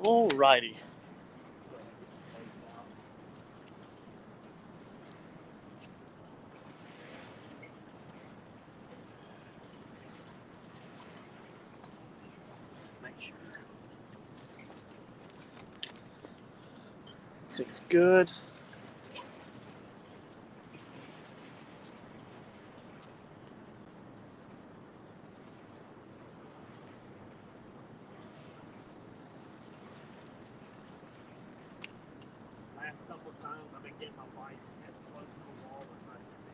All righty. Make sure everything's good. Last couple of times I've been getting my bike as close to the wall as I can be.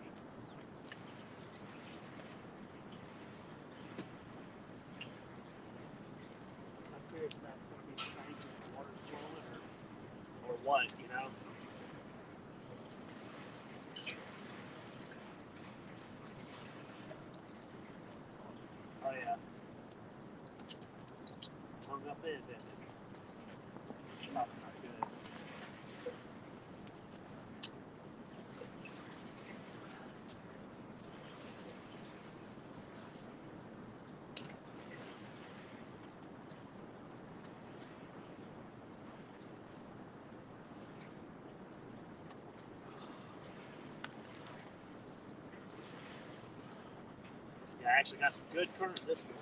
I'm curious if that's going to be the same as the water's flowing or what, you know? Oh, yeah. Hung up in, didn't it? Probably not good. Yeah, I actually got some good current this morning.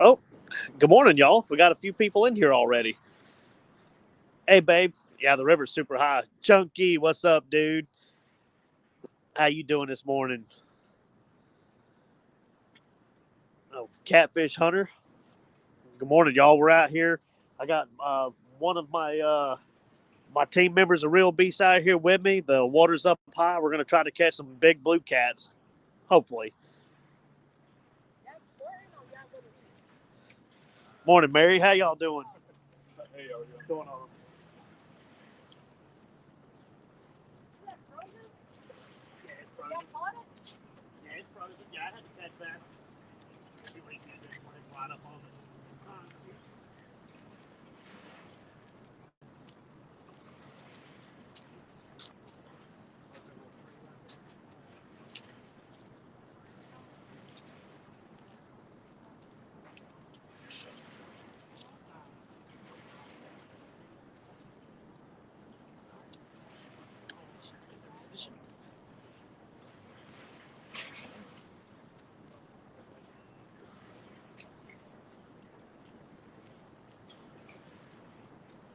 Oh, good morning, y'all. We got a few people in here already. Hey, babe. Yeah, the river's super high. Chunky, what's up, dude? How you doing this morning? Oh, Catfish Hunter. Good morning, y'all. We're out here. I got one of my team members, a real beast, out here with me. The water's up high. We're gonna try to catch some big blue cats, hopefully. Morning, Mary. How y'all doing? Hey, how are you? What's going on? Yeah, it's frozen. Yeah, it's frozen. Yeah, I had to catch that. You wait till this one is right up on it.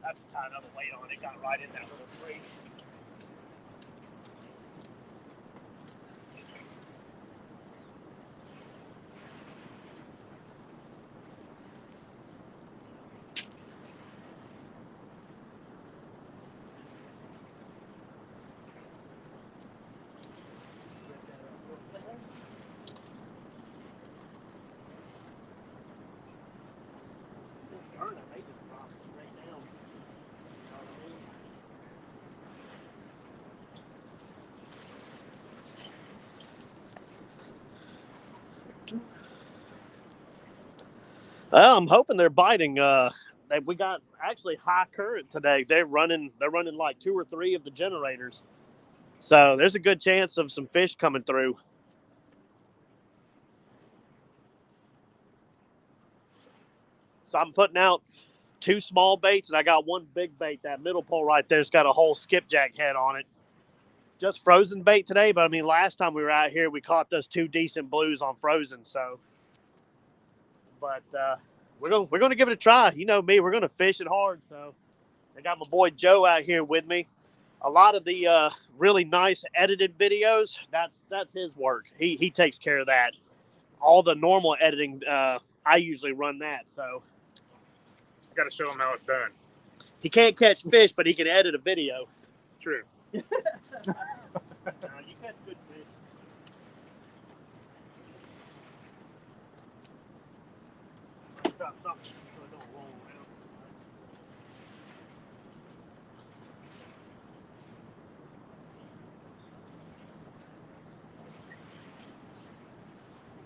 I have to tie another weight on it. Got right in that little tree. This current, I may just drop it straight down. I'm hoping they're biting. We got actually high current today. They're running like two or three of the generators. So there's a good chance of some fish coming through. So I'm putting out two small baits, and I got one big bait. That middle pole right there's got a whole skipjack head on it. Just frozen bait today, but I mean, last time we were out here, we caught those two decent blues on frozen. So, but we're gonna give it a try. You know me, we're gonna fish it hard. So I got my boy Joe out here with me. A lot of the really nice edited videos, that's his work. He takes care of that. All the normal editing, I usually run that. So Got to show him how it's done. He can't catch fish, but he can edit a video. True. You catch good fish. Drop something so it don't roll around.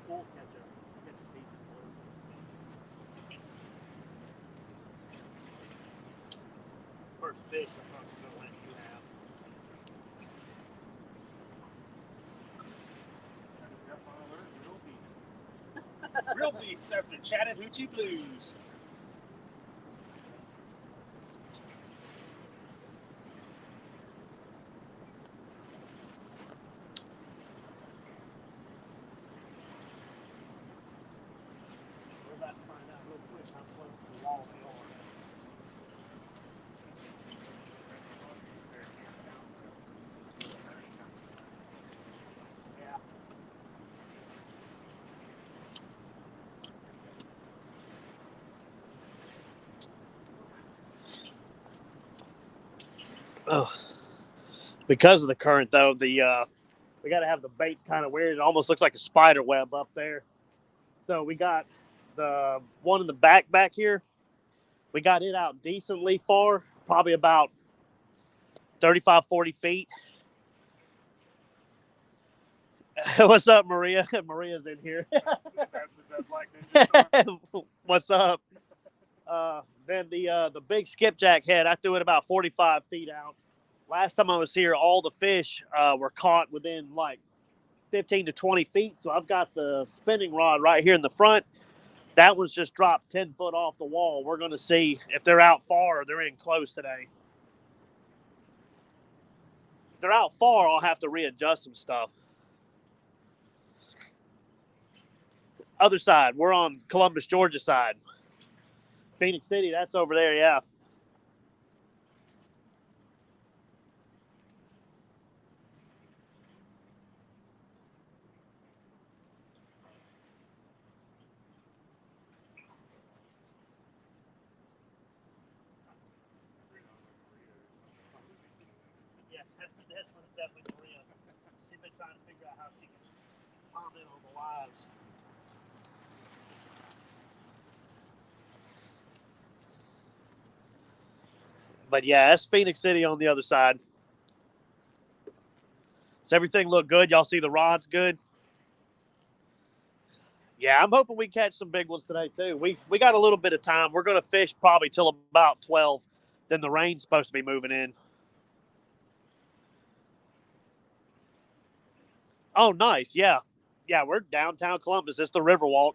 We'll catch a decent one. First fish I'm going to let you have. Real beast after Chattahoochee Blues. We're about to find out real quick how close to the wall they are. Yeah. Oh, because of the current though, we got to have the baits kind of weird. It almost looks like a spider web up there. So we got the one in the back here. We got it out decently far, probably about 35, 40 feet. What's up, Maria? Maria's in here. Is that Black Ninja Storm? What's up? Then the big skipjack head, I threw it about 45 feet out. Last time I was here, all the fish were caught within like 15 to 20 feet. So I've got the spinning rod right here in the front. That one's just dropped 10 foot off the wall. We're going to see if they're out far or they're in close today. If they're out far, I'll have to readjust some stuff. Other side, we're on Columbus, Georgia side. Phoenix City, that's over there, yeah. Yeah, that's definitely Maria. She's been trying to figure out how she can comment on the lives. But yeah, that's Phoenix City on the other side. Does everything look good? Y'all see the rods good? Yeah, I'm hoping we catch some big ones today too. We got a little bit of time. We're going to fish probably till about 12. Then the rain's supposed to be moving in. Oh, nice. Yeah. Yeah, we're downtown Columbus. It's the Riverwalk.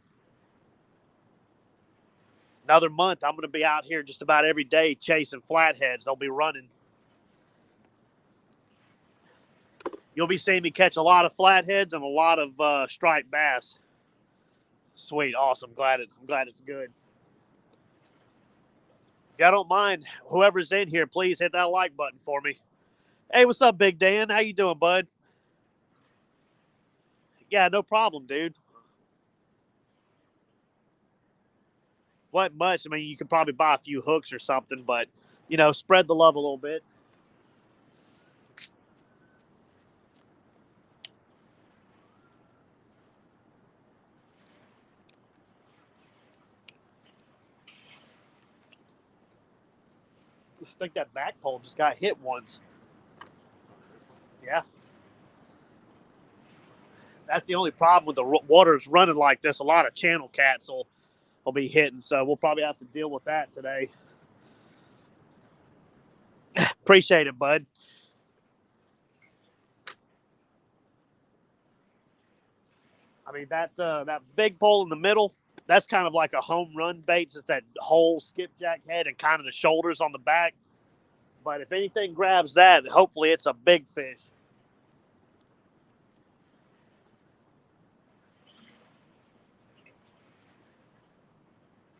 Another month, I'm going to be out here just about every day chasing flatheads. They'll be running. You'll be seeing me catch a lot of flatheads and a lot of striped bass. Sweet, awesome. I'm glad it's good. If y'all don't mind, whoever's in here, please hit that like button for me. Hey, what's up, Big Dan? How you doing, bud? Yeah, no problem, dude. What much? I mean, you could probably buy a few hooks or something, but, spread the love a little bit. I think that back pole just got hit once. Yeah. That's the only problem with the waters running like this. A lot of channel cats will be hitting, so we'll probably have to deal with that today. Appreciate it, bud. I mean, that big pole in the middle, that's kind of like a home run bait. It's just that whole skipjack head and kind of the shoulders on the back. But if anything grabs that, hopefully it's a big fish.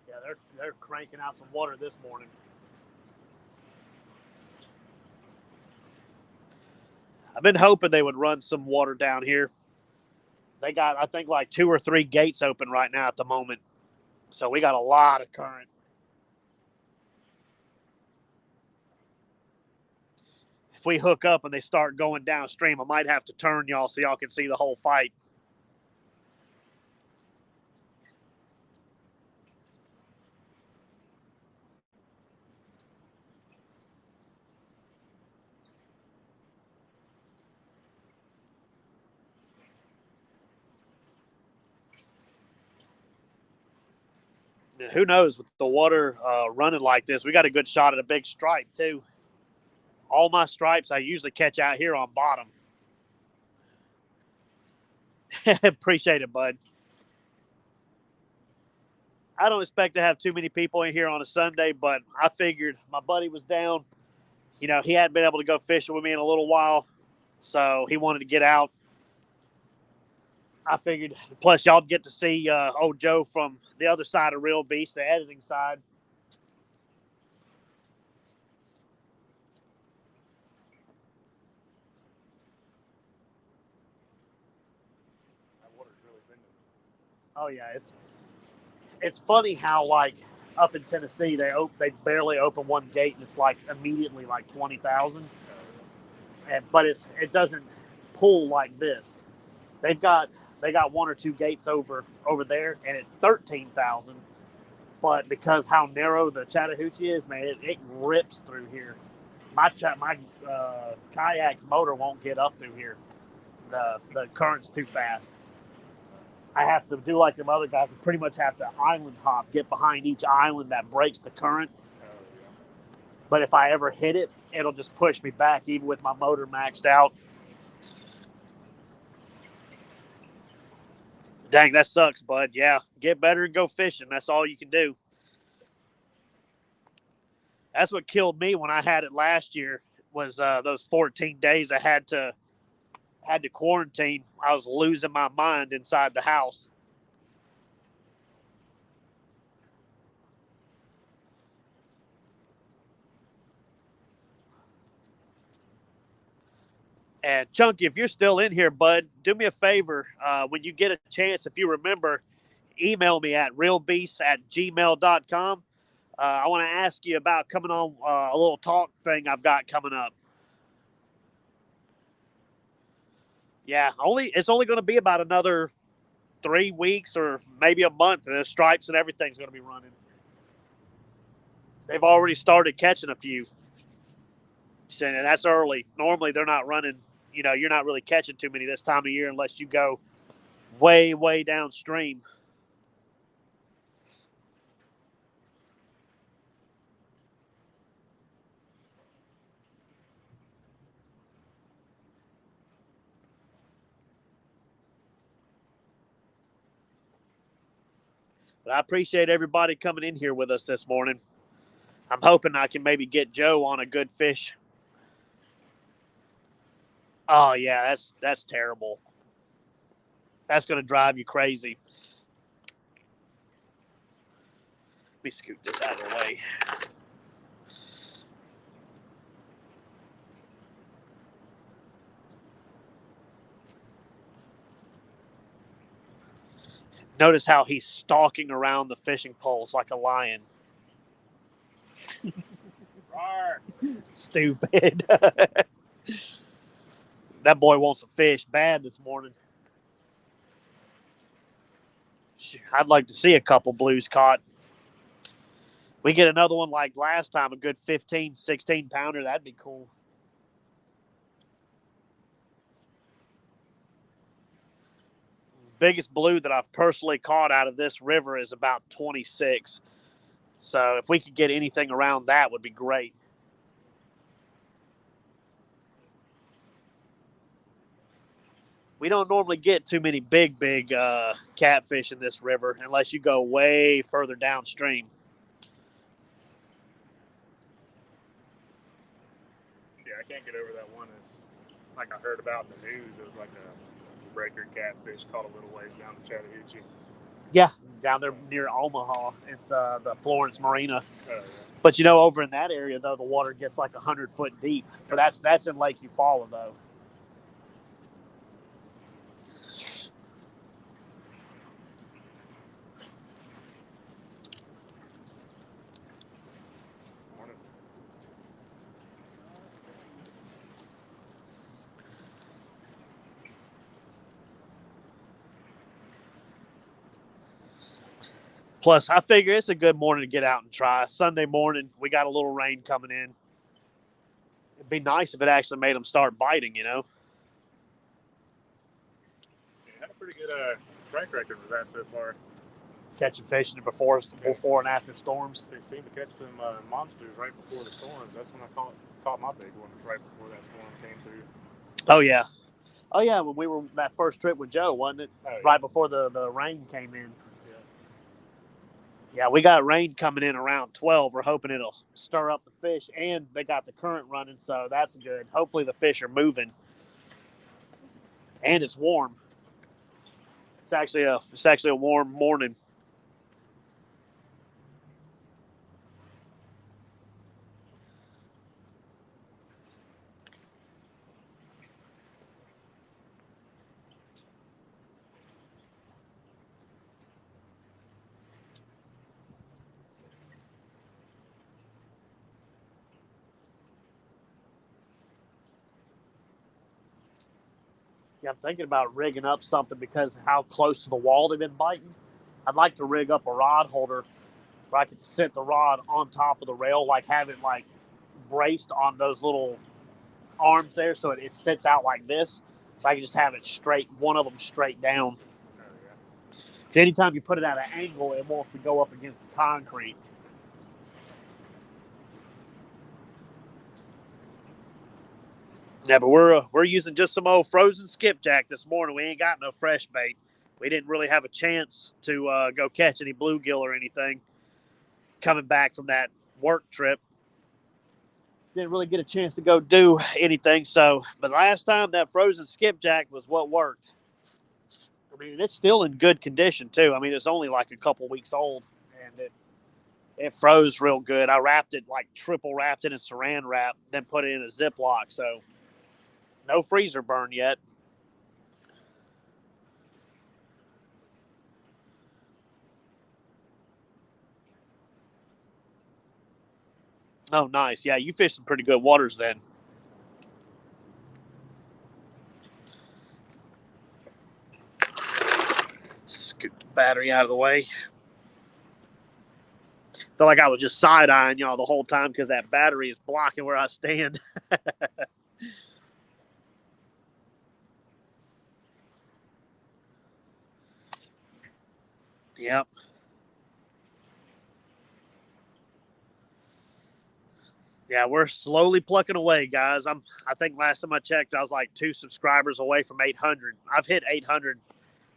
Yeah, they're cranking out some water this morning. I've been hoping they would run some water down here. They got, I think, like 2 or 3 gates open right now at the moment. So we got a lot of current. if we hook up and they start going downstream, I might have to turn y'all so y'all can see the whole fight. Who knows, with the water running like this, we got a good shot at a big stripe too. All my stripes I usually catch out here on bottom. Appreciate it, bud. I don't expect to have too many people in here on a Sunday, but I figured my buddy was down. You know, he hadn't been able to go fishing with me in a little while, so he wanted to get out. I figured, plus y'all get to see old Joe from the other side of Real Beast, the editing side. That water's really been. Oh yeah, it's funny how like up in Tennessee they barely open one gate and it's like immediately like 20,000, but it doesn't pull like this. They got one or two gates over there and it's 13,000. But because how narrow the Chattahoochee is, man, it rips through here. My kayak's motor won't get up through here. The current's too fast. I have to do like them other guys. I pretty much have to island hop, get behind each island that breaks the current. But if I ever hit it, it'll just push me back, even with my motor maxed out. Dang, that sucks, bud. Yeah, get better and go fishing. That's all you can do. That's what killed me when I had it last year. Was those 14 days I had to quarantine. I was losing my mind inside the house. And Chunky, if you're still in here, bud, do me a favor. When you get a chance, if you remember, email me at realbeast@gmail.com. I want to ask you about coming on a little talk thing I've got coming up. Yeah, it's only going to be about another 3 weeks or maybe a month, and the stripes and everything's going to be running. They've already started catching a few. And that's early. Normally, they're not running. You know, you're not really catching too many this time of year unless you go way, way downstream. But I appreciate everybody coming in here with us this morning. I'm hoping I can maybe get Joe on a good fish. Oh yeah, that's terrible. That's going to drive you crazy. Let me scoot this out of the way. Notice how he's stalking around the fishing poles like a lion. Stupid. That boy wants a fish bad this morning. I'd like to see a couple blues caught. We get another one like last time, a good 15, 16 pounder. That'd be cool. Biggest blue that I've personally caught out of this river is about 26. So if we could get anything around that, would be great. We don't normally get too many big catfish in this river unless you go way further downstream. Yeah, I can't get over that one. It's like I heard about in the news. It was like a breaker catfish caught a little ways down the Chattahoochee. Yeah, down there near Omaha. It's the Florence Marina. Yeah. But you know, over in that area though, the water gets like 100 foot deep. But that's in Lake Eufaula though. Plus, I figure it's a good morning to get out and try. Sunday morning, we got a little rain coming in. It'd be nice if it actually made them start biting, you know? Yeah, had a pretty good track record with that so far. Catching fish before and after storms. They seem to catch them monsters right before the storms. That's when I caught my big one, right before that storm came through. Oh, yeah. Oh, yeah, when we were that first trip with Joe, wasn't it? Oh, yeah. Right before the rain came in. Yeah. Yeah, we got rain coming in around 12. We're hoping it'll stir up the fish, and they got the current running, so that's good. Hopefully the fish are moving. And it's warm. It's actually a warm morning. Yeah, I'm thinking about rigging up something because of how close to the wall they've been biting. I'd like to rig up a rod holder where I could sit the rod on top of the rail, like have it like braced on those little arms there, so it sits out like this. So I can just have it straight, one of them straight down. Oh, yeah. So anytime you put it at an angle, it wants to go up against the concrete. Yeah, but we're using just some old frozen skipjack this morning. We ain't got no fresh bait. We didn't really have a chance to go catch any bluegill or anything coming back from that work trip. Didn't really get a chance to go do anything. So, but last time that frozen skipjack was what worked. I mean, it's still in good condition too. I mean, it's only like a couple weeks old, and it froze real good. I wrapped it, like triple wrapped it in saran wrap, then put it in a Ziploc. So no freezer burn yet. Oh, nice. Yeah, you fished some pretty good waters then. Scoot the battery out of the way. Feel like I was just side-eyeing y'all the whole time because that battery is blocking where I stand. Yep. Yeah, we're slowly plucking away, guys. I think last time I checked, I was like 2 subscribers away from 800. I've hit 800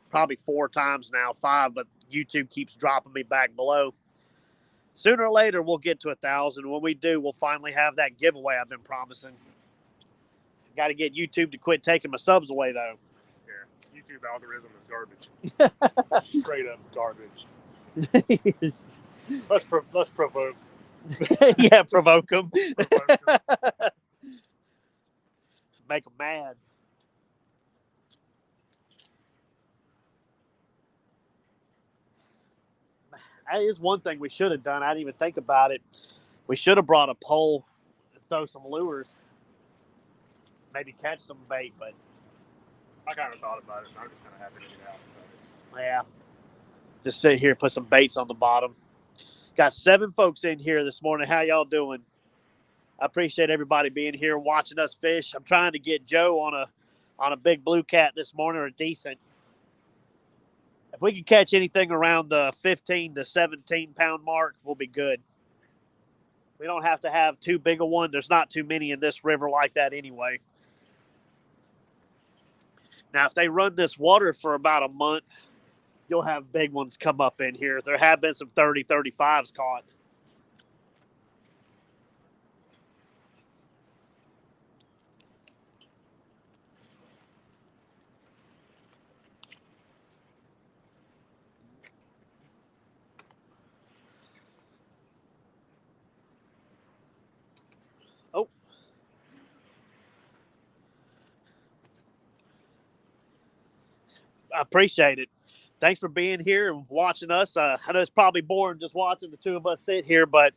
probably 4 times now, 5, but YouTube keeps dropping me back below. Sooner or later, we'll get to 1,000. When we do, we'll finally have that giveaway I've been promising. Got to get YouTube to quit taking my subs away, though. Yeah, YouTube algorithm is garbage. Straight up garbage. Let's provoke. Yeah, provoke them. Provoke them. Make them mad. That is one thing we should have done. I didn't even think about it. We should have brought a pole and throw some lures. Maybe catch some bait, but I kind of thought about it, and I'm just kind of happy to get out. So yeah. Just sit here, put some baits on the bottom. Got 7 folks in here this morning. How y'all doing? I appreciate everybody being here watching us fish. I'm trying to get Joe on a big blue cat this morning, or a decent. If we can catch anything around the 15 to 17 pound mark, we'll be good. We don't have to have too big a one. There's not too many in this river like that anyway. Now, if they run this water for about a month, you'll have big ones come up in here. There have been some 30, 35s caught. Oh. I appreciate it. Thanks for being here and watching us. I know it's probably boring just watching the 2 of us sit here, but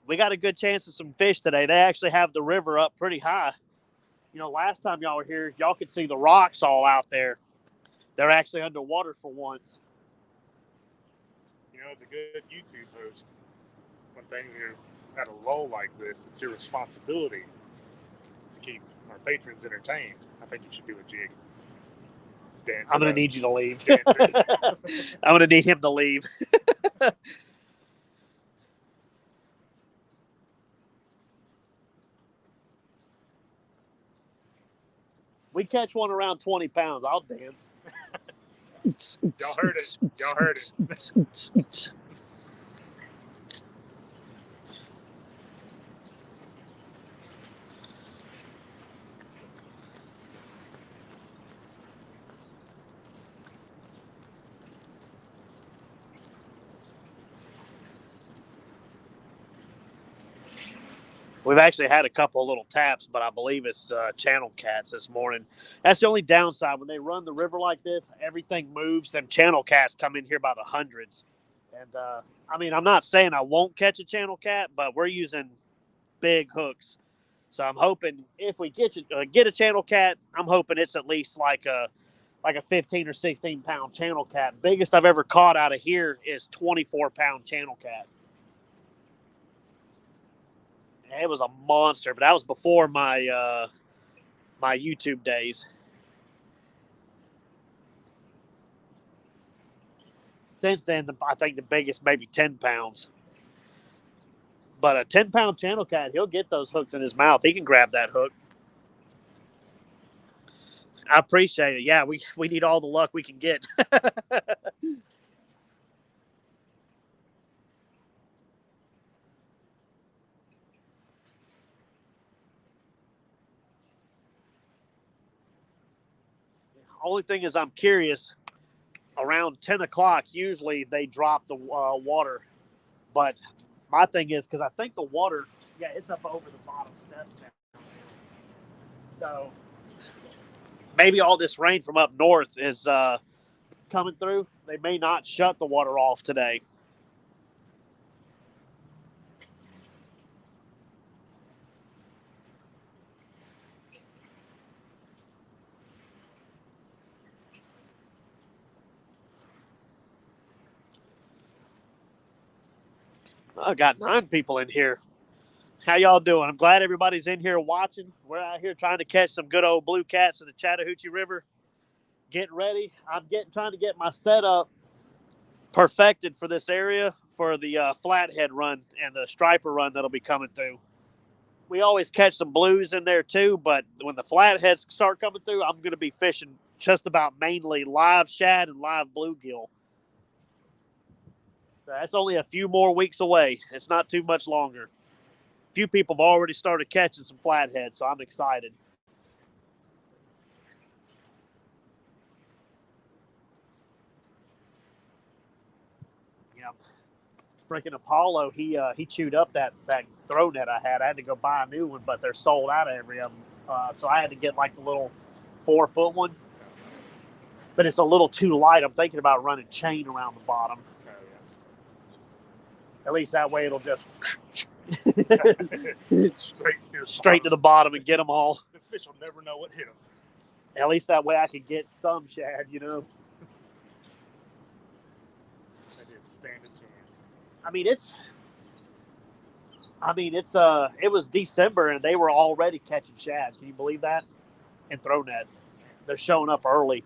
we got a good chance of some fish today. They actually have the river up pretty high. You know, last time y'all were here, y'all could see the rocks all out there. They're actually underwater for once. as a good YouTube host, when things are at a lull like this, it's your responsibility to keep our patrons entertained. I think you should do a jig. Dance. I'm going to need you to leave. I'm going to need him to leave. We catch one around 20 pounds. I'll dance. Y'all heard it. Y'all heard it. We've actually had a couple of little taps, but I believe it's channel cats this morning. That's the only downside. When they run the river like this, everything moves. Them channel cats come in here by the hundreds. And, I mean, I'm not saying I won't catch a channel cat, but we're using big hooks. So I'm hoping if we get a channel cat, I'm hoping it's at least like a 15 or 16 pound channel cat. Biggest I've ever caught out of here is 24-pound channel cat. It was a monster, but that was before my my YouTube days. Since then, I think the biggest maybe 10 pounds. But a 10-pound channel cat, he'll get those hooks in his mouth. He can grab that hook. I appreciate it. Yeah, we need all the luck we can get. Only thing is I'm curious, around 10 o'clock, usually they drop the water. But my thing is, because I think the water, yeah, it's up over the bottom steps now. So maybe all this rain from up north is coming through. They may not shut the water off today. I got 9 people in here. How y'all doing? I'm glad everybody's in here watching. We're out here trying to catch some good old blue cats in the Chattahoochee River. Getting ready. I'm trying to get my setup perfected for this area for the flathead run and the striper run that'll be coming through. We always catch some blues in there too, but when the flatheads start coming through, I'm going to be fishing just about mainly live shad and live bluegill. So that's only a few more weeks away. It's not too much longer. A few people have already started catching some flatheads, so I'm excited. Yeah, freaking Apollo, he chewed up that throw net I had. I had to go buy a new one, but they're sold out of every of them. So I had to get like the little 4-foot one. But it's a little too light. I'm thinking about running chain around the bottom. Oh, yeah. At least that way it'll just straight to the bottom and get them all. The fish will never know what hit them. At least that way I could get some shad, you know. They didn't stand a chance. It was December and they were already catching shad. Can you believe that? And throw nets. They're showing up early.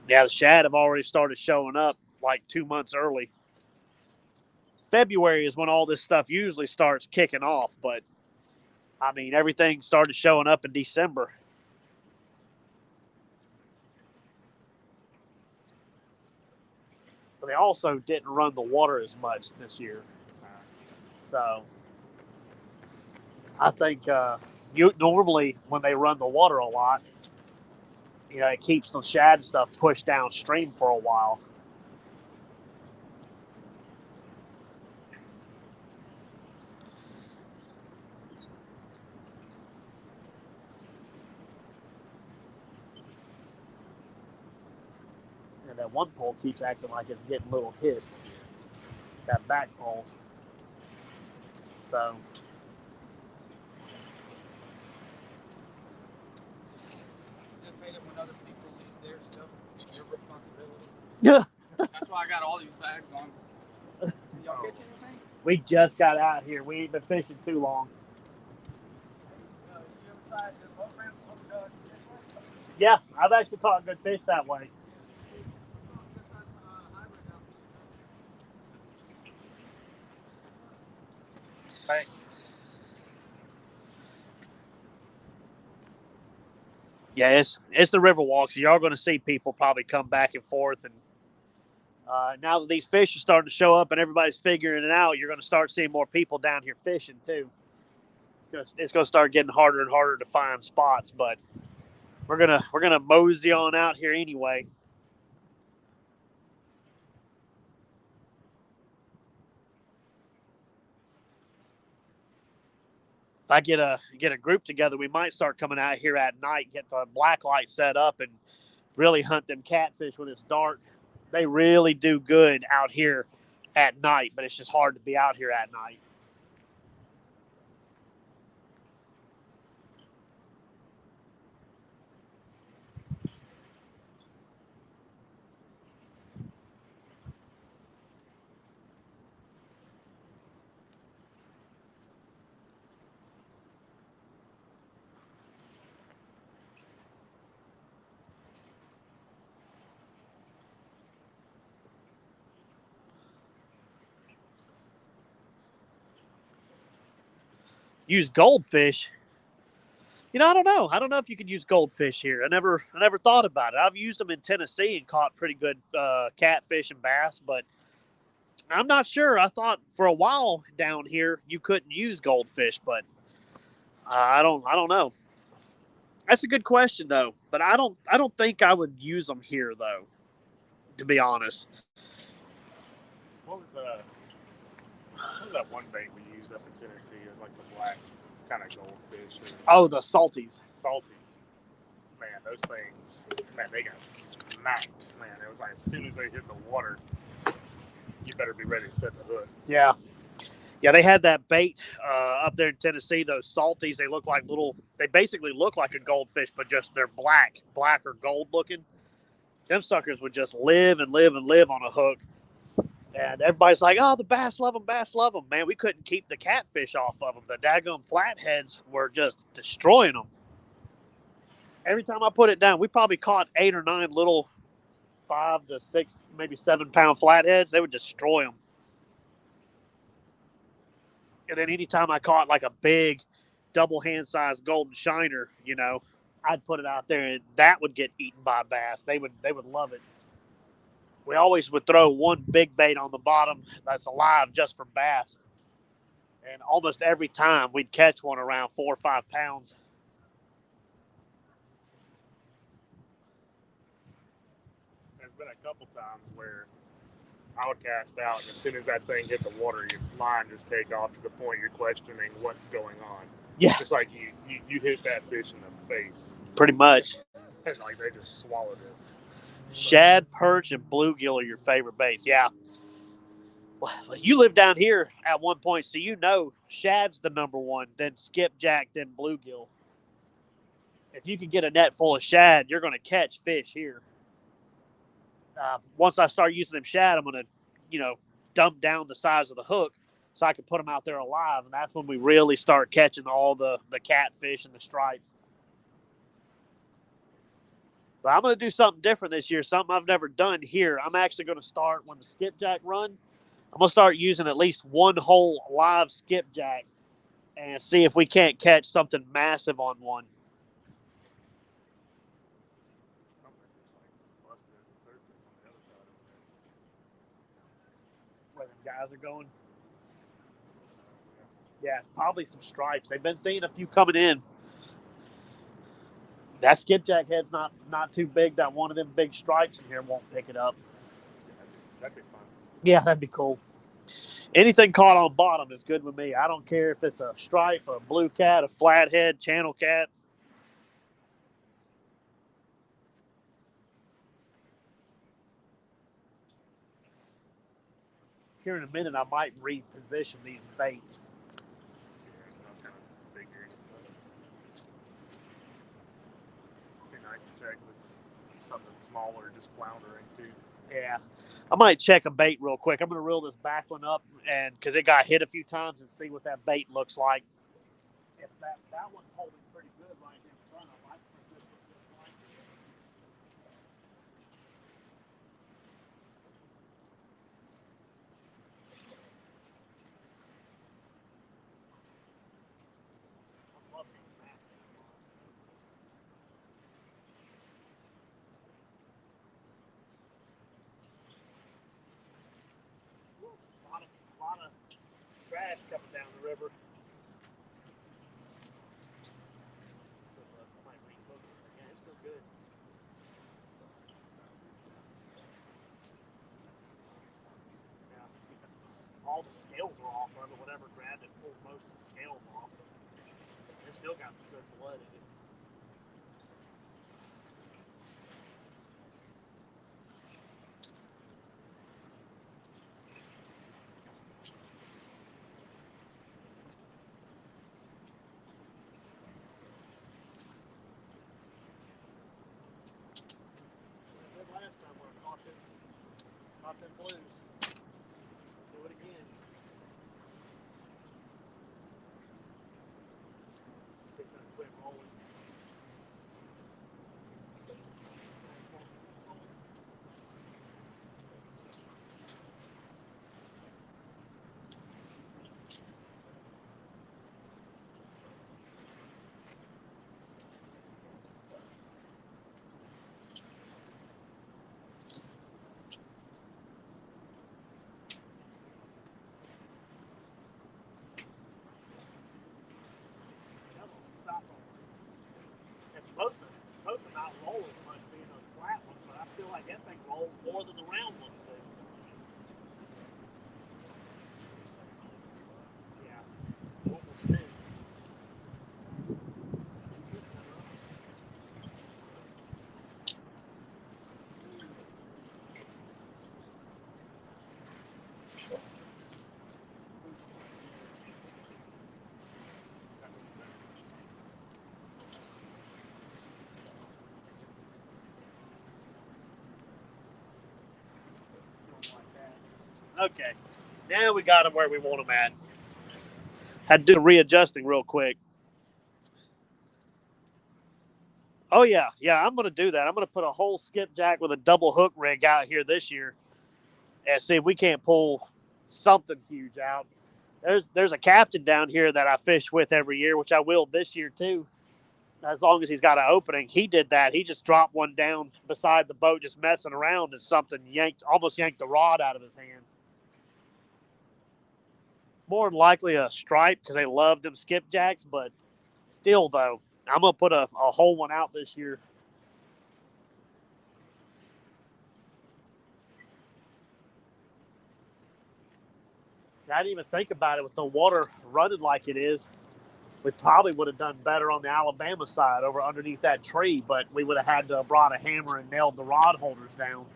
Yeah, the shad have already started showing up like 2 months early. February is when all this stuff usually starts kicking off, but I mean, everything started showing up in December. But they also didn't run the water as much this year. So I think normally when they run the water a lot, you know, it keeps the shad stuff pushed downstream for a while. And that one pole keeps acting like it's getting little hits. That back pole. So just hate it when other people leave their stuff. It's your responsibility. yeah. That's why why I got all these bags on. Y'all catch anything? We just got out here. We ain't been fishing too long. You ever tried the boat ramp this way? Yeah, I've actually caught good fish that way. Thanks. Yeah, it's the Riverwalk, so y'all going to see people probably come back and forth. And now that these fish are starting to show up and everybody's figuring it out, you're going to start seeing more people down here fishing too. It's going to start getting harder and harder to find spots, but we're gonna mosey on out here anyway. If I get a group together, we might start coming out here at night, get the black light set up, and really hunt them catfish when it's dark. They really do good out here at night, but it's just hard to be out here at night. Use goldfish. I don't know. I don't know if you could use goldfish here. I never thought about it. I've used them in Tennessee and caught pretty good catfish and bass, but I'm not sure. I thought for a while down here you couldn't use goldfish, but I don't know. That's a good question though, but I don't think I would use them here though, to be honest. What was that one bait we used up in Tennessee? It was like the black kind of goldfish. Oh, the salties. Salties. Man, those things, they got smacked. Man, it was like as soon as they hit the water, you better be ready to set the hook. Yeah. Yeah, they had that bait up there in Tennessee, those salties. They basically look like a goldfish, but just they're black or gold looking. Them suckers would just live and live and live on a hook. And everybody's like, oh, the bass love them. Man, we couldn't keep the catfish off of them. The daggum flatheads were just destroying them. Every time I put it down, we probably caught 8 or 9 little 5 to 6, maybe 7-pound flatheads. They would destroy them. And then anytime I caught like a big double hand-sized golden shiner, I'd put it out there and that would get eaten by bass. They would love it. We always would throw one big bait on the bottom that's alive just for bass. And almost every time we'd catch one around 4 or 5 pounds. There's been a couple times where I would cast out, and as soon as that thing hit the water, your line just take off to the point you're questioning what's going on. Yeah. It's like you hit that fish in the face. Pretty much. And like they just swallowed it. Shad, perch, and bluegill are your favorite baits. Yeah. Well, you live down here at one point, so shad's the number one, then skipjack, then bluegill. If you can get a net full of shad, you're going to catch fish here. Once I start using them shad, I'm going to, dump down the size of the hook so I can put them out there alive, and that's when we really start catching all the catfish and the stripes. But I'm going to do something different this year, something I've never done here. I'm actually going to start when the skipjack run. I'm going to start using at least one whole live skipjack and see if we can't catch something massive on one. Where them guys are going? Yeah, probably some stripes. They've been seeing a few coming in. That skipjack head's not too big that one of them big stripes in here won't pick it up. That'd be fun. Yeah, that'd be cool. Anything caught on bottom is good with me. I don't care if it's a stripe, a blue cat, a flathead, channel cat. Here in a minute, I might reposition these baits. Check with something smaller just floundering too. Yeah. I might check a bait real quick. I'm going to reel this back one up and because it got hit a few times and see what that bait looks like. If that one's holding pretty good right here in front of them, I think this was just like it. I'm loving that. A lot of trash coming down the river. Yeah, it's still good. Yeah. All the scales were off of it. Whatever grabbed it pulled most of the scales off. It still got good blood in it. Last time we caught them blues. Do it again. Take that quit rolling. Stop rolling. It's supposed to not roll as much being those flat ones, but I feel like that thing rolls more than the round ones do. Yeah. Almost did. Okay, now we got them where we want them at. Had to do readjusting real quick. Oh yeah, I'm going to do that. I'm going to put a whole skipjack with a double hook rig out here this year, and see if we can't pull something huge out. There's a captain down here that I fish with every year, which I will this year too, as long as he's got an opening. He did that. He just dropped one down beside the boat, just messing around, and something almost yanked the rod out of his hand. More than likely a stripe because they love them skipjacks, but still though, I'm gonna put a whole one out this year. I didn't even think about it with the water running like it is. We probably would have done better on the Alabama side over underneath that tree, but we would have had to have brought a hammer and nailed the rod holders down.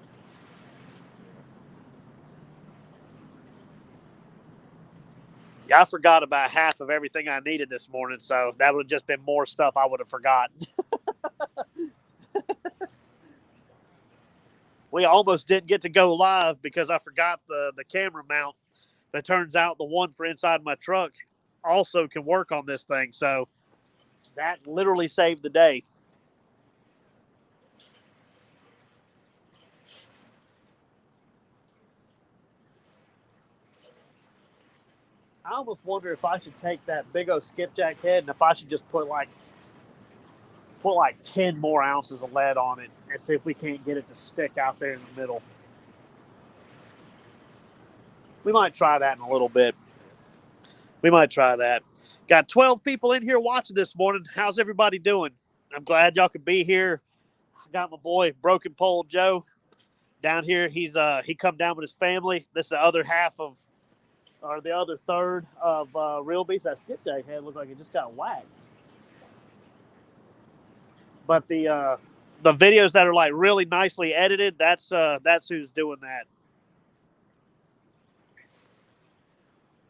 Yeah, I forgot about half of everything I needed this morning, so that would have just been more stuff I would have forgotten. We almost didn't get to go live because I forgot the camera mount. But it turns out the one for inside my truck also can work on this thing, so that literally saved the day. I almost wonder if I should take that big old skipjack head and if I should just put like 10 more ounces of lead on it and see if we can't get it to stick out there in the middle. We might try that in a little bit. We might try that. Got 12 people in here watching this morning. How's everybody doing? I'm glad y'all could be here. I got my boy Broken Pole Joe down here. He come down with his family. This is the other half of, or the other third of Real Beast. That skipjack head looked like it just got whacked. But the videos that are like really nicely edited, that's who's doing that.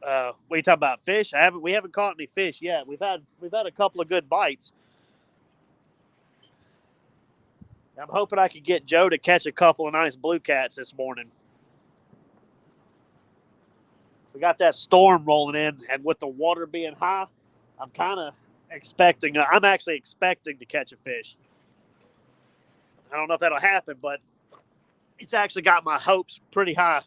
What are you talking about? Fish? We haven't caught any fish yet. We've had a couple of good bites. I'm hoping I can get Joe to catch a couple of nice blue cats this morning. We got that storm rolling in, and with the water being high, I'm actually expecting to catch a fish. I don't know if that'll happen, but it's actually got my hopes pretty high.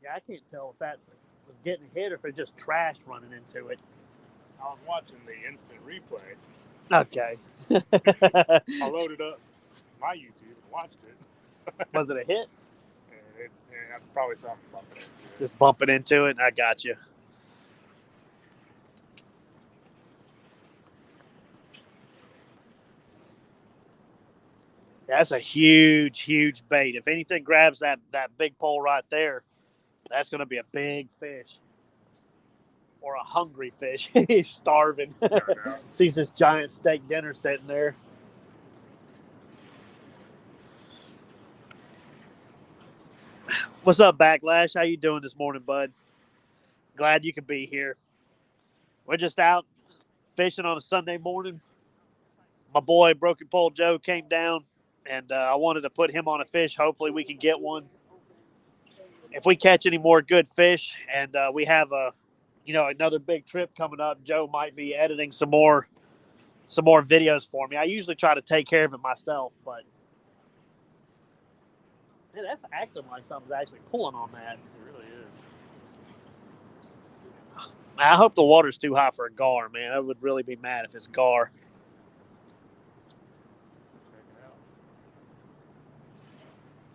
Yeah, I can't tell if that was getting hit or if it's just trash running into it. I was watching the instant replay. Okay. I loaded up my YouTube and watched it. Was it a hit? And that's probably something bumping into it. Just bumping into it. I got you. That's a huge, huge bait. If anything grabs that big pole right there, that's going to be a big fish. Or a hungry fish. He's starving. Sees this giant steak dinner sitting there. What's up, Backlash? How you doing this morning, bud? Glad you could be here. We're just out fishing on a Sunday morning. My boy, Broken Pole Joe, came down, and I wanted to put him on a fish. Hopefully we can get one. If we catch any more good fish, and we have another big trip coming up, Joe might be editing some more videos for me. I usually try to take care of it myself, but man, that's acting like something's actually pulling on that. It really is. I hope the water's too high for a gar, man. I would really be mad if it's gar.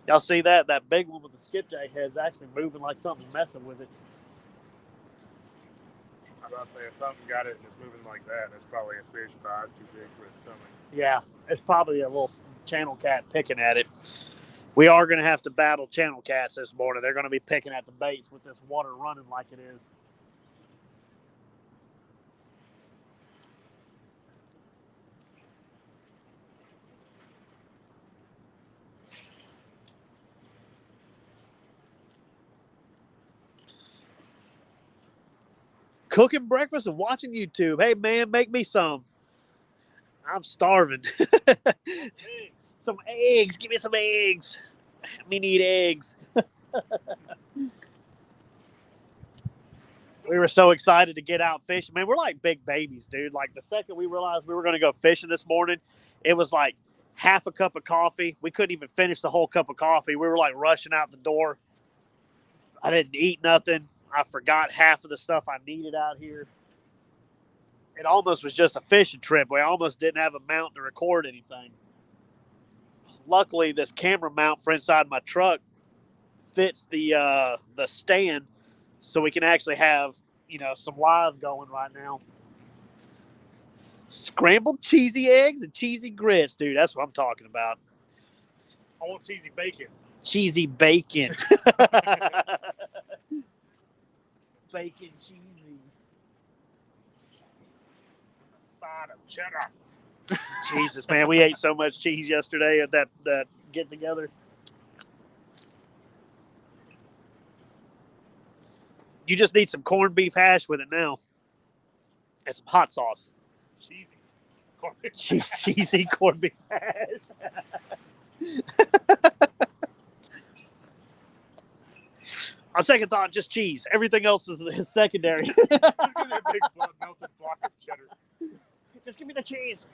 Y'all see that? That big one with the skipjack head's actually moving like something's messing with it. I'm about to say, if something got it and it's moving like that, it's probably a fish size too big for its stomach. Yeah, it's probably a little channel cat picking at it. We are going to have to battle channel cats this morning. They're going to be picking at the baits with this water running like it is. Cooking breakfast and watching YouTube. Hey, man, make me some. I'm starving. Some eggs. Give me some eggs. We need eggs. We were so excited to get out fishing. Man, we're like big babies, dude. Like the second we realized we were going to go fishing this morning, it was like half a cup of coffee. We couldn't even finish the whole cup of coffee. We were like rushing out the door. I didn't eat nothing. I forgot half of the stuff I needed out here. It almost was just a fishing trip. We almost didn't have a mount to record anything. Luckily, this camera mount for inside my truck fits the stand, so we can actually have some live going right now. Scrambled cheesy eggs and cheesy grits, dude. That's what I'm talking about. I want cheesy bacon. Cheesy bacon. Bacon cheesy. Side of cheddar. Jesus, man, we ate so much cheese yesterday at that get together. You just need some corned beef hash with it now, and some hot sauce. Cheesy. Cheesy corned beef hash. On second thought, just cheese. Everything else is secondary. Just give me a big melted block of cheddar. Just give me the cheese.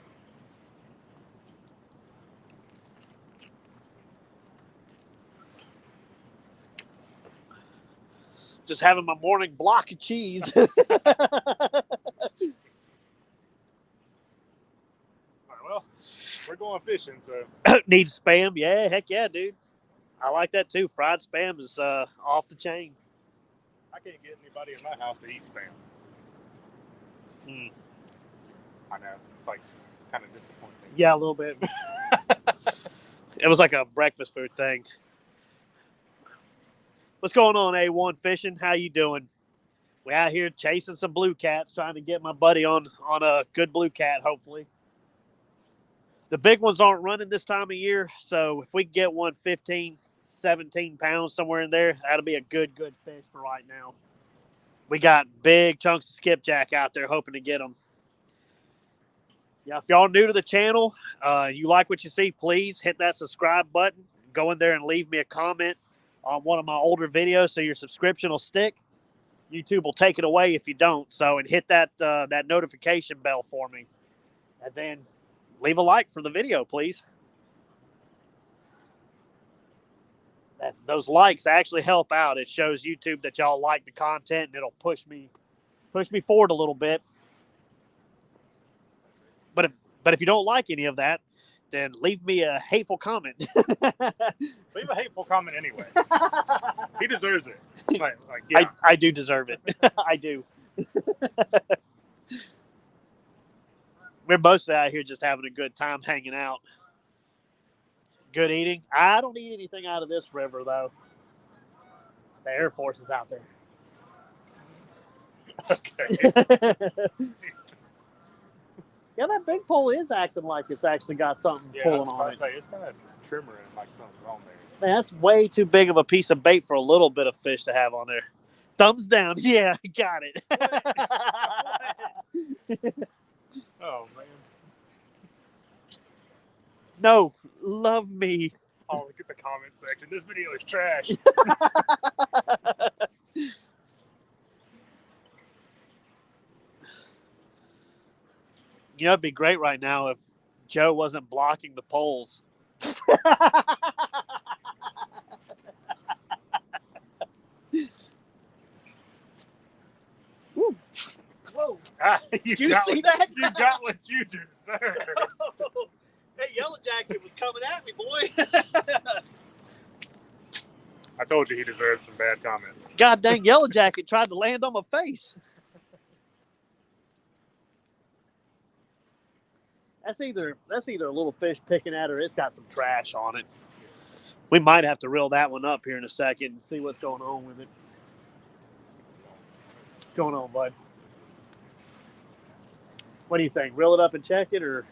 Just having my morning block of cheese. All right, well, we're going fishing, so. Needs spam? Yeah, heck yeah, dude. I like that too. Fried spam is off the chain. I can't get anybody in my house to eat spam. I know. It's like kind of disappointing. Yeah, a little bit. It was like a breakfast food thing. What's going on, A1 Fishing? How you doing? We out here chasing some blue cats, trying to get my buddy on a good blue cat, hopefully. The big ones aren't running this time of year, so if we can get one 15, 17 pounds somewhere in there, that'll be a good fish for right now. We got big chunks of skipjack out there hoping to get them. Yeah, if y'all new to the channel, you like what you see, please hit that subscribe button. Go in there and leave me a comment on one of my older videos so your subscription will stick. YouTube will take it away if you don't. So, and hit that that notification bell for me. And then leave a like for the video, please. Those likes actually help out. It shows YouTube that y'all like the content, and it'll push me forward a little bit. But if you don't like any of that, then leave me a hateful comment. Leave a hateful comment anyway. He deserves it. Yeah. I do deserve it. I do. We're mostly out here just having a good time hanging out. Good eating. I don't eat anything out of this river, though. The Air Force is out there. Okay. Yeah, that big pole is acting like it's actually got something pulling on it. It's got a trimmer and like something's on there. Man, that's way too big of a piece of bait for a little bit of fish to have on there. Thumbs down. Yeah, got it. Oh, man. No, love me. Oh, look at the comment section. This video is trash. You know, it'd be great right now if Joe wasn't blocking the poles. Whoa. Did you see that? You got what you deserve. That yellow jacket was coming at me, boy. I told you he deserved some bad comments. God dang yellow jacket tried to land on my face. That's either a little fish picking at her, or it's got some trash on it. We might have to reel that one up here in a second and see what's going on with it. What's going on, bud? What do you think? Reel it up and check it, or?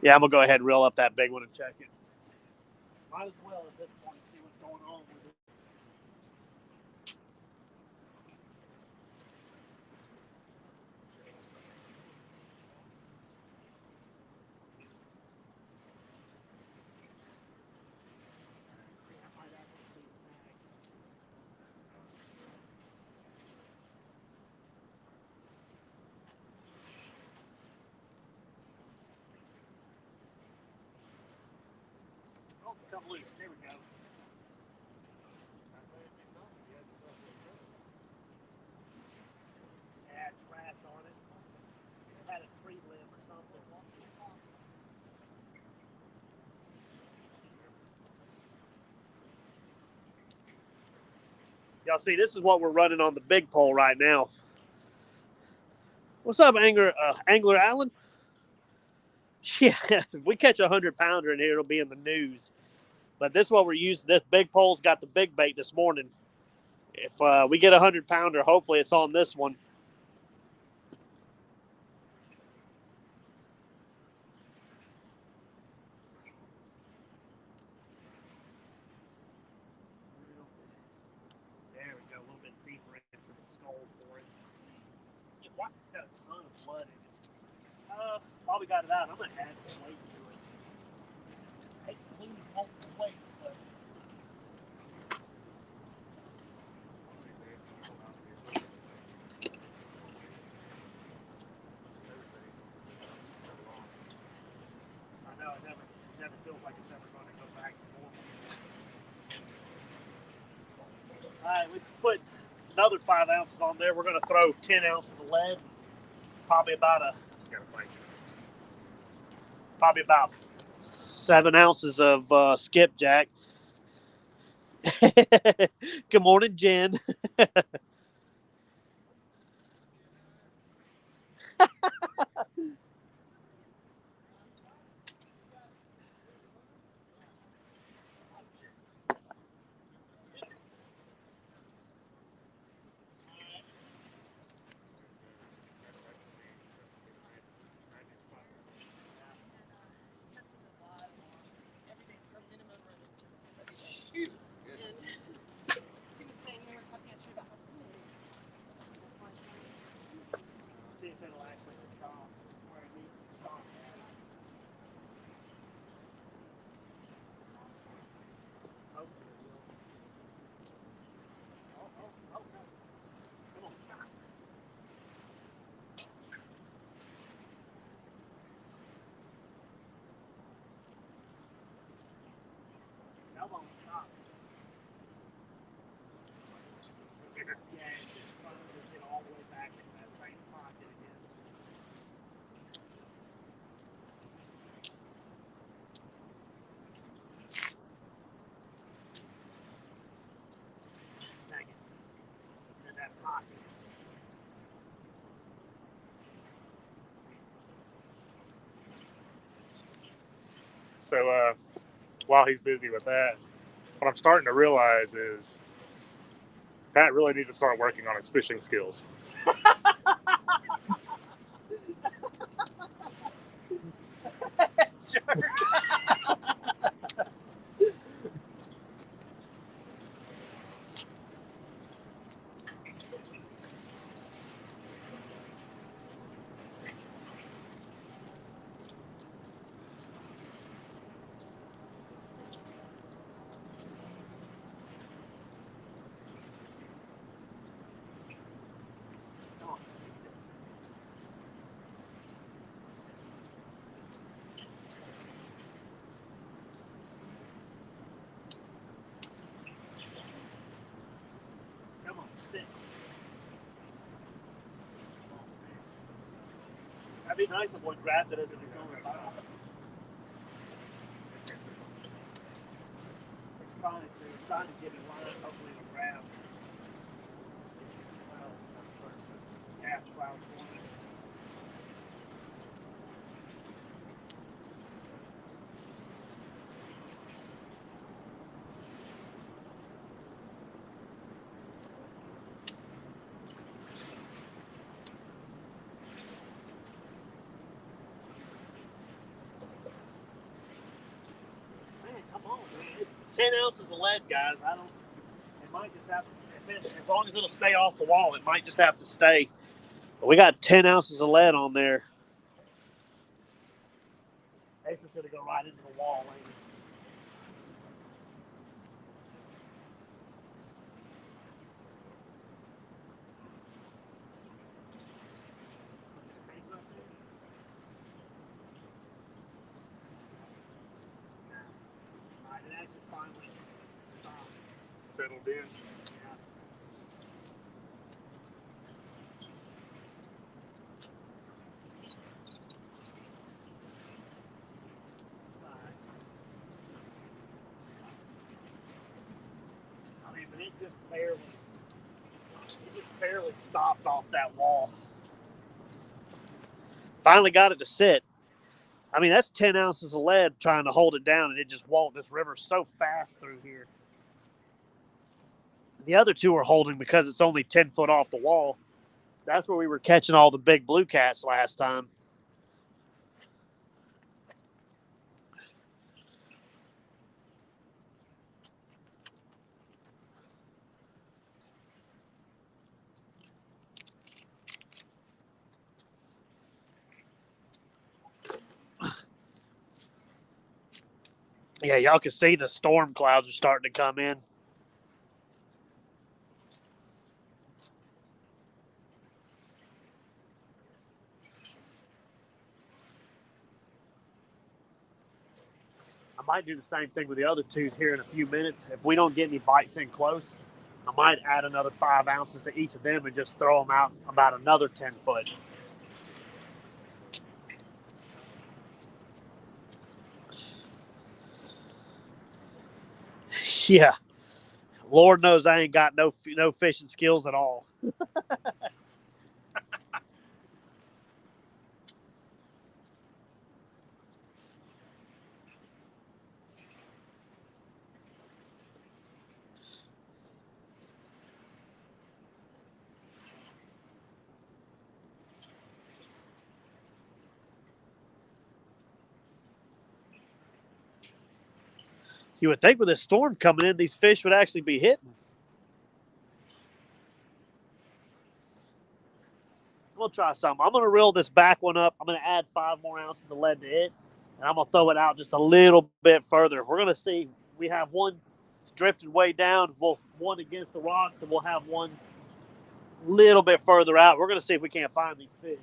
Yeah, I'm gonna go ahead and reel up that big one and check it. Might as well at this point see what's going on with it. Oh, come loose. Here we go. Had trash on it. It had a tree limb or something. Y'all see, this is what we're running on the big pole right now. What's up, Angler Allen? Yeah, if we catch a 100-pounder in here, it'll be in the news. But this is what we're using. This big pole's got the big bait this morning. If we get a 100-pounder, hopefully it's on this one. There we go, a little bit deeper into the skull for it. Wow, it's got a ton of blood in it. Probably got it out. I'm going to add some weight to it. I hate to lose multiple weights, but... I know, it never feels like it's ever going to go back to normal. All right, we put another 5 ounces on there. We're going to throw 10 ounces of lead. Probably about 7 ounces of skipjack. Good morning, Jen. Good. And she was saying they were talking yesterday about how See if it'll actually stop where it needs to stop at. Hopefully it will. Oh, no. Come on, stop. Come on, stop. Yeah, it's just trying to get all the way back into that same pocket again. Dang it. In that pocket. So while he's busy with that, what I'm starting to realize is Pat really needs to start working on his fishing skills. Jerk. Come on. Come on, stick. That'd be nice if one grabbed it as it was going by. It's trying to get it line. Hopefully it'll grab. Yeah, cloud forming. Man, come on, man. It's 10 ounces of lead, guys. It might just have to, as long as it'll stay off the wall, it might just have to stay. But we got 10 ounces of lead on there. Ace is going to go right into the wall, ain't it? All right, it actually finally stopped. Settled in. Yeah. I mean, but it just barely stopped off that wall. Finally got it to sit. I mean, that's 10 ounces of lead trying to hold it down, and it just won't. This river's so fast through here. The other two are holding because it's only 10 foot off the wall. That's where we were catching all the big blue cats last time. Yeah, y'all can see the storm clouds are starting to come in. I might do the same thing with the other two here in a few minutes. If we don't get any bites in close, I might add another 5 ounces to each of them and just throw them out about another 10 foot. Yeah. Lord knows I ain't got no fishing skills at all. You would think with this storm coming in, these fish would actually be hitting. I'm going to try something. I'm going to reel this back one up. I'm going to add 5 more ounces of lead to it, and I'm going to throw it out just a little bit further. We're going to see. We have one drifted way down, one against the rocks, and we'll have one little bit further out. We're going to see if we can't find these fish.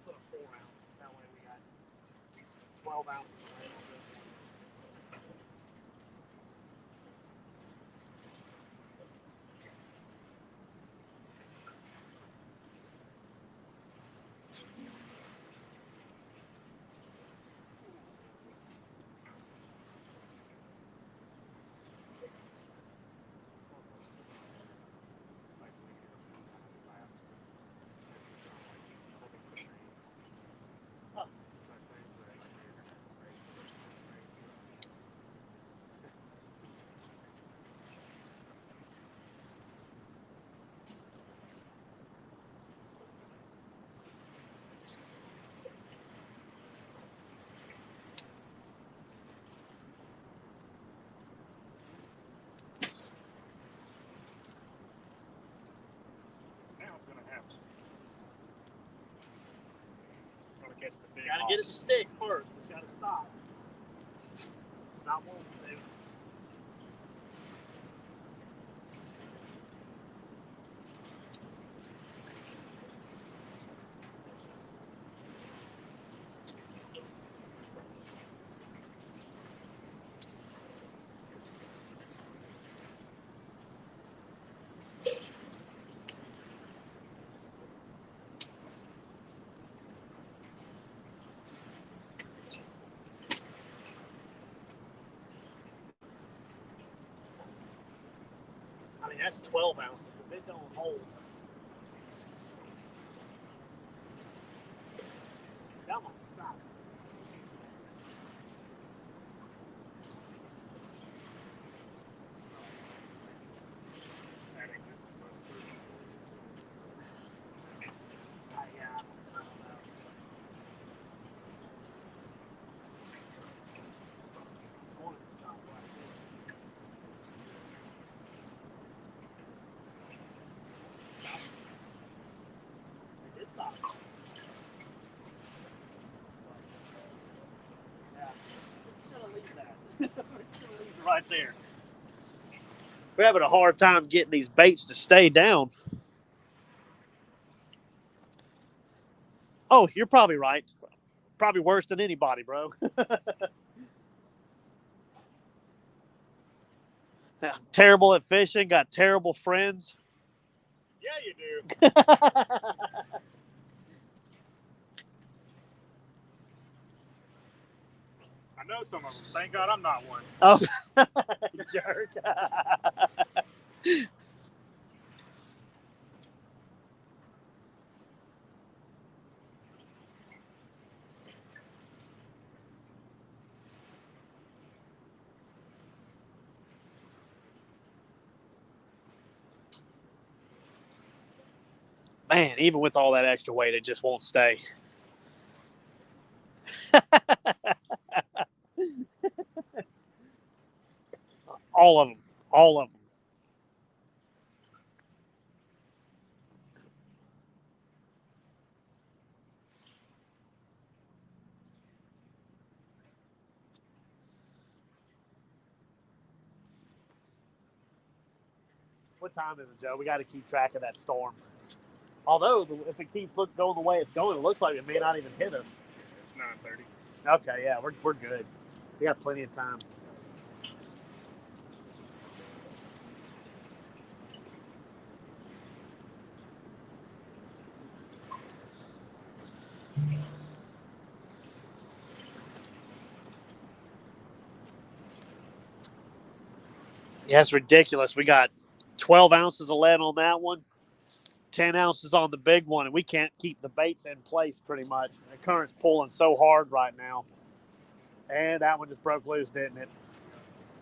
Put a 4 ounce. That way we got 12 ounces of lead on this one. Gotta get it to stick first. It's gotta stop. It's not wanting to. I mean, that's 12 ounces. If it don't hold. Come on, stop. I don't know. I wanted to stop right there. It did stop. Yeah. We're just gonna leave that. We're just gonna leave it right there. We're having a hard time getting these baits to stay down. Oh, you're probably right. Probably worse than anybody, bro. Yeah, terrible at fishing, got terrible friends. Yeah, you do. I know some of them. Thank God I'm not one. Oh, jerk. Man, even with all that extra weight, it just won't stay. All of them. All of them. What time is it, Joe? We got to keep track of that storm. Although, if it keeps going the way it's going, it looks like it may not even hit us. It's 9:30. Okay, yeah, we're good. We got plenty of time. Yeah, it's ridiculous. We got 12 ounces of lead on that one, 10 ounces on the big one, and we can't keep the baits in place pretty much. The current's pulling so hard right now. And that one just broke loose, didn't it?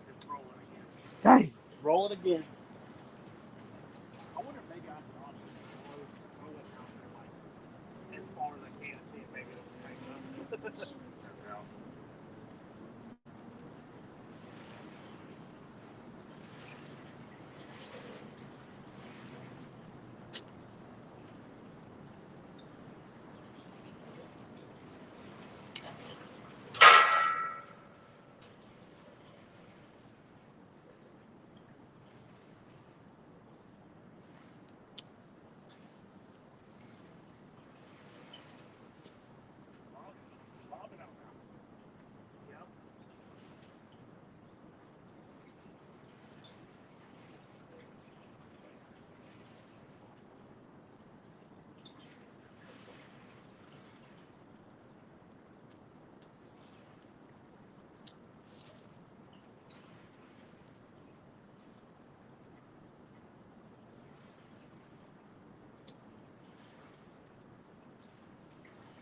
It's rolling again. Dang. Roll it again. I wonder if maybe I can also throw it out there like as far as I can and see if maybe it'll take up.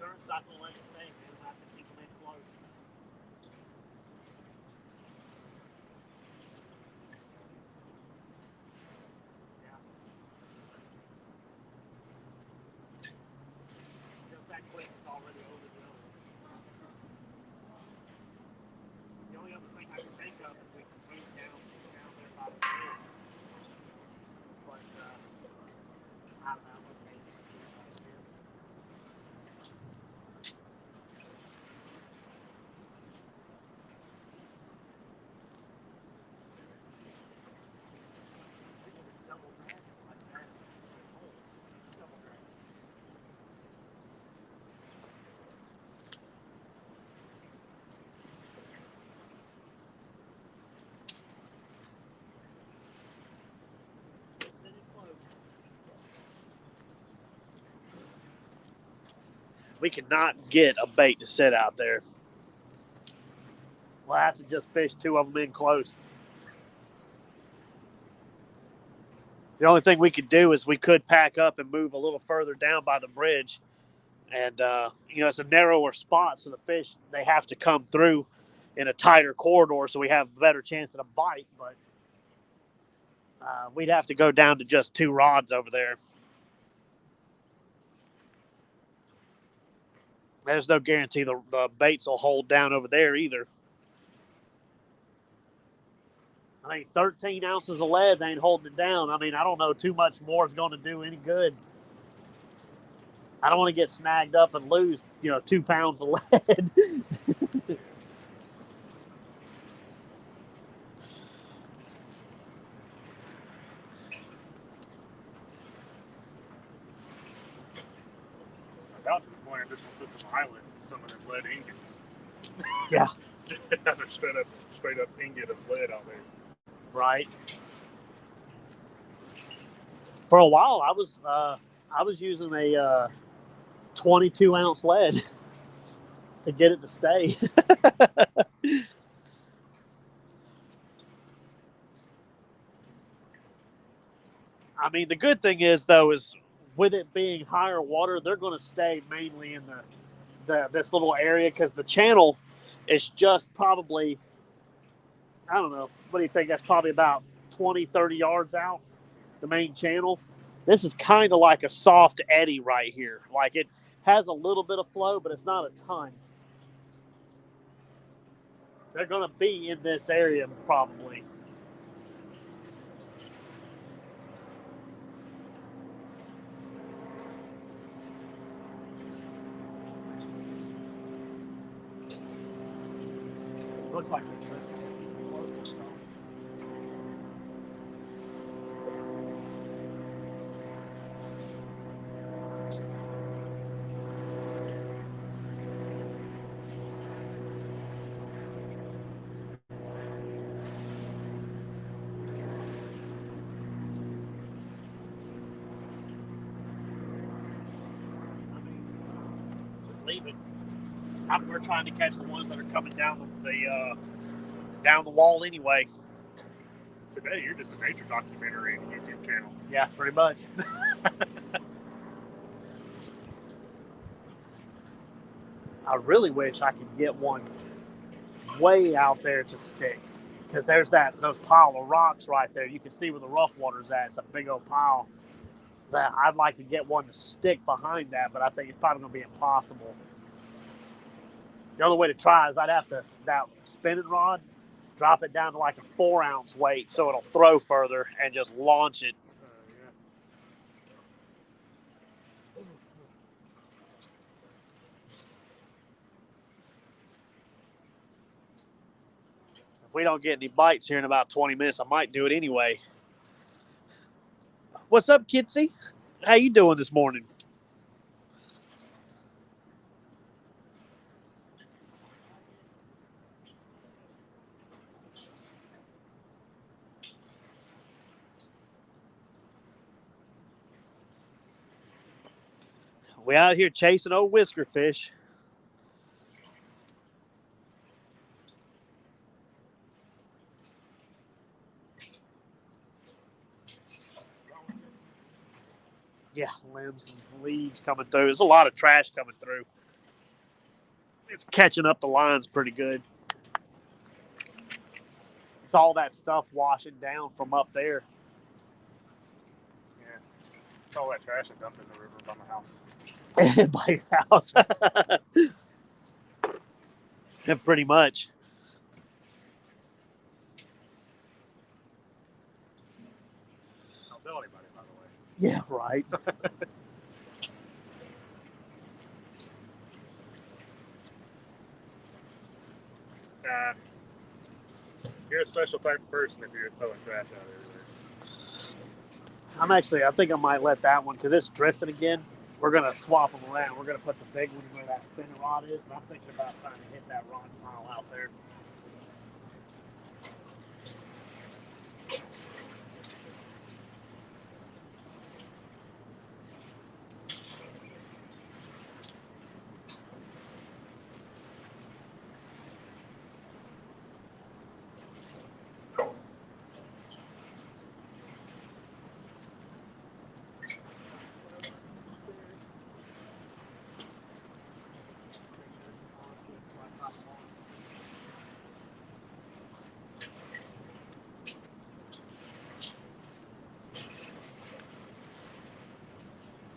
Current's not going to let it stay, man. I have to keep them in close. Just that quick, it's already over the other. The only other thing I can think of is we can move down there by the bridge. But, I don't know. Okay. We cannot get a bait to sit out there. We'll have to just fish two of them in close. The only thing we could do is we could pack up and move a little further down by the bridge. And, it's a narrower spot, so the fish, they have to come through in a tighter corridor so we have a better chance at a bite. But we'd have to go down to just 2 rods over there. There's no guarantee the baits will hold down over there either. I mean, 13 ounces of lead ain't holding it down. I mean, I don't know too much more is going to do any good. I don't want to get snagged up and lose, 2 pounds of lead. I got to the point I just want to put some eyelets in some of them lead ingots. Yeah. straight up ingot of lead out there. Right. For a while, I was using a 22 ounce lead to get it to stay. I mean, the good thing is though is with it being higher water, they're going to stay mainly in this little area because the channel is just probably, I don't know, what do you think? That's probably about 20, 30 yards out, the main channel. This is kind of like a soft eddy right here. Like it has a little bit of flow, but it's not a ton. They're going to be in this area probably. Looks like they're leave it. We're trying to catch the ones that are coming down the wall anyway. Today, you're just a nature documentary YouTube channel. Yeah, pretty much. I really wish I could get one way out there to stick, because there's those pile of rocks right there. You can see where the rough water's at. It's a big old pile. That I'd like to get one to stick behind that, but I think it's probably going to be impossible. The only way to try is I'd have to, that spinning rod, drop it down to like a 4-ounce weight so it'll throw further and just launch it. If we don't get any bites here in about 20 minutes, I might do it anyway. What's up, Kitsy? How you doing this morning? We out here chasing old whisker fish. Yeah, limbs and leaves coming through. There's a lot of trash coming through. It's catching up the lines pretty good. It's all that stuff washing down from up there. Yeah. It's all that trash I dumped in the river by my house. By your house. Yeah, pretty much. Don't tell anybody, by the way. Yeah, right. You're a special type of person if you're just throwing trash out everywhere. I think I might let that one, because it's drifting again. We're going to swap them around. We're going to put the big one where that spinning rod is, and I'm thinking about trying to hit that rod pile out there.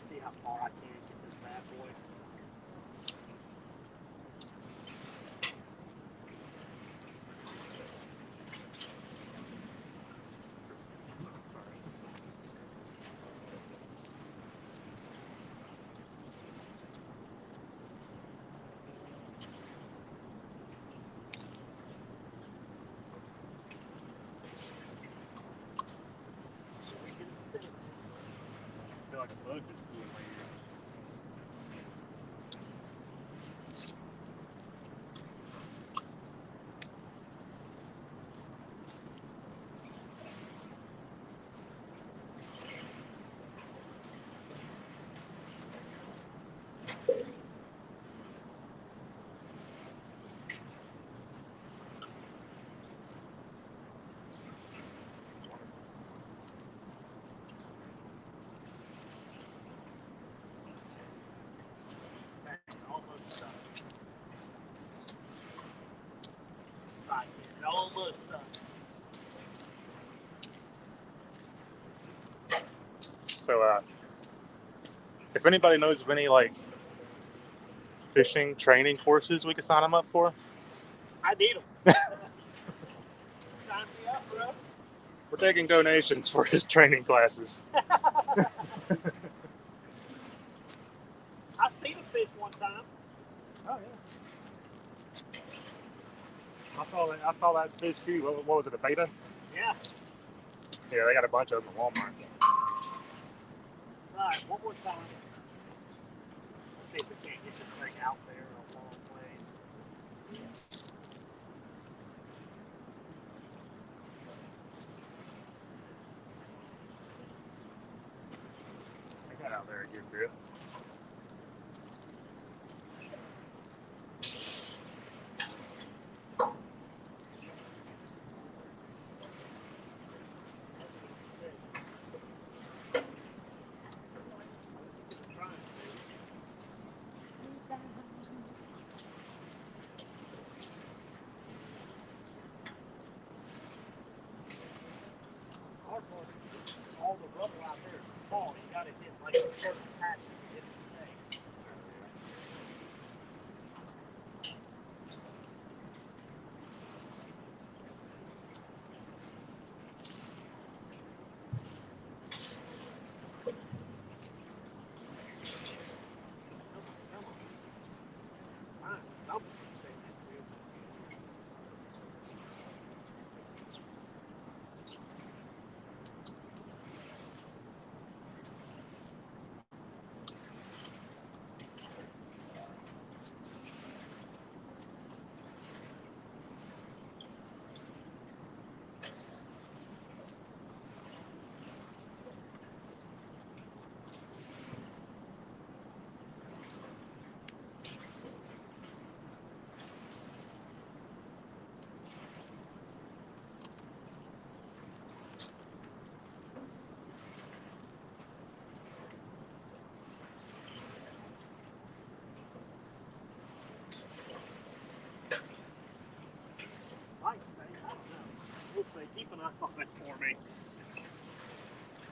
See how far I can get this bad boy. I feel like a bug just flew in my ear. Almost stuck. Try it. Almost stuck. So, if anybody knows of any like fishing training courses we could sign them up for, I need them. Sign me up, bro. we're taking donations for his training classes. I've seen a fish one time. Oh yeah. I saw that fish too. What was it? A beta? Yeah. Yeah, they got a bunch of them at Walmart. All right, one more time. Let's see if we can't get this thing out there a long ways. I got out there a good bit. all the rubble out there is small. You got to hit like a certain patch to hit the snake. Keep an eye on it for me.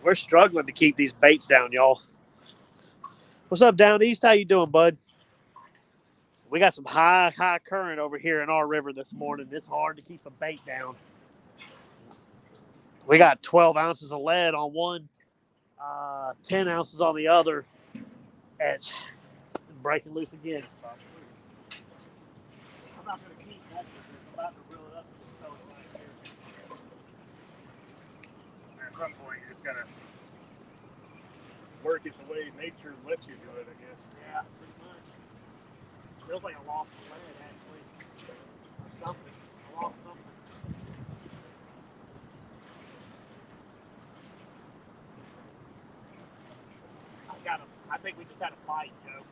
We're struggling to keep these baits down, y'all. What's up, Down East? How you doing, bud? We got some high current over here in our river this morning. It's hard to keep a bait down. We got 12 ounces of lead on one, 10 ounces on the other. It's breaking loose again. I'm not going to keep that. I'm about to reel it up and throw it right here. At some point, you just gotta work it the way nature lets you do it, I guess. Yeah, pretty much. Feels like I lost the lead, actually. Or something. I lost something. I think we just had a fight, Joe.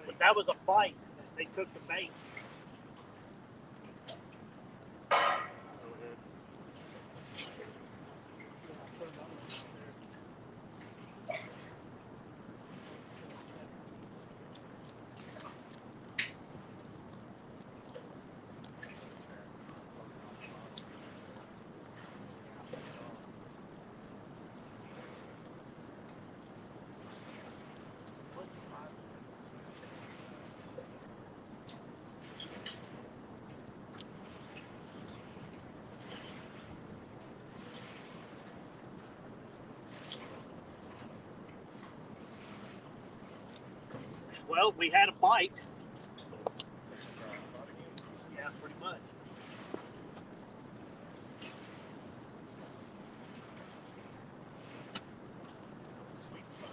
But that was a fight. They took the bait. Well, we had a bite. Yeah, pretty much. Sweet spot.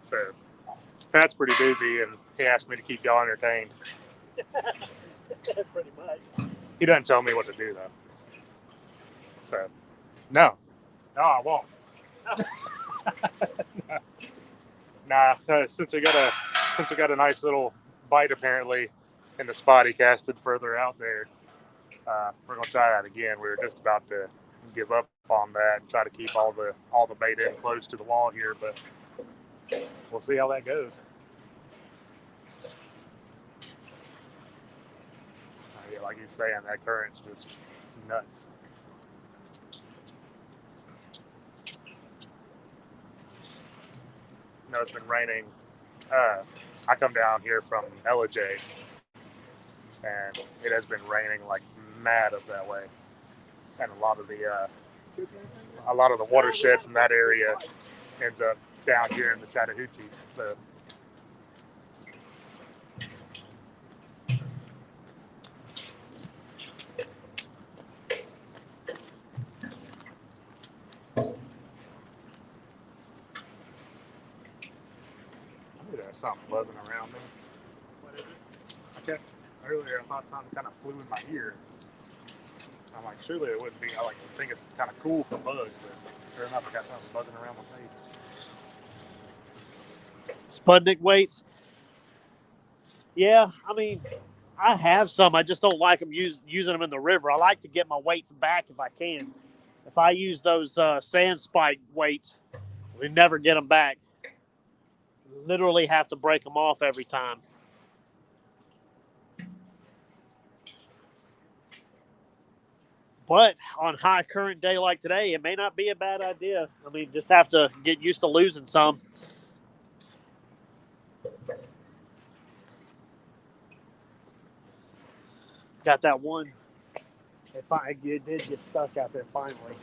So Pat's pretty busy, and he asked me to keep y'all entertained. Pretty much. He doesn't tell me what to do though. So no, I won't. Nah, since we got a nice little bite apparently in the spot he casted further out there, we're gonna try that again. We were just about to give up on that and try to keep all the bait in close to the wall here, but we'll see how that goes. Yeah, like he's saying, that current's just nuts. You know, it's been raining. I come down here from LJ, and it has been raining like mad up that way, and a lot of the watershed from that area ends up down here in the Chattahoochee. So there's something buzzing around me. What is it? Earlier I thought something kind of flew in my ear. I'm like, surely it wouldn't be. I think it's kind of cool for bugs, but sure enough, I got something buzzing around my face. Sputnik weights. Yeah, I mean, I have some. I just don't like them using them in the river. I like to get my weights back if I can. If I use those sand spike weights, we never get them back. Literally have to break them off every time. But on high current day like today, it may not be a bad idea. I mean, just have to get used to losing some. Got that one. It did get stuck out there finally.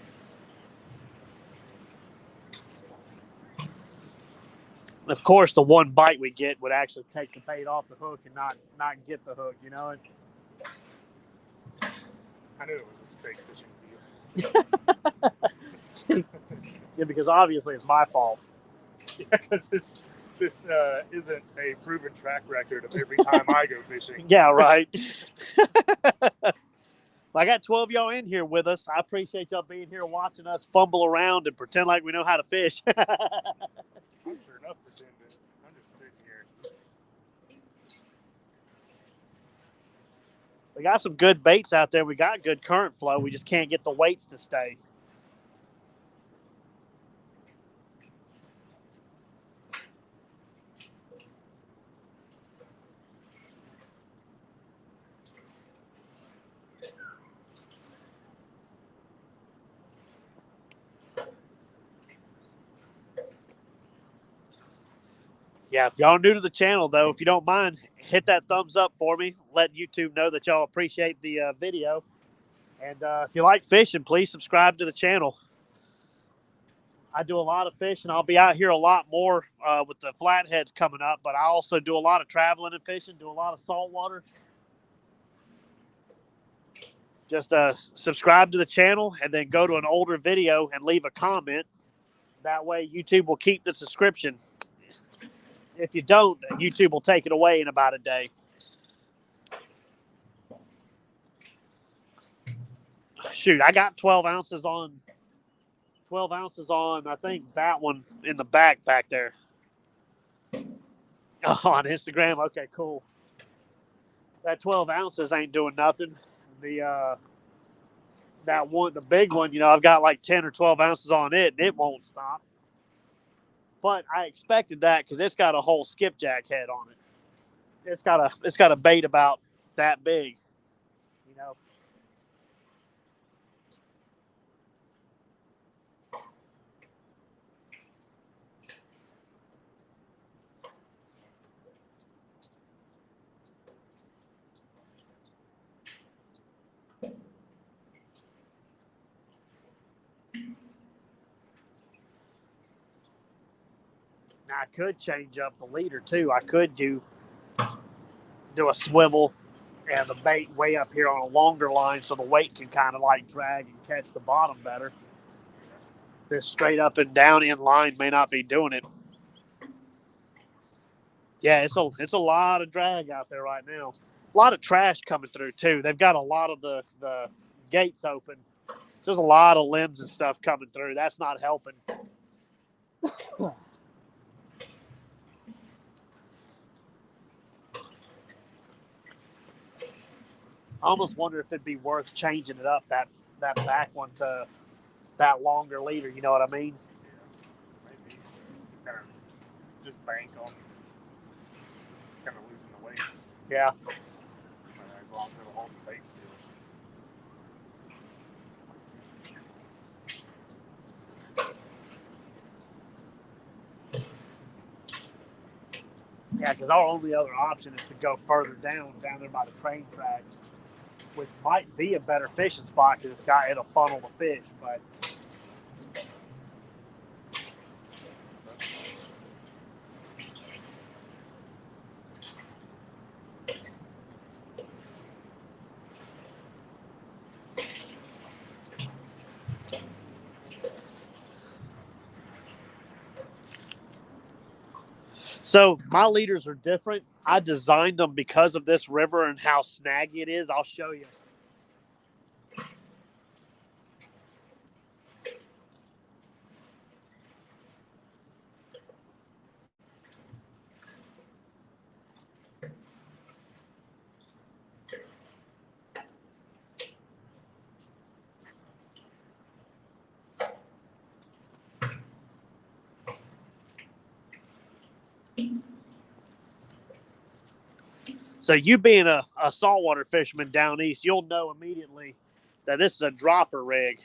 Of course, the one bite we get would actually take the bait off the hook and not get the hook, you know? I knew it was a mistake fishing for you. Yeah, because obviously it's my fault. Yeah, because this isn't a proven track record of every time I go fishing. Yeah, right. I got 12 y'all in here with us. I appreciate y'all being here watching us fumble around and pretend like we know how to fish. I'm sure enough pretending. I'm just sitting here. We got some good baits out there. We got good current flow. We just can't get the weights to stay. Yeah, if y'all are new to the channel, though, if you don't mind, hit that thumbs up for me. Let YouTube know that y'all appreciate the video. And if you like fishing, please subscribe to the channel. I do a lot of fishing. I'll be out here a lot more with the flatheads coming up, but I also do a lot of traveling and fishing, do a lot of saltwater. Just subscribe to the channel and then go to an older video and leave a comment. That way YouTube will keep the subscription. If you don't, YouTube will take it away in about a day. Shoot, I got 12 ounces on, I think that one in the back there. Oh, on Instagram? Okay, cool. That 12 ounces ain't doing nothing. The big one, you know, I've got like 10 or 12 ounces on it, and it won't stop. But I expected that because it's got a whole skipjack head on it. It's got a bait about that big, you know. Now I could change up the leader too. I could do a swivel and the bait way up here on a longer line so the weight can kind of like drag and catch the bottom better. This straight up and down in line may not be doing it. Yeah, it's a lot of drag out there right now. A lot of trash coming through too. They've got a lot of the gates open. So there's a lot of limbs and stuff coming through. That's not helping. I almost wonder if it'd be worth changing it up, that back one to that longer leader. You know what I mean? Maybe just kind of just bank on kind of losing the weight. Yeah. As long as it'll hold the bait still. Yeah, because our only other option is to go further down there by the train track, which might be a better fishing spot because it'll funnel the fish. But so my leaders are different. I designed them because of this river and how snaggy it is. I'll show you. So you being a saltwater fisherman down east, you'll know immediately that this is a dropper rig.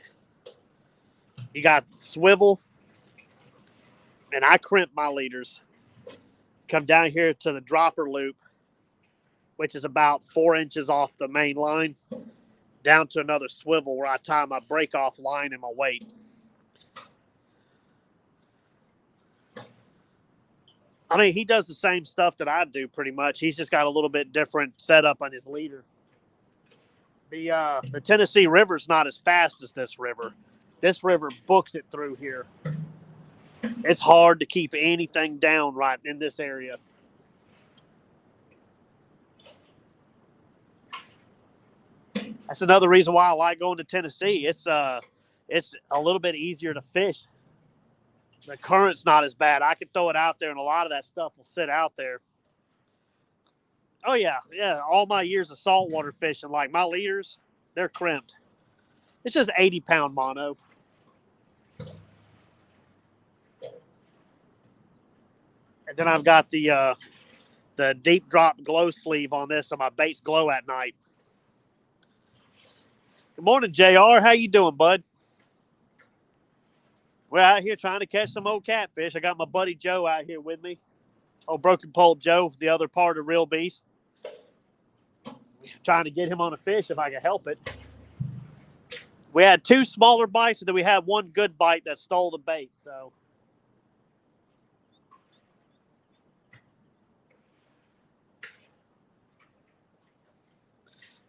You got swivel, and I crimp my leaders. Come down here to the dropper loop, which is about 4 inches off the main line, down to another swivel where I tie my break off line and my weight. I mean, he does the same stuff that I do pretty much. He's just got a little bit different setup on his leader. The Tennessee River's not as fast as this river. This river books it through here. It's hard to keep anything down right in this area. That's another reason why I like going to Tennessee. It's a little bit easier to fish. The current's not as bad. I can throw it out there, and a lot of that stuff will sit out there. Oh, yeah. All my years of saltwater fishing, like my leaders, they're crimped. It's just 80-pound mono. And then I've got the deep drop glow sleeve on this, so my baits glow at night. Good morning, JR. How you doing, bud? We're out here trying to catch some old catfish. I got my buddy Joe out here with me. Oh, Broken Pole Joe, the other part of Real Beast. Trying to get him on a fish if I can help it. We had 2 smaller bites, and then we had 1 good bite that stole the bait. So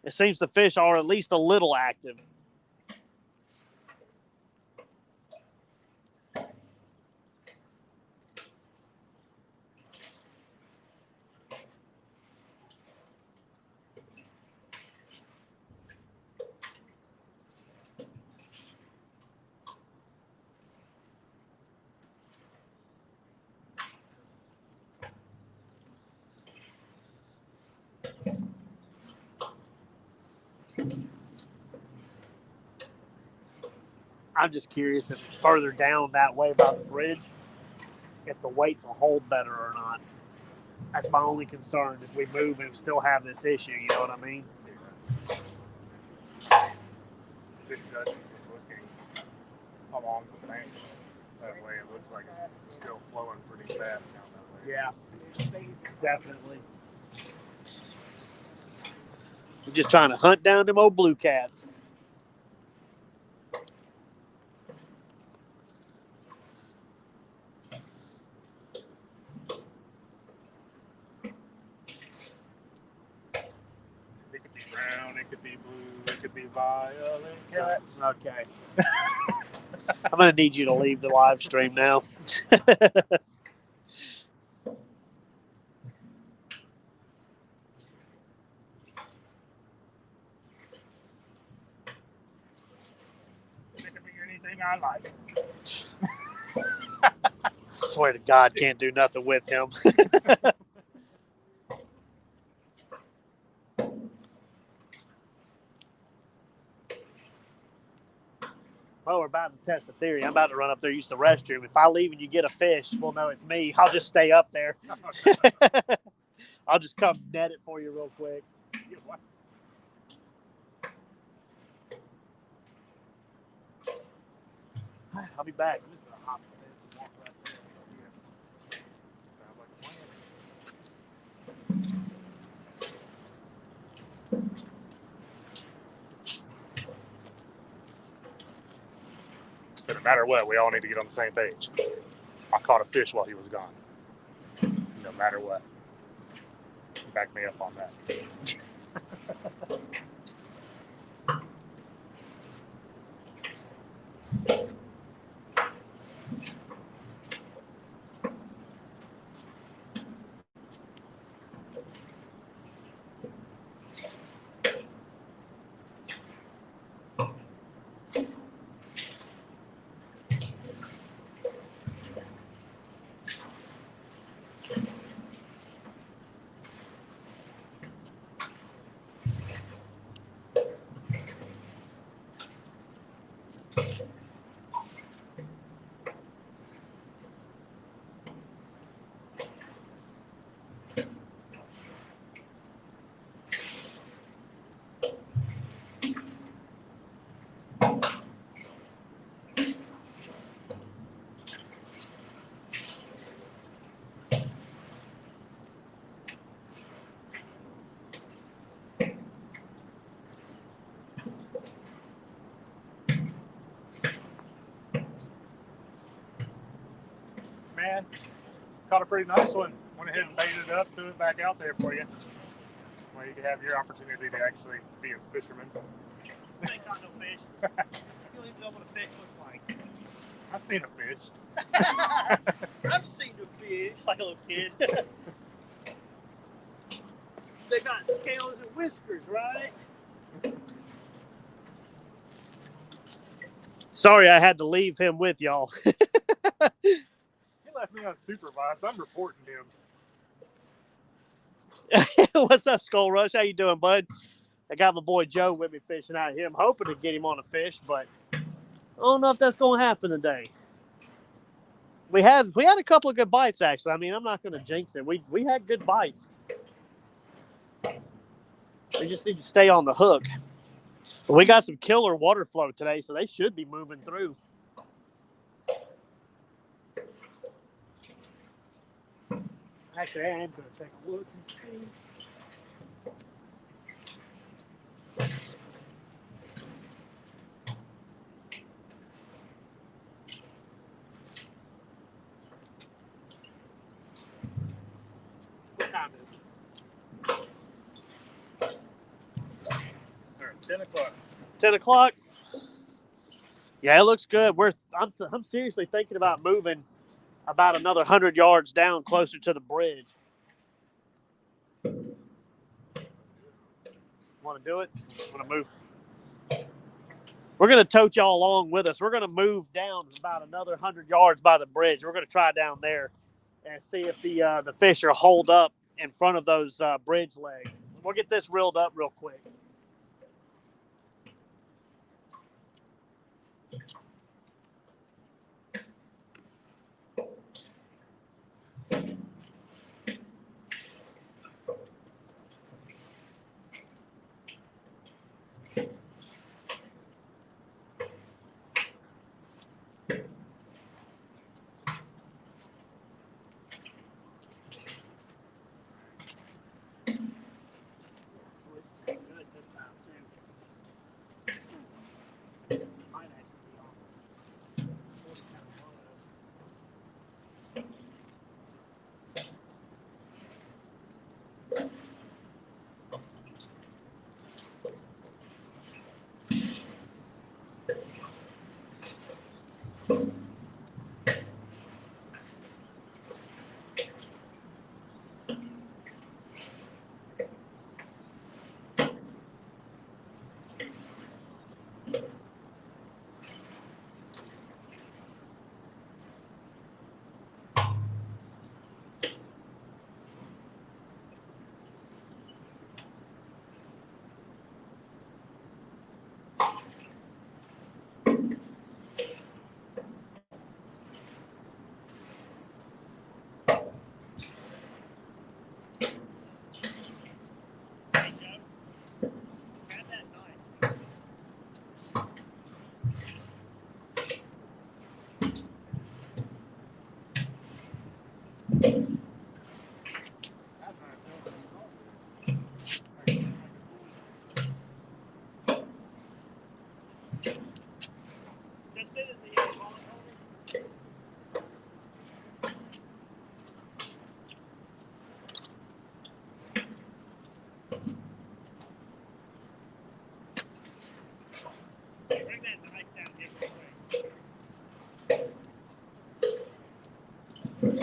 it seems the fish are at least a little active. I'm just curious if further down that way by the bridge, if the weights will hold better or not. That's my only concern. If we move and still have this issue, you know what I mean? Fish judging is looking along the bank. That way it looks like it's still flowing pretty fast down that way. Yeah, definitely. We're just trying to hunt down them old blue cats. It could be brown, it could be blue, it could be violet cats. Okay. I'm going to need you to leave the live stream now. It could be anything I like. I swear to God, can't do nothing with him. Oh, we're about to test the theory. I'm about to run up there, use the restroom. If I leave and you get a fish, we'll know it's me. I'll just stay up there. I'll just come net it for you real quick. I'll be back. I'm just gonna hop on this and walk right there. Sounds like a plan. So no matter what, we all need to get on the same page. I caught a fish while he was gone. No matter what. Back me up on that. Man, caught a pretty nice one. Went ahead and baited it up, threw it back out there for you. Well, you can have your opportunity to actually be a fisherman. I ain't got no fish. You don't even know what a fish looks like. I've seen a fish. I've seen a fish like a little kid. They got scales and whiskers, right? Sorry, I had to leave him with y'all. He left me unsupervised. I'm reporting him. What's up, Skull Rush? How you doing, bud? I got my boy Joe with me fishing out here. I'm hoping to get him on a fish, but I don't know if that's going to happen today. We had a couple of good bites, actually. I mean, I'm not going to jinx it. We had good bites. We just need to stay on the hook. But we got some killer water flow today, so they should be moving through. Actually, I am going to take a look and see. What time is it? 10 o'clock. 10 o'clock? Yeah, it looks good. I'm seriously thinking about moving about another 100 yards down closer to the bridge. Want to do it? Want to move? We're going to tote y'all along with us. We're going to move down about another 100 yards by the bridge. We're going to try down there and see if the fish are holed up in front of those bridge legs. We'll get this reeled up real quick. Woo,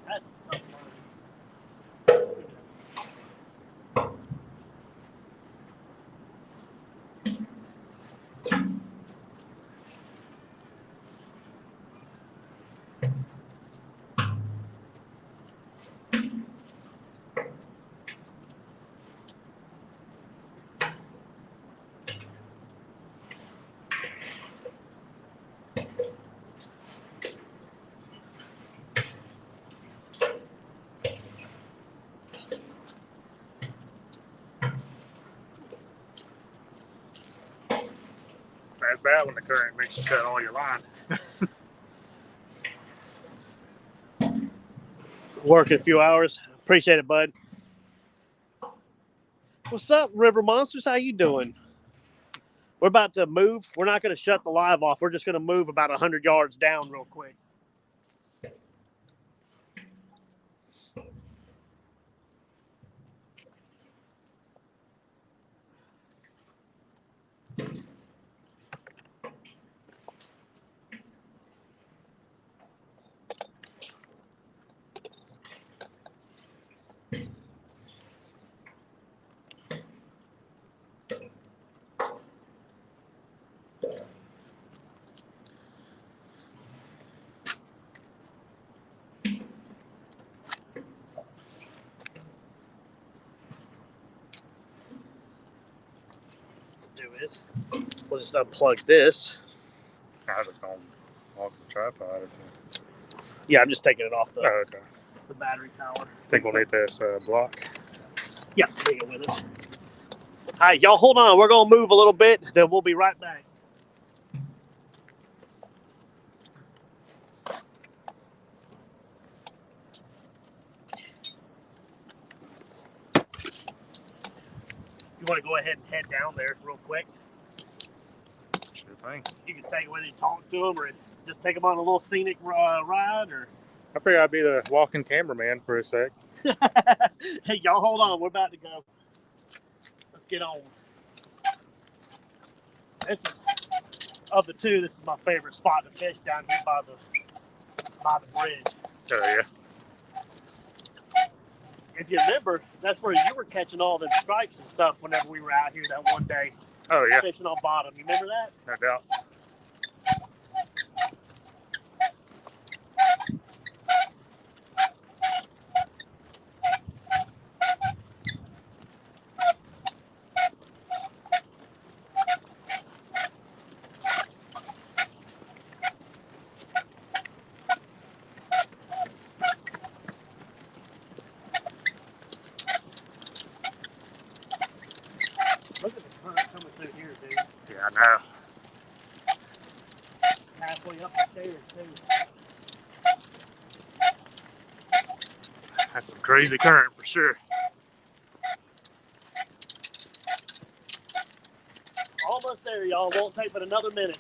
that's tough. That's bad when the current makes you cut all your line. Work in a few hours. Appreciate it, bud. What's up, River Monsters? How you doing? We're about to move. We're not going to shut the live off. We're just going to move about 100 yards down real quick. Do is we'll just unplug this. I was just going to walk the tripod. Yeah, I'm just taking it off the, Oh, okay. the battery power. Think we'll need this block. Yeah, take it with us. All right, y'all hold on. We're going to move a little bit, then we'll be right back. You want to go ahead and head down there real quick? Sure thing. You can take it with you, talk to them, or just take them on a little scenic ride, or... I figure I'd be the walking cameraman for a sec. Hey, y'all hold on. We're about to go. Let's get on. This is, of the two, this is my favorite spot to fish down here by the bridge. Oh, yeah. If you remember, that's where you were catching all the stripes and stuff whenever we were out here that one day. Oh, yeah. Fishing on bottom. You remember that? No doubt. Look at the current coming through here, dude. Yeah, I know. Halfway up the stairs, too. That's some crazy current for sure. Almost there, y'all. Won't take but another minute.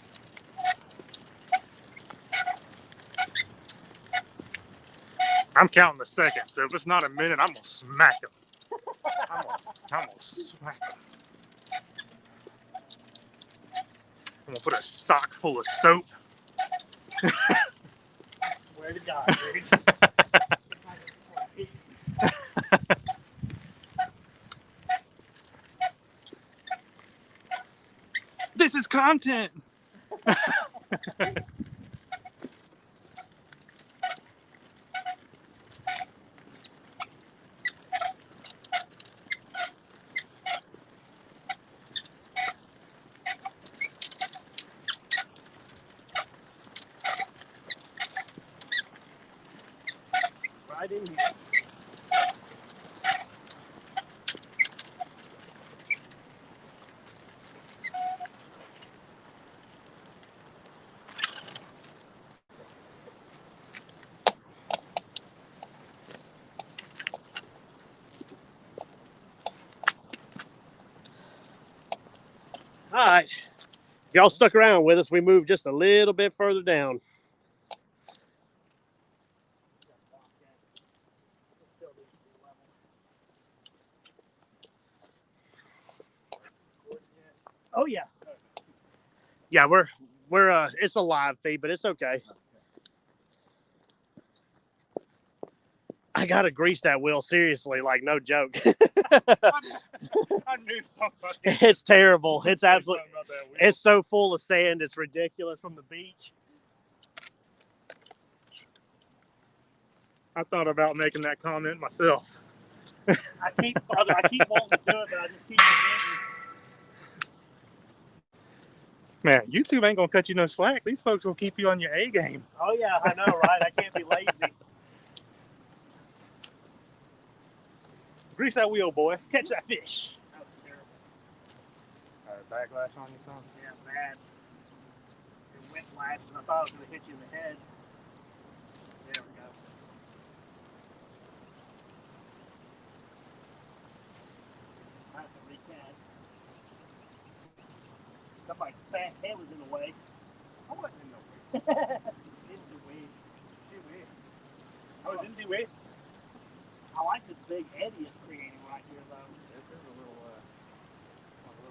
I'm counting the seconds, so if it's not a minute, I'm going to smack him. I'm gonna smack him. I'm going to put a sock full of soap. Swear to God, dude. This is content. Right in here. All right. If y'all stuck around with us, we moved just a little bit further down. Oh yeah. Yeah, we're it's a live feed, but it's okay. I gotta grease that wheel seriously, like no joke. I knew somebody. It's terrible. It's absolutely. Something about that wheel. It's so full of sand. It's ridiculous from the beach. I thought about making that comment myself. I keep wanting to do it, but I just keep forgetting. Man, YouTube ain't gonna cut you no slack. These folks will keep you on your A game. Oh yeah, I know, right? I can't be lazy. Grease that wheel, boy. Catch that fish. That was terrible. Backlash on you, son? Yeah, bad. It whiplash, and I thought it was gonna hit you in the head. There we go. I have to recast. Somebody's fat head was in the way. I wasn't in no way. In the way. Too weird. I was in the way. I like this big eddy it's creating right here, though. This is a little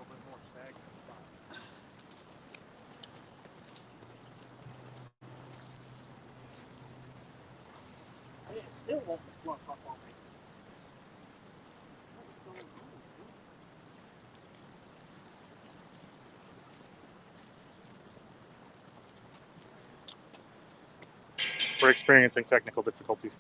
bit more stagnant spot. It still won't fluff up on me. What is going on? We're experiencing technical difficulties.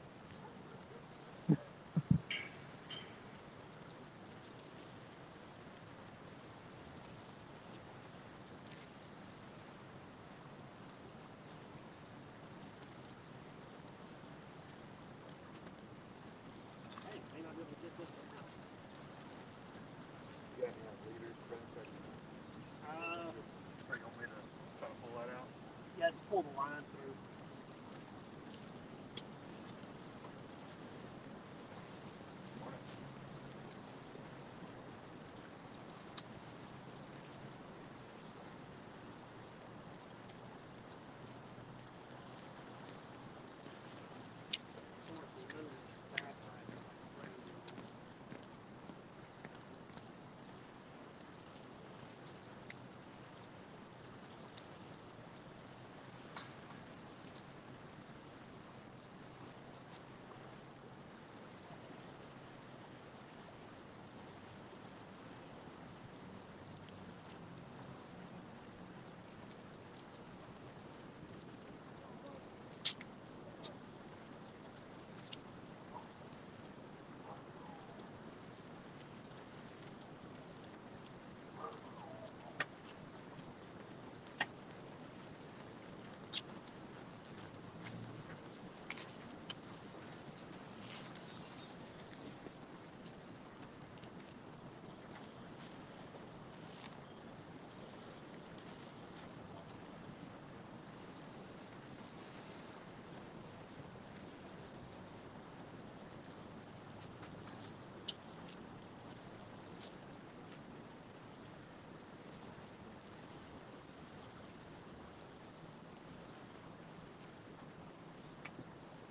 Hey, may not be able to get this one out. You got any leaders, friends? Uh, Are you gonna need to try to pull that out? yeah, just pull the line through.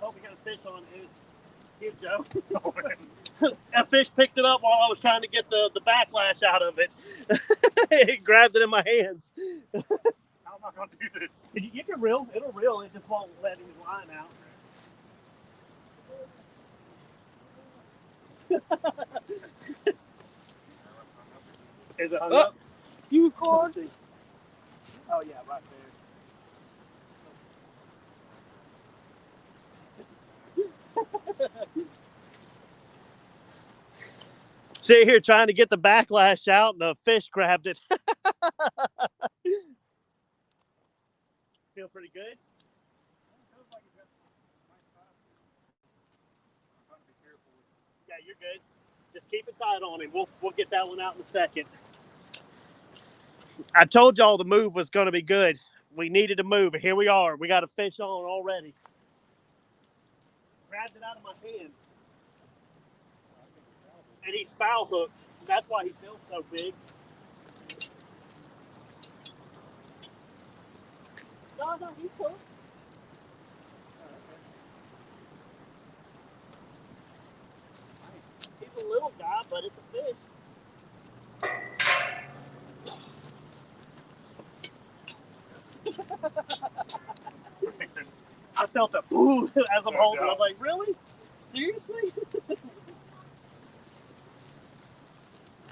Oh, we got a fish on it. Here, Joe. That fish picked it up while I was trying to get the backlash out of it. It grabbed it in my hands. How am I gonna do this? You can reel. It'll reel. It just won't let his line out. Is it hung up? You caught. Oh yeah, right there. Sit here trying to get the backlash out, and the fish grabbed it. Feel pretty good? Yeah, you're good. Just keep it tight on him. We'll get that one out in a second. I told y'all the move was going to be good. We needed to move, and here we are. We got a fish on already. Grabbed it out of my hand. And he's foul hooked. That's why he feels so big. No, he's hooked. He's a little guy, but it's a fish. I felt a boom as I'm holding it. I'm like, really? Seriously?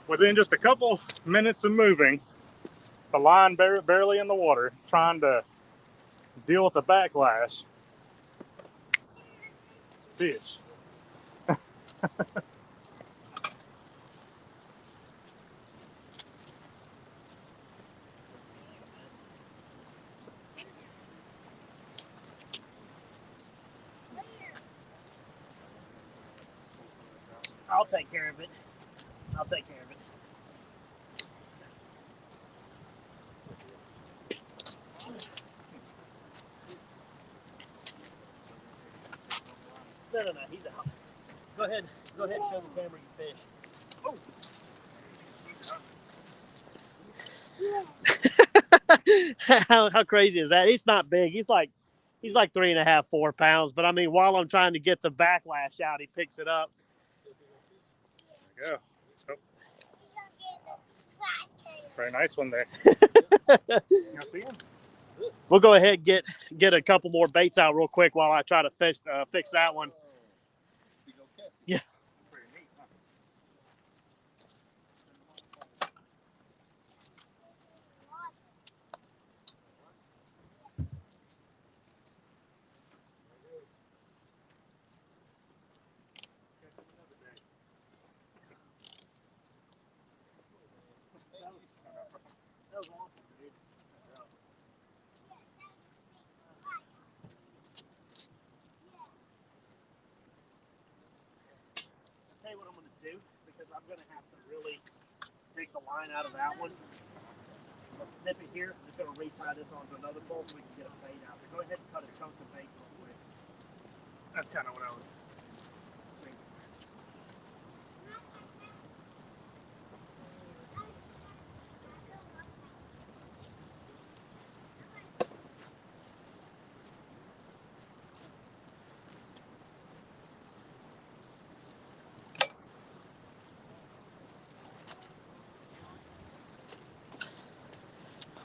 Within just a couple minutes of moving, the line barely in the water, trying to deal with the backlash. Fish. I'll take care of it. I'll take care of it. No, he's out. Go ahead, show the camera your fish. How crazy is that? He's not big. He's like 3.5, 4 pounds. But I mean, while I'm trying to get the backlash out, he picks it up. There you go. Very nice one there. You see him? We'll go ahead and get a couple more baits out real quick while I try to fix that one. Yeah. That was awesome, dude. I'll tell you what I'm going to do, because I'm going to have to really take the line out of that one. I'll snip it here. I'm just going to retie this onto another pole so we can get a bait out there. Go ahead and cut a chunk of bait real quick. That's kind of what I was thinking.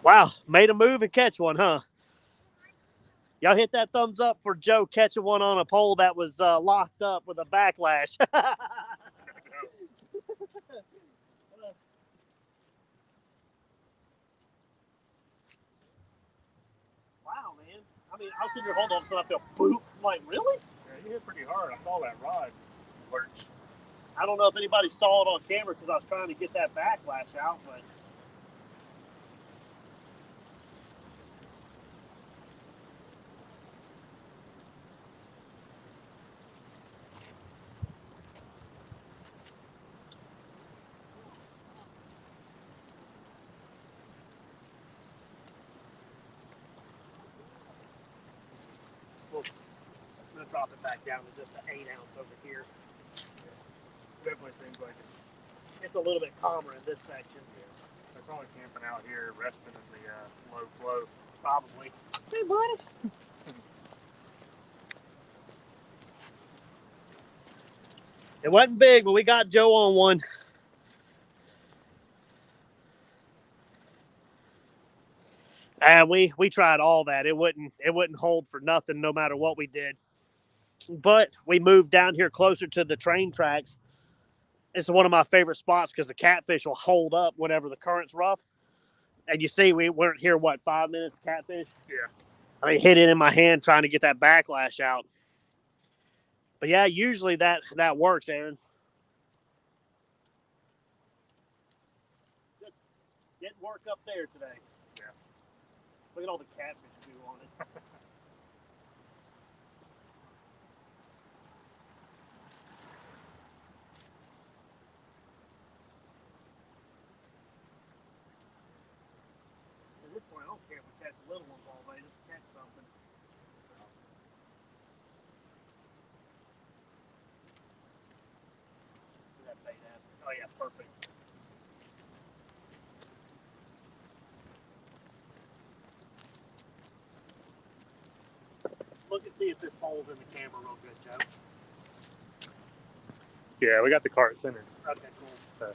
Wow, made a move and catch one, huh? Y'all hit that thumbs up for Joe catching one on a pole that was locked up with a backlash. Wow, man. I mean, I was sitting here holding on, so I feel boop. I'm like, really? Yeah, you hit pretty hard. I saw that rod lurch. I don't know if anybody saw it on camera because I was trying to get that backlash out, but I'm going to drop it back down to just an 8 ounce over here. Definitely seems like It's a little bit calmer in this section. they're probably camping out here, resting in the low flow. Probably. Hey, buddy. It wasn't big, but we got Joe on one. And we tried all that. It wouldn't hold for nothing no matter what we did. But we moved down here closer to the train tracks. It's one of my favorite spots because the catfish will hold up whenever the current's rough. And you see, we weren't here, what, 5 minutes, catfish? Yeah. I hit it in my hand trying to get that backlash out. But yeah, usually that works, Aaron. Just getting work up there today. Yeah. Look at all the catfish we on it. At this point, I don't care if we catch a little ones all day. Just catch something. That bait ass. Oh yeah, perfect. Look and see if this hole's in the camera real good, Joe. Yeah, we got the cart centered. Okay, cool. So.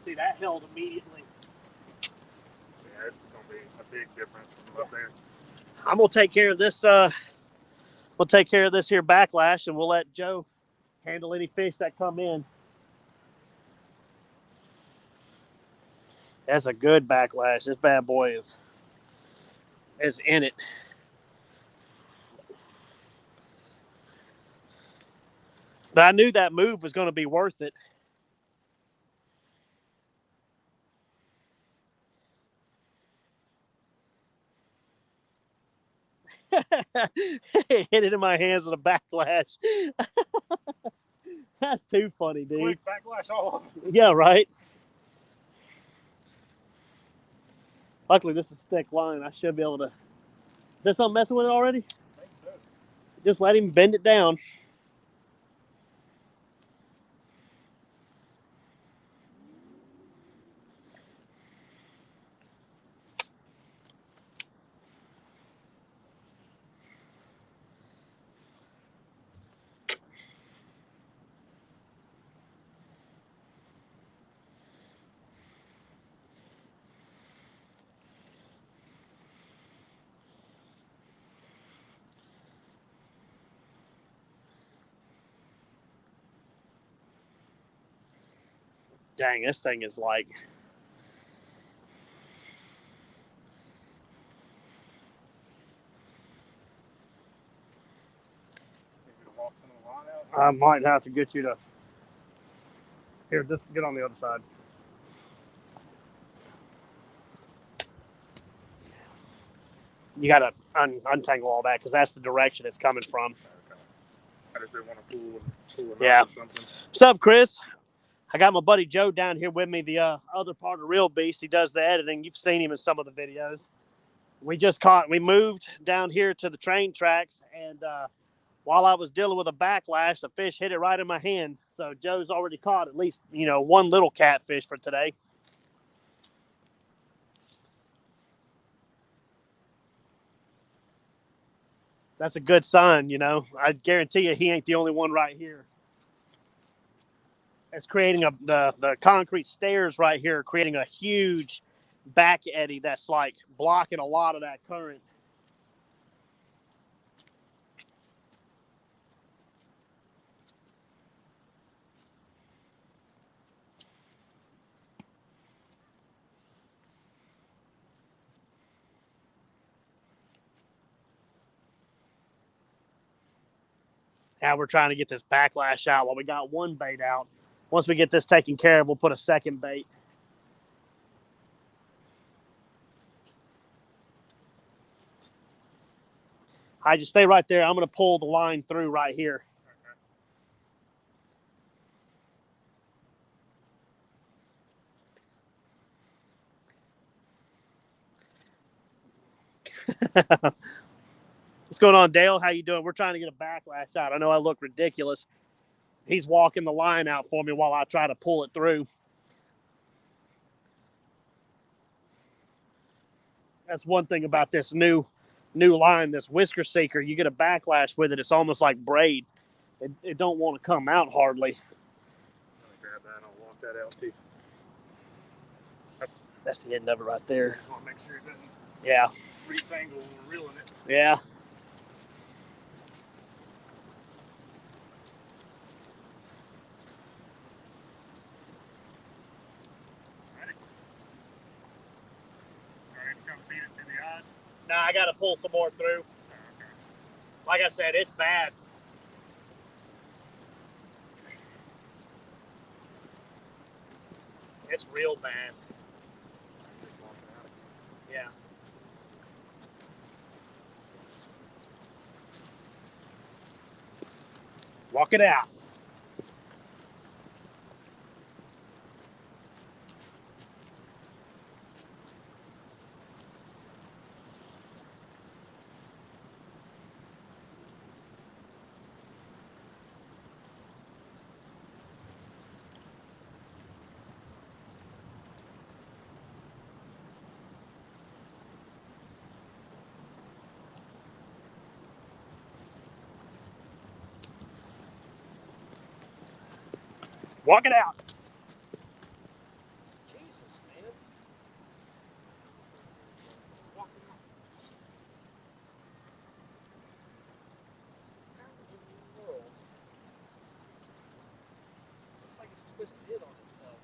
See, that held immediately. Yeah, this is gonna be a big difference from up there. I'm gonna take care of this. We'll take care of this here backlash, and we'll let Joe handle any fish that come in. That's a good backlash. This bad boy is in it. But I knew that move was going to be worth it. Hit it in my hands with a backlash. That's too funny, dude. Quick backlash all over. Yeah, right. Luckily, this is thick line. I should be able to. Is there something messing with it already? I think so. Just let him bend it down. Dang, this thing is like. I might have to get you to. Here, just get on the other side. You got to untangle all that because that's the direction it's coming from. Okay. I just didn't want to pull it Yeah. or something. What's up, Chris? I got my buddy Joe down here with me, the other part of Real Beast. He does the editing. You've seen him in some of the videos. We moved down here to the train tracks, and while I was dealing with a backlash, the fish hit it right in my hand. So Joe's already caught at least, one little catfish for today. That's a good sign, I guarantee you he ain't the only one right here. It's creating the concrete stairs right here, creating a huge back eddy that's like blocking a lot of that current. Now we're trying to get this backlash out while we got one bait out. Once we get this taken care of, we'll put a second bait. I just stay right there. I'm going to pull the line through right here. What's going on, Dale? How you doing? We're trying to get a backlash out. I know I look ridiculous. He's walking the line out for me while I try to pull it through. That's one thing about this new line, this whisker seeker. You get a backlash with it. It's almost like braid. It don't want to come out hardly. Grab I don't want that LT. That's the end of it right there. I just want to make sure it doesn't Yeah. retangle when we're reeling it. Yeah. Ready? Ready to come feed it through the eyes? Nah, I got to pull some more through. Oh, okay. Like I said, it's bad. It's real bad. Just walk it out. Yeah. Walk it out. Walk it out. Jesus, man. Walk it out. How in the world? Looks like it's twisted in on itself.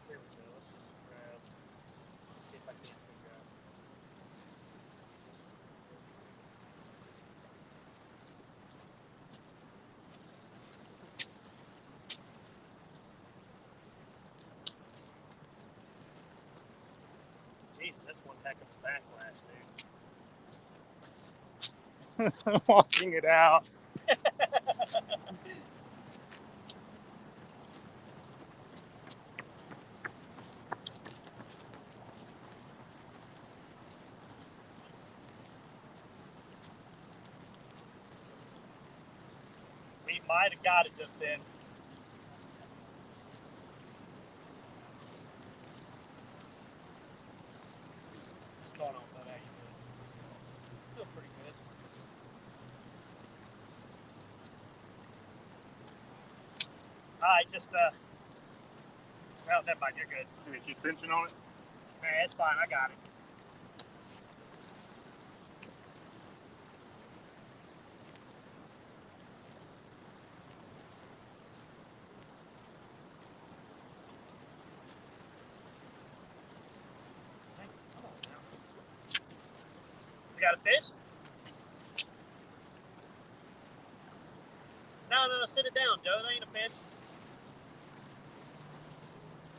Here we go. Let's just grab. Let's see if I can't figure out. Jesus, that's one heck of a backlash, dude. Walking it out. We might have got it just then. What's going on, bud? How you doing? Feel pretty good. All right, just well, never mind. You're good. Can you keep tension on it? Man, it's fine. I got it. Hey, come on now. You got a fish? No, sit it down, Joe. That ain't a fish.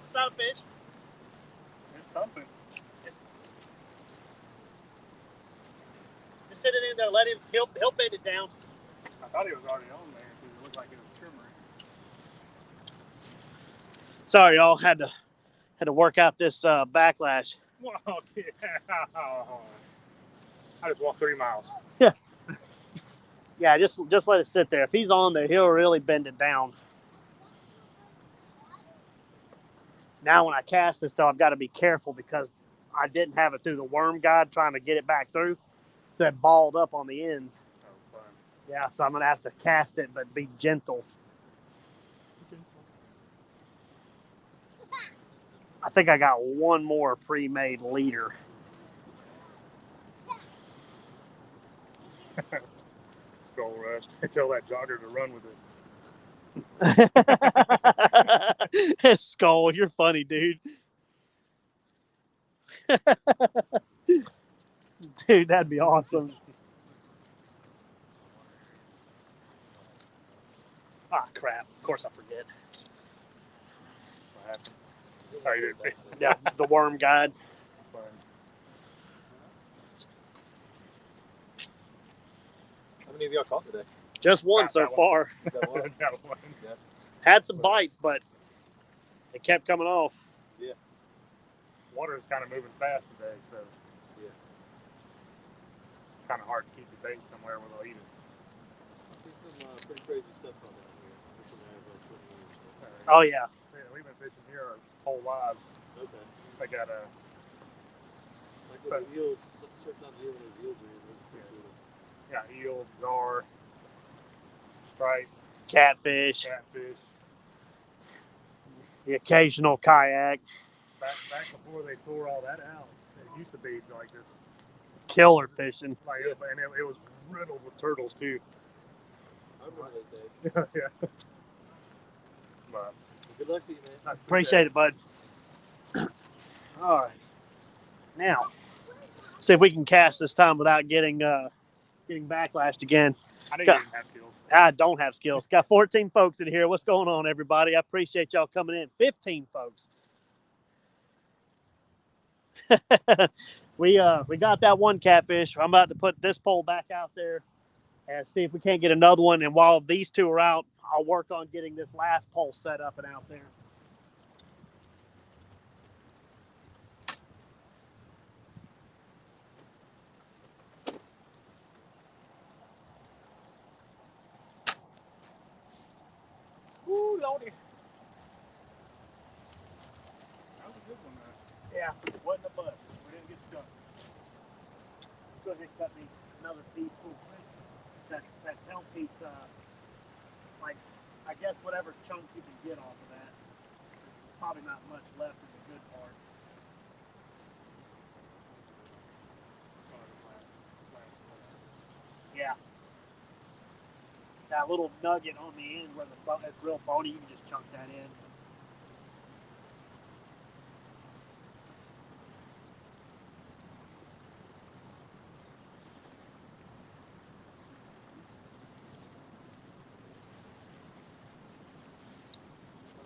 It's not a fish. It's thumping. Just sit it in there. Let him. He'll bend it down. I thought he was already on there because it looked like it was trimmer. Sorry, y'all. Had to work out this backlash. Walk it out. I just walked 3 miles. Yeah, just let it sit there. If he's on there, he'll really bend it down. Now, when I cast this, though, I've got to be careful because I didn't have it through the worm guide trying to get it back through. So it balled up on the ends. Oh, fun. Yeah, so I'm going to have to cast it, but be gentle. I think I got one more pre-made leader. Skull rush. Tell that jogger to run with it. Skull, you're funny, dude. Dude, that'd be awesome. Ah, crap. Of course I forget. What happened? Oh, you didn't. Yeah, the worm guide. Fun. How many of y'all caught today? Just one Got so that one. far. That one? Got one. Had some bites, but they kept coming off. Water is kind of moving fast today, so Yeah. it's kind of hard to keep the bait somewhere where they'll eat it. I see some pretty crazy stuff on down here. Which one have 20 years. Oh, yeah. Yeah, we've been fishing here our whole lives. Okay. They got a Like with the eels, certain times of year when those eels are in, those are pretty cool. Yeah, eels, gar, stripe, catfish, catfish. the occasional kayak, Back before they tore all that out, it used to be like this. killer fishing. Like it was riddled with turtles too. I remember those days. Yeah. But Good luck to you, man. Appreciate it, bud. All right. Now, see if we can cast this time without getting backlashed again. I knew you Got- didn't have skills. I don't have skills. Got 14 folks in here. What's going on, everybody? I appreciate y'all coming in. 15 folks. we got that one catfish. I'm about to put this pole back out there and see if we can't get another one. And while these two are out, I'll work on getting this last pole set up and out there. Ooh, Lordy. That was a good one. Yeah, wasn't a bust. We didn't get stuck. Go ahead and cut me another piece. That tail piece, like, I guess whatever chunk you can get off of that. There's probably not much left of the good part. Yeah. That little nugget on the end where it's real bony, you can just chunk that in.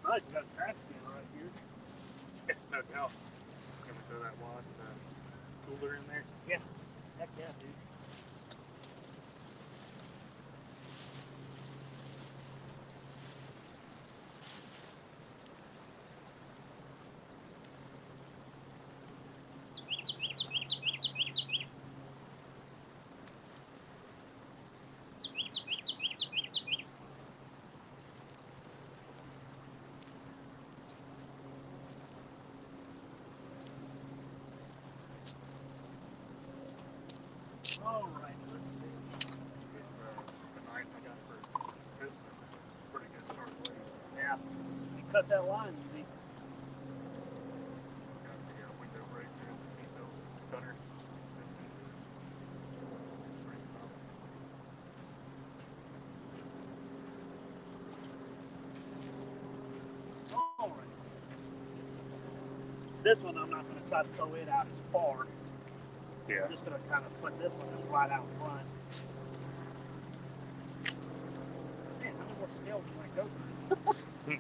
Nice, we got a trash can right here. No doubt. Gonna throw that wad cooler in there. Yeah. Heck yeah, dude. All right, let's see. The knife I got for Christmas. Pretty good start blade. Yeah. You cut that line, easy. Got the window break there, the seatbelt cutter. All right. This one I'm not going to try to throw it out as far. Yeah. I'm just going to kind of put this one just right out front. Man, how many more scales can I go through?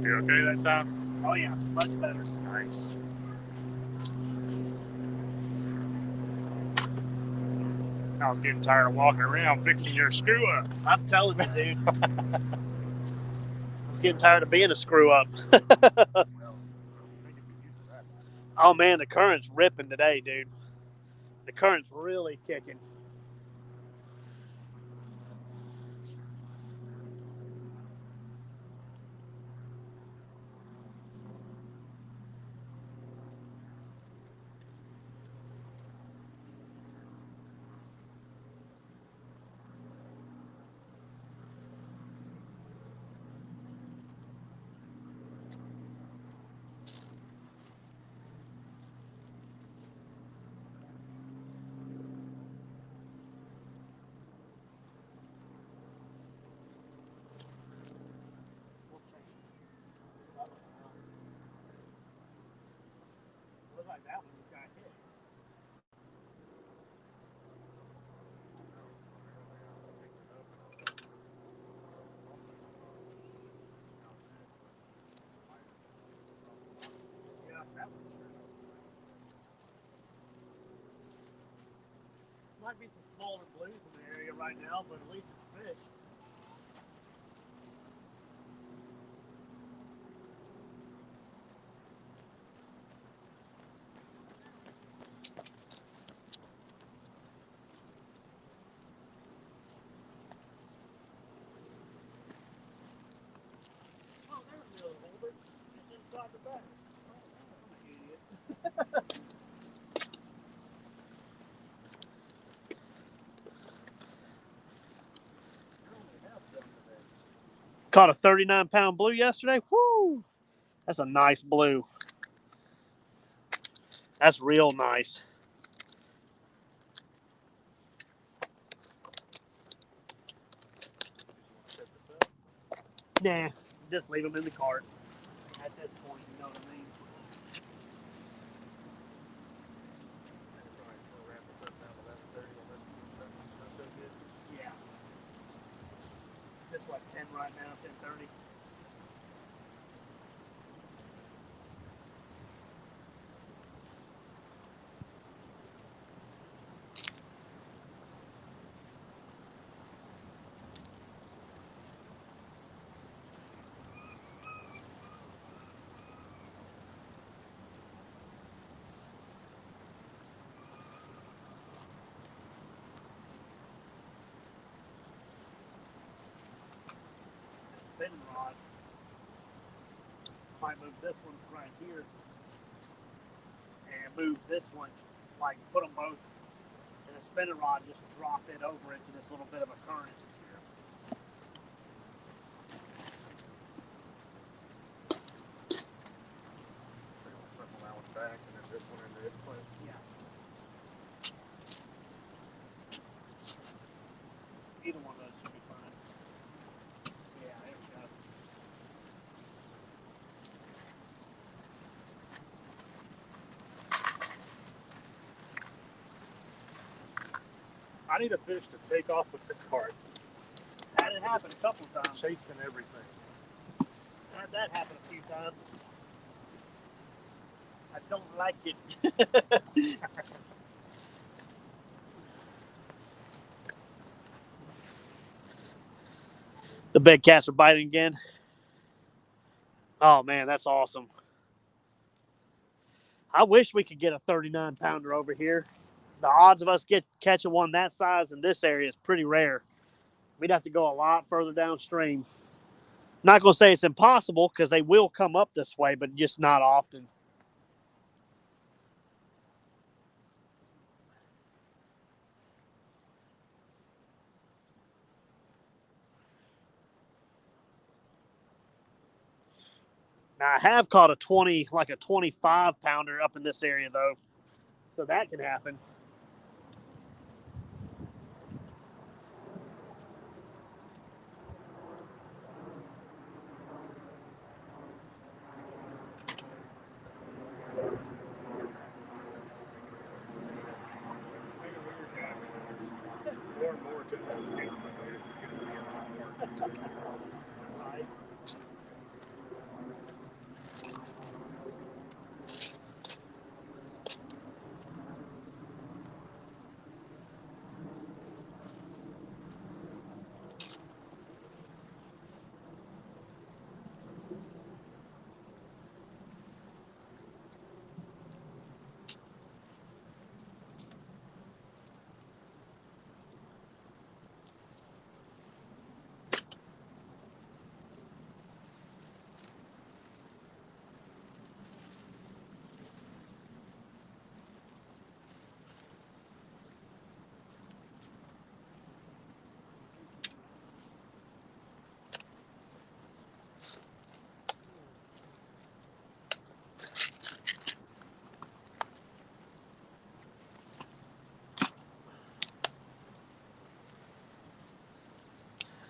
You okay that time? Oh, yeah, much better. Nice. I was getting tired of walking around fixing your screw up. I'm telling you, dude. I was getting tired of being a screw up. Oh, man, the current's ripping today, dude. The current's really kicking. Looks like that one just got hit. Yeah, that one. Might be some smaller blues in the area right now, but at least it's fish. Caught a 39-pound blue yesterday. Woo! That's a nice blue. That's real nice. Nah, just leave them in the cart at this point, you know what I mean? Yeah. This what, 10 right now, 10:30? Spinning rod. Might move this one right here and move this one, like put them both in a spinning rod, just drop it over into this little bit of a current. Back and then this one into its place. Yeah. Either one of those should be fine. Yeah, there we go. I need a fish to take off with the cart. Had it happen a couple of times. Chasing everything. Had that happen a few times. I don't like it. The big cats are biting again. Oh man, that's awesome. I wish we could get a 39-pounder over here. The odds of us catching one that size in this area is pretty rare. We'd have to go a lot further downstream. Not going to say it's impossible because they will come up this way, but just not often. Now, I have caught a 25-pounder up in this area, though. So that can happen. More and more to this game. Right.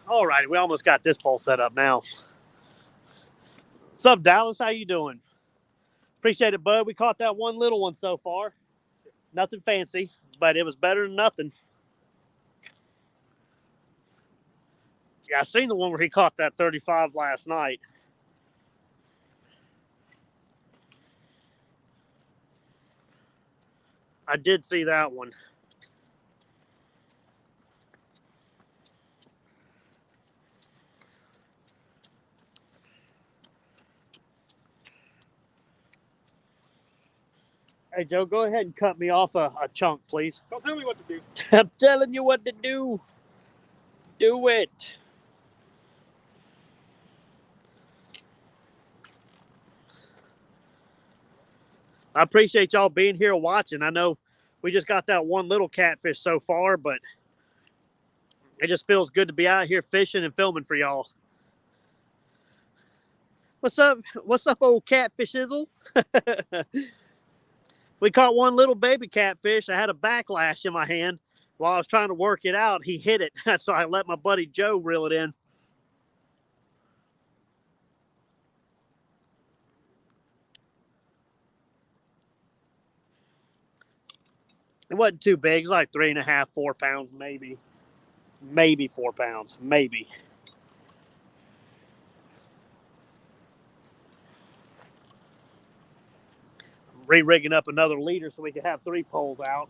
All righty, we almost got this pole set up now. What's up, Dallas? How you doing? Appreciate it, bud. We caught that one little one so far. Nothing fancy, but it was better than nothing. Yeah, I seen the one where he caught that 35 last night. I did see that one. Hey, Joe, go ahead and cut me off a chunk, please. Don't tell me what to do. I'm telling you what to do. Do it. I appreciate y'all being here watching. I know we just got that one little catfish so far, but it just feels good to be out here fishing and filming for y'all. What's up? What's up, old catfish izzle? We caught one little baby catfish. I had a backlash in my hand while I was trying to work it out. He hit it, so I let my buddy Joe reel it in. It wasn't too big. It's like 3.5, 4 pounds, maybe. Maybe 4 pounds, maybe. Re-rigging up another leader so we can have 3 poles out.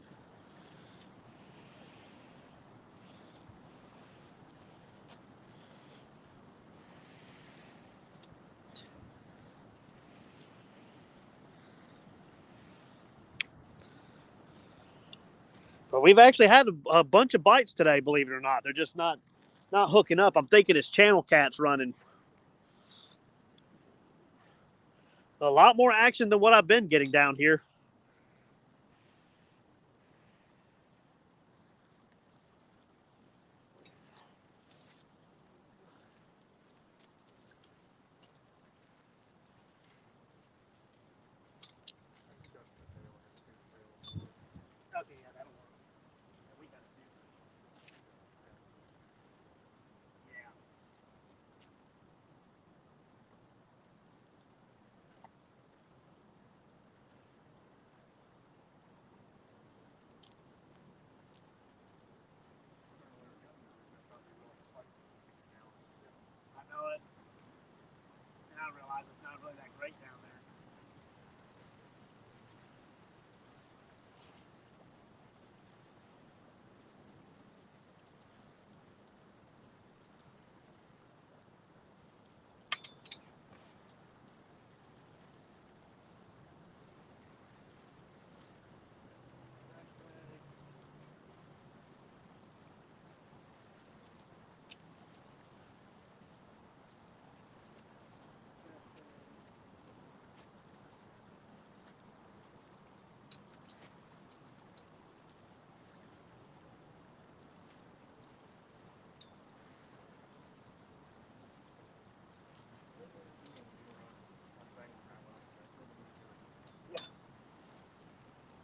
But we've actually had a bunch of bites today, believe it or not. They're just not hooking up. I'm thinking it's channel cats running. A lot more action than what I've been getting down here. Okay, yeah, that'll work. We got to do it. Yeah. I know it. And I realize it's not really that great down there.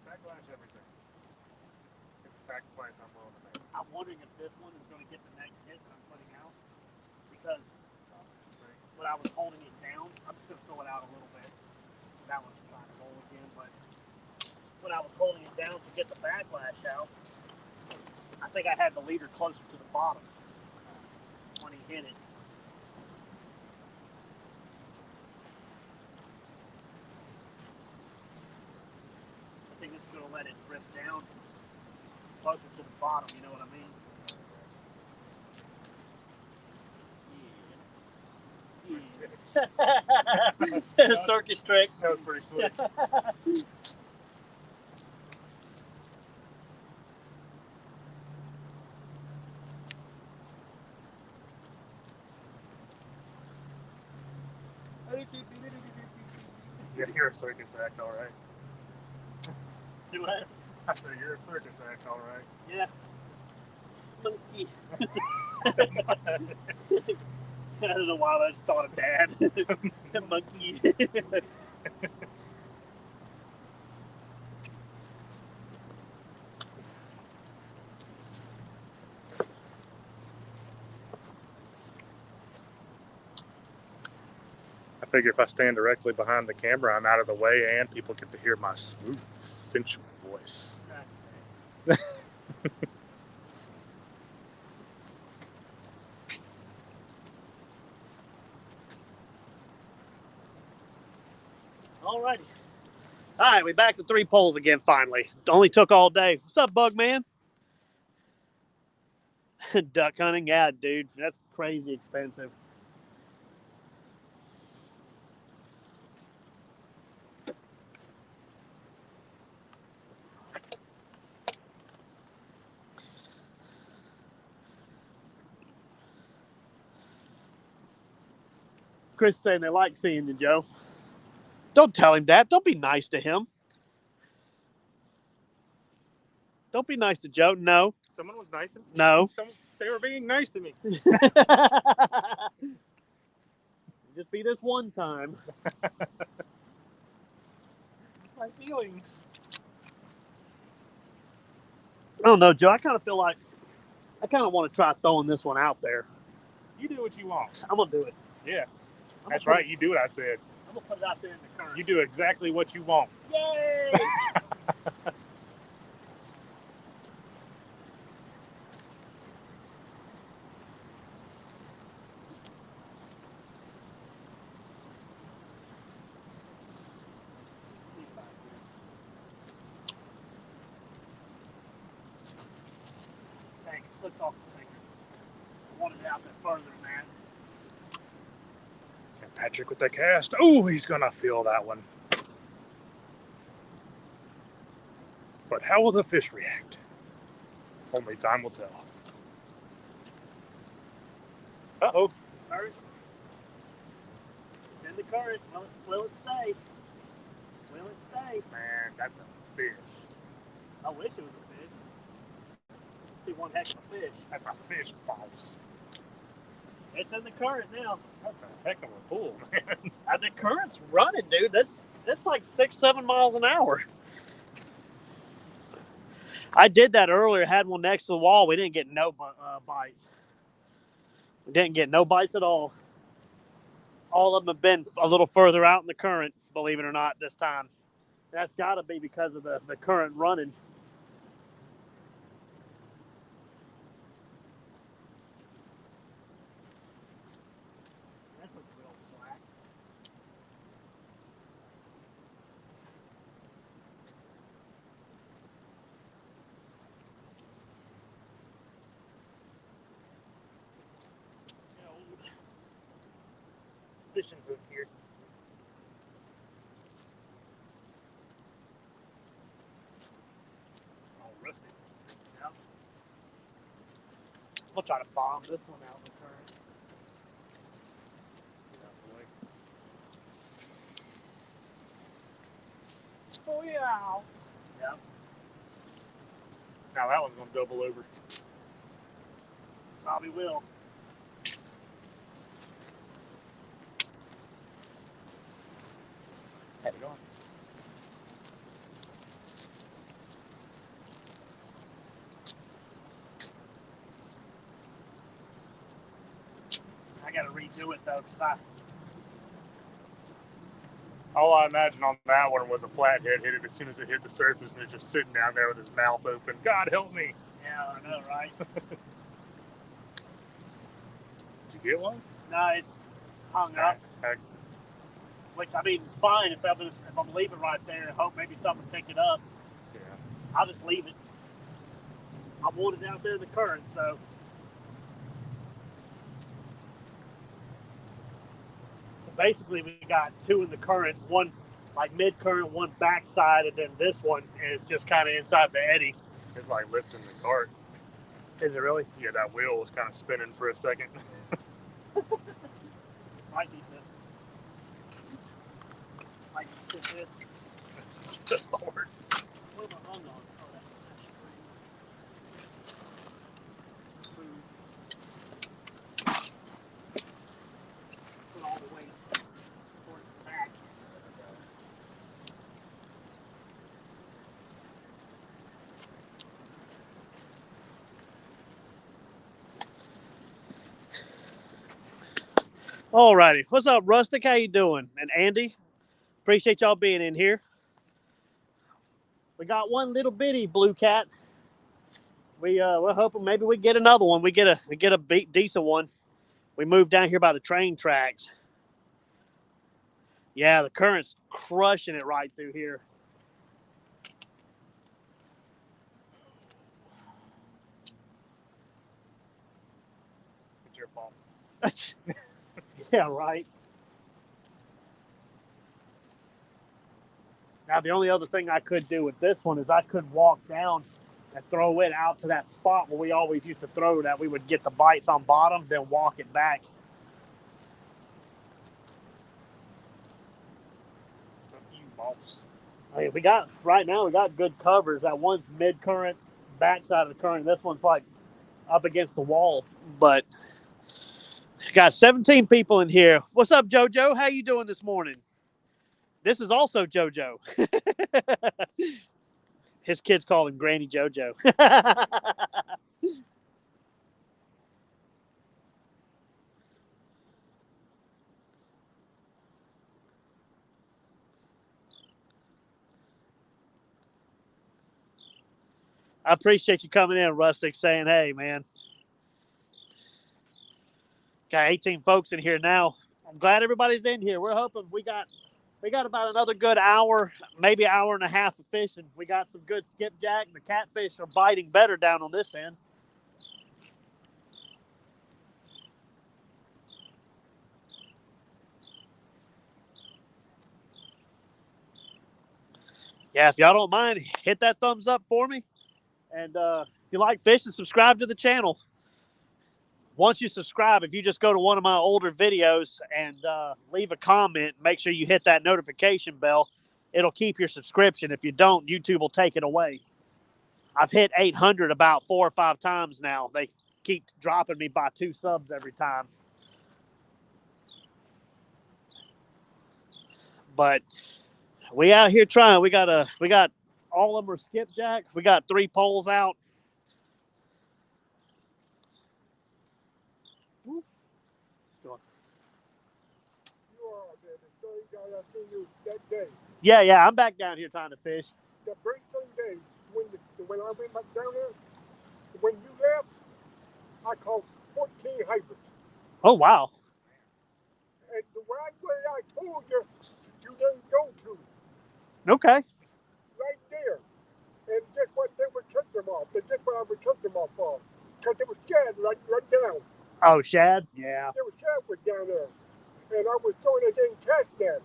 Backlash everything. It's a sacrifice I'm willing to make. I'm wondering if this one is going to get the next hit that I'm putting out. Because when I was holding it down, I'm just going to throw it out a little bit. That one's trying to roll again, but when I was holding it down to get the backlash out, I think I had the leader closer to the bottom when he hit it. I think this is going to let it drift down closer to the bottom, you know what I mean? Yeah. Circus tricks. That was pretty slick. Yeah, you're a circus act, all right. Do what? I said you're a circus act, all right. Yeah. Monkey. I don't know why I just thought of Dad. Monkey. I figure if I stand directly behind the camera, I'm out of the way and people get to hear my smooth, sensual voice. Alrighty. All right, we back to 3 poles again finally. Only took all day. What's up, Bug Man? Duck hunting? Yeah, dude. That's crazy expensive. Chris is saying they like seeing you, Joe. Don't tell him that. Don't be nice to him. Don't be nice to Joe. No. Someone was nice to me. No. They were being nice to me. just be this one time. My feelings. I don't know, Joe. I kind of feel like I kind of want to try throwing this one out there. You do what you want. I'm gonna do it. Yeah, I'm that's gonna right. You do what I said. I'm gonna put it out there in the current. You do exactly what you want. Yay! Dang, it slipped off the finger. I wanted it out there further than that. And Patrick with the cast. Oh, he's gonna feel that one. But how will the fish react? Only time will tell. Uh-oh. Current. It's in the current. Will it stay? Will it stay? Man, that's a fish. I wish it was a fish. It'd be one heck of a fish. That's a fish, boss. It's in the current now. That's a heck of a pull, man. The current's running, dude. That's like 6-7 miles an hour. I did that earlier. Had one next to the wall. We didn't get no bites. We didn't get no bites at all. All of them have been a little further out in the current, believe it or not, this time. That's got to be because of the current running. That's a real slack. Fishing hook here. Oh, rusty. Yep. We'll try to bomb this one out in the current. Oh, yeah. Yep. Now that one's gonna double over. Probably will. How's it going? I got to redo it, though, because All I imagine on that one was a flathead hit it as soon as it hit the surface and it's just sitting down there with his mouth open. God help me. yeah, I know, right? Did you get one? No, it's hung up, which, I mean, it's fine if I'm leaving right there and hope maybe someone pick it up. Yeah. I'll just leave it. I want it out there in the current, so. So basically, we got two in the current, one like mid-current, one backside, and then this one is just kind of inside the eddy. It's like lifting the cart. Is it really? Yeah, that wheel was kind of spinning for a second. Might be this. Might be this. Good Lord. What am I hung on? Oh, that's put all the way towards the back. Alrighty, what's up, Rustic? How you doing? And Andy, appreciate y'all being in here. We got one little bitty blue cat. We're hoping maybe we get another one. We get a decent one. We moved down here by the train tracks. Yeah, the current's crushing it right through here. It's your fault. Yeah, right. Now, the only other thing I could do with this one is I could walk down and throw it out to that spot where we always used to throw that. We would get the bites on bottom, then walk it back. You boss. I mean, we got good covers. That one's mid-current, backside of the current. This one's like up against the wall. But Got 17 people in here. What's up, JoJo? How you doing this morning? This is also JoJo. His kids call him Granny JoJo. I appreciate you coming in, Rustic, saying, hey, man. Got 18 folks in here now. I'm glad everybody's in here. We're hoping we got about another good hour, maybe an hour and a half of fishing. We got some good skipjack, and the catfish are biting better down on this end. Yeah, if y'all don't mind, hit that thumbs up for me. And if you like fishing, subscribe to the channel. Once you subscribe, if you just go to one of my older videos and leave a comment, make sure you hit that notification bell. It'll keep your subscription. If you don't, YouTube will take it away. I've hit 800 about 4 or 5 times now. They keep dropping me by 2 subs every time. But we out here trying. We got all of them are skipjack. We got 3 poles out. Yeah, I'm back down here trying to fish. The very same day when I went back down there, when you left, I caught 14 hybrids. Oh, wow. And the right way I told you, you didn't go to, Okay. right there. And guess what? They would took them off. They just what I would took them off for. Because there was shad right down. Oh, shad? Yeah. There was shad was down there. And I was throwing a dang cast net.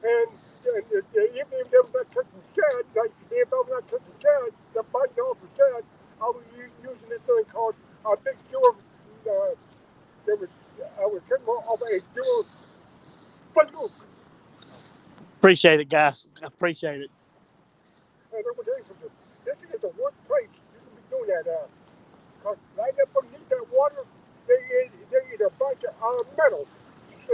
And even if they were not catching shad, like if I was not catching shad, the biting off the shad, I was using this thing called a big jewel. I was cutting off a jewel fluke. Appreciate it, guys. Appreciate it. And I'm going to tell you something. This is the worst place you can be doing that at. Because right up underneath that water, they eat a bunch of metal.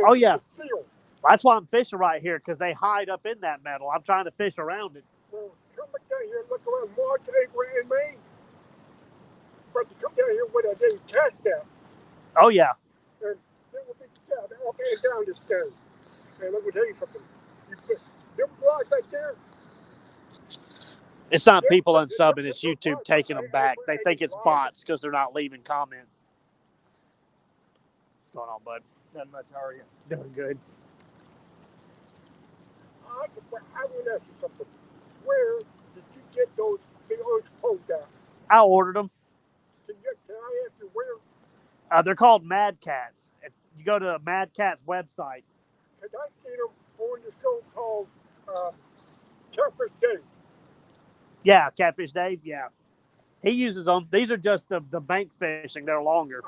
Oh, yeah. Steel. That's why I'm fishing right here, because they hide up in that metal. I'm trying to fish around it. Well, come back down here and look around March, April, and May. But you come down here with a dang cast net. Oh, yeah. And there will be shad up and down this thing. And I'm going to tell you something. Them blocks right there. It's not people unsubbing, it's YouTube taking them back. They think it's bots because they're not leaving comments. What's going on, bud? Not much. How are you? Doing good. I want to ask you something. Where did you get those big old poles down? I ordered them. Can I ask you where? They're called Mad Cats. If you go to Mad Cat's website. Because I seen them on the show called Catfish Dave. Yeah, Catfish Dave, yeah. He uses them. These are just the bank fishing. They're longer.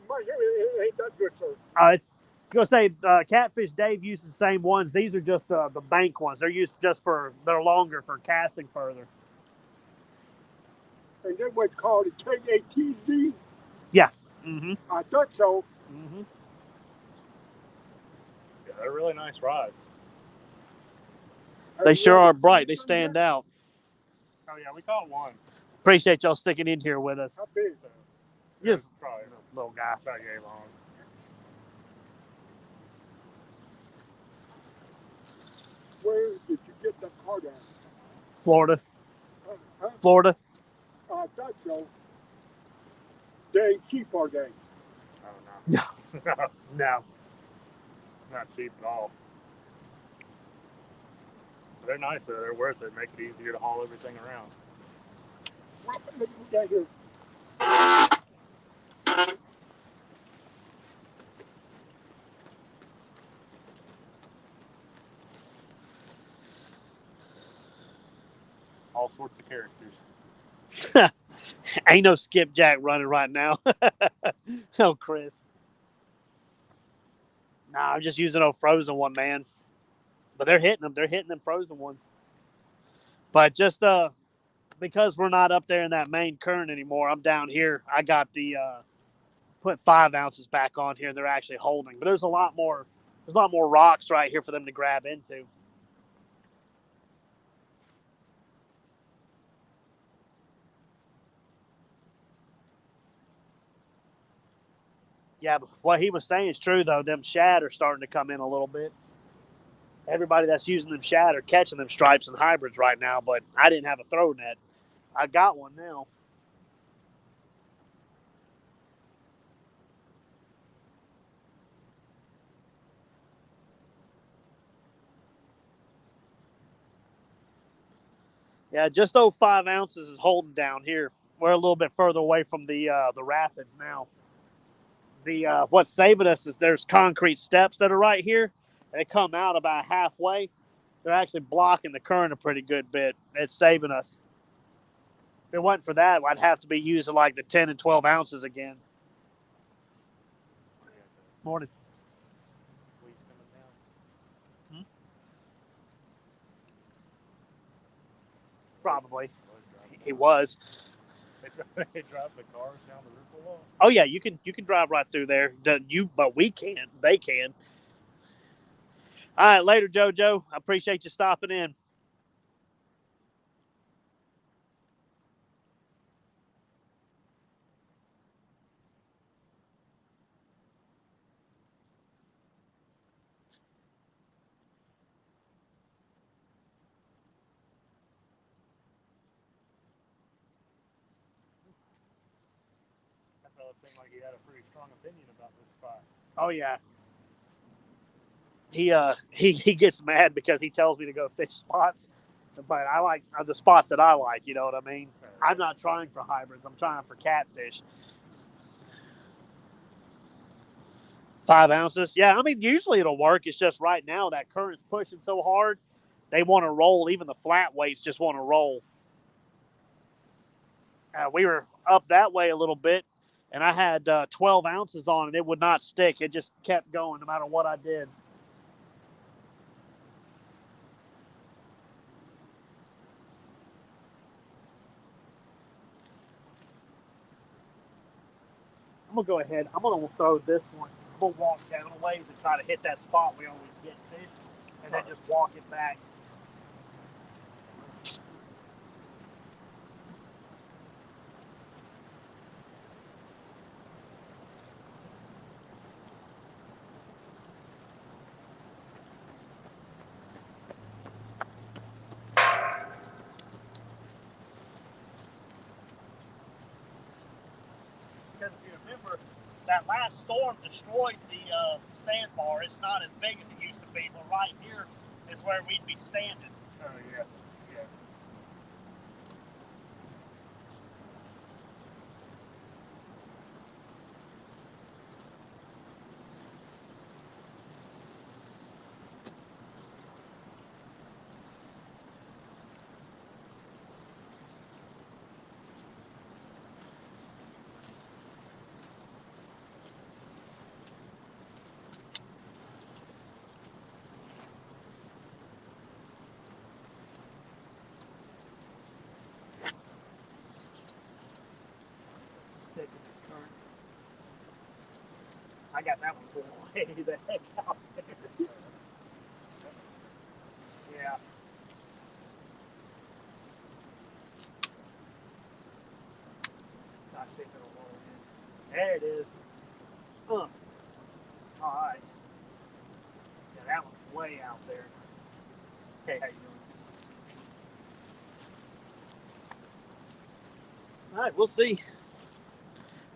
My hearing ain't that good, sir. I was going to say, Catfish Dave uses the same ones. These are just the bank ones. They're used just they're longer for casting further. And then what's called a KATZ? Yeah. Mm-hmm. I thought so. Mm-hmm. Yeah, they're really nice rods. They sure are bright. They stand out. Oh, yeah, we caught one. Appreciate y'all sticking in here with us. How big? Just probably little guy. about yay long. Where did you get that card at? Florida. Huh? Florida. I thought so. They ain't cheap, are they? I don't know. No. No. Not cheap at all. But they're nice, though. They're worth it. Make it easier to haul everything around. Well, let me get here. All sorts of characters. Ain't no skipjack running right now. Oh, Chris. Nah, I'm just using a frozen one, man. But they're hitting them. They're hitting them frozen ones. But just because we're not up there in that main current anymore, I'm down here. I got the put 5 ounces back on here, and they're actually holding. But there's a lot more rocks right here for them to grab into. Yeah, but what he was saying is true, though. Them shad are starting to come in a little bit. Everybody that's using them shad are catching them stripes and hybrids right now, but I didn't have a throw net. I got one now. Yeah, just over 5 ounces is holding down here. We're a little bit further away from the rapids now. The what's saving us is there's concrete steps that are right here. They come out about halfway. They're actually blocking the current a pretty good bit. It's saving us. If it wasn't for that, I'd have to be using like the 10 and 12 ounces again. Morning. Probably. He was. They drive the cars down the roof wall. Oh yeah, you can drive right through there. But we can't. They can. All right, later, JoJo. I appreciate you stopping in. That fella seemed like he had a pretty strong opinion about this spot. Oh yeah. He gets mad because he tells me to go fish spots, but I like the spots that I like. You know what I mean? I'm not trying for hybrids. I'm trying for catfish. 5 ounces. Yeah, I mean usually it'll work. It's just right now that current's pushing so hard, they want to roll. Even the flat weights just want to roll. We were up that way a little bit, and I had 12 ounces on it. It would not stick. It just kept going no matter what I did. I'm going to go ahead. I'm going to throw this one. We'll walk down a ways and try to hit that spot we always get fish, and then just walk it back. Because if you remember, that last storm destroyed the sandbar. It's not as big as it used to be, but right here is where we'd be standing. Oh, yeah. Yeah. I got that one pulled way the heck out there. Yeah. Not taking a roll in. There it is. All right. Yeah, that one's way out there. Hey, how you doing? All right, we'll see.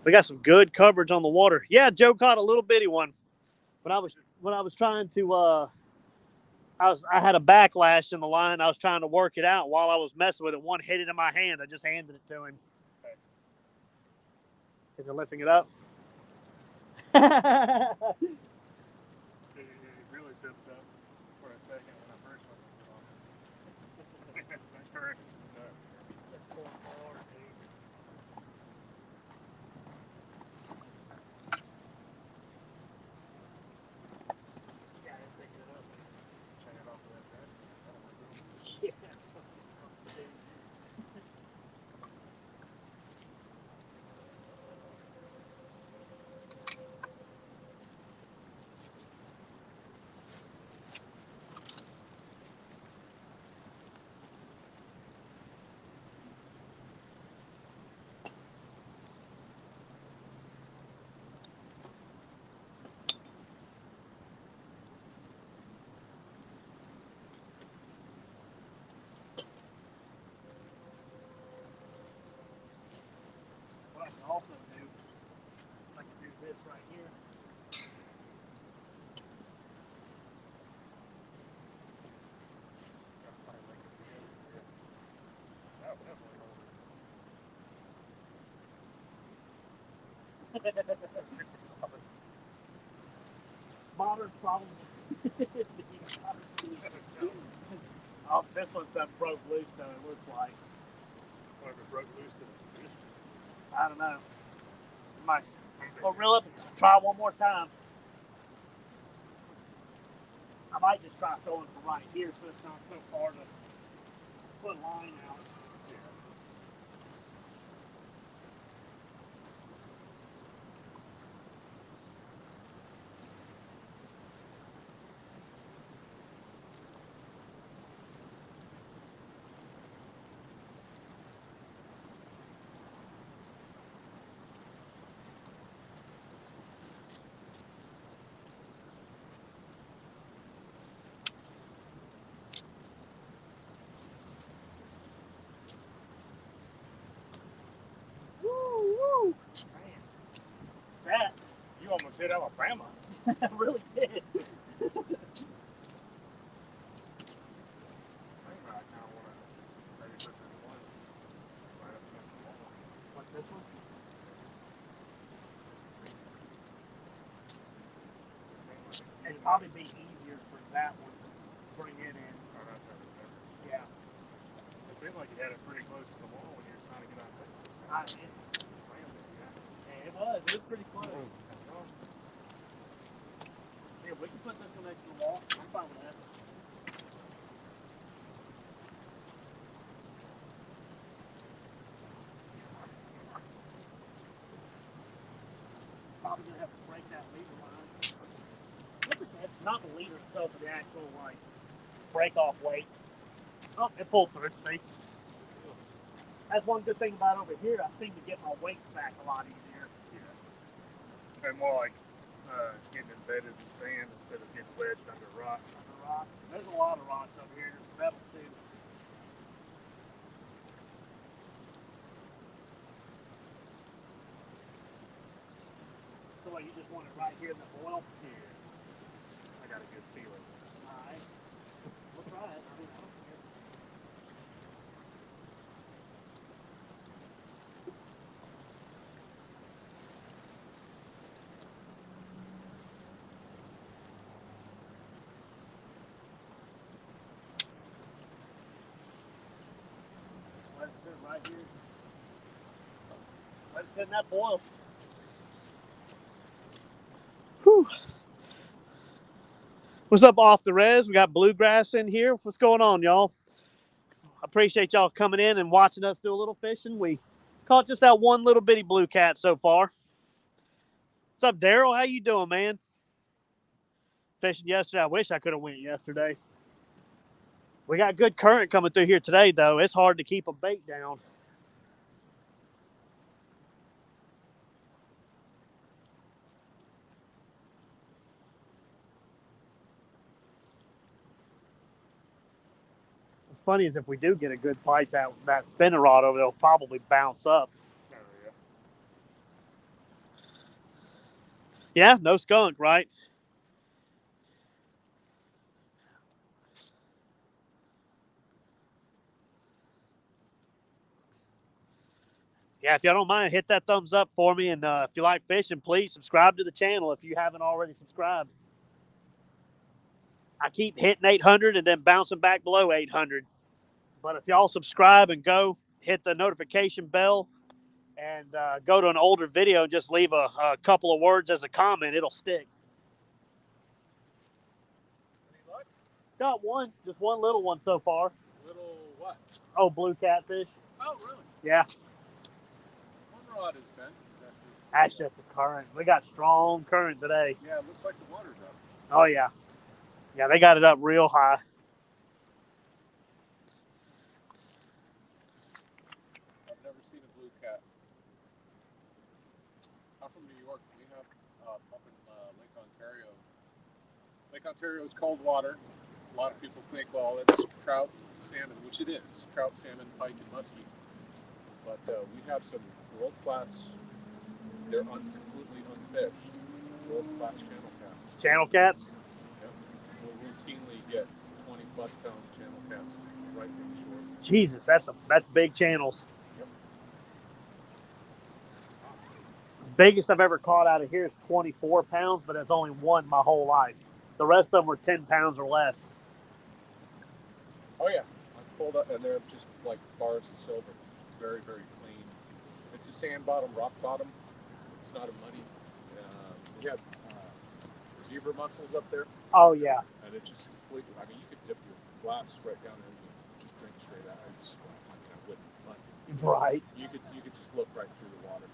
We got some good coverage on the water. Yeah, Joe caught a little bitty one. When I was trying to I had a backlash in the line. I was trying to work it out while I was messing with it. One hit it in my hand. I just handed it to him. Is it lifting it up? It really tipped up for a second when I first went on it. That's correct. That's cool. Yeah, I'm picking it up. Check it off of that bed. Yeah. solid. Modern problems. Oh, this one's done broke loose though, it looks like. Whatever broke loose to the position. I don't know. Might we'll reel up and try one more time. I might just try throwing from right here so it's not so far to put a line out. Yeah. Woo, woo. Man, that You almost hit Alabama. really did. I kind of want to maybe put this one right up against the wall. What, this one? It'd probably be easier for that one to bring it in. Oh, that's better. Yeah. It seemed like you had it pretty close to the wall when you were trying to get out there. I did. Slammed it, yeah. Yeah, it was. It was pretty close. That's all. Here, we can put this one next to the wall. I'm fine with that. Probably gonna have to break that leader line. Look at that. Not the leader itself, but the actual like break off weight. Oh, it pulled through. See, that's one good thing about over here. I seem to get my weights back a lot easier. Yeah. And more like getting embedded in sand instead of getting wedged under rock. Under rock. There's a lot of rocks over here. There's metal too. So what, you just want it right here in the boil? Yeah. I got a good feeling. Alright. We'll try it. I mean, I don't care. Let it sit right here. Let it sit in that boil. Whew. What's up off the res? We got bluegrass in here. What's going on, y'all? I appreciate y'all coming in and watching us do a little fishing. We caught just that one little bitty blue cat so far. What's up, Daryl? How you doing, man? Fishing yesterday. I wish I could have went yesterday. We got good current coming through here today, though. It's hard to keep a bait down. What's funny is if we do get a good bite, that spinning rod over there will probably bounce up. Oh, yeah. Yeah, no skunk, right? Yeah, if y'all don't mind, hit that thumbs up for me. And if you like fishing, please subscribe to the channel if you haven't already subscribed. I keep hitting 800 and then bouncing back below 800. But if y'all subscribe and go, hit the notification bell and go to an older video and just leave a couple of words as a comment, it'll stick. Any luck? Got one, just one little one so far. Little what? Oh, blue catfish. Oh, really? Yeah, One rod is bent. Is that just that's just the current. We got strong current today. Yeah, it looks like the water's up. Oh, yeah. Yeah, they got it up real high. I've never seen a blue cat. I'm from New York. We have up in Lake Ontario. Lake Ontario is cold water. A lot of people think, well, it's trout, salmon, which it is. Trout, salmon, pike, and muskie. But we have some world-class, they're completely unfished, world-class channel cats. Channel cats? Yep. We'll routinely get 20-plus pound channel cats right from the shore. Jesus, that's big channels. Yep. Biggest I've ever caught out of here is 24 pounds, but it's only one my whole life. The rest of them were 10 pounds or less. Oh yeah, I pulled up, and they're just like bars of silver, very very clean. It's a sand bottom, rock bottom. It's not a muddy. We had zebra mussels up there, Oh, yeah. and it's just completely. I mean, you could dip your glass right down there and just drink straight out. It's I mean, I wouldn't, but Right. you could just look right through the water.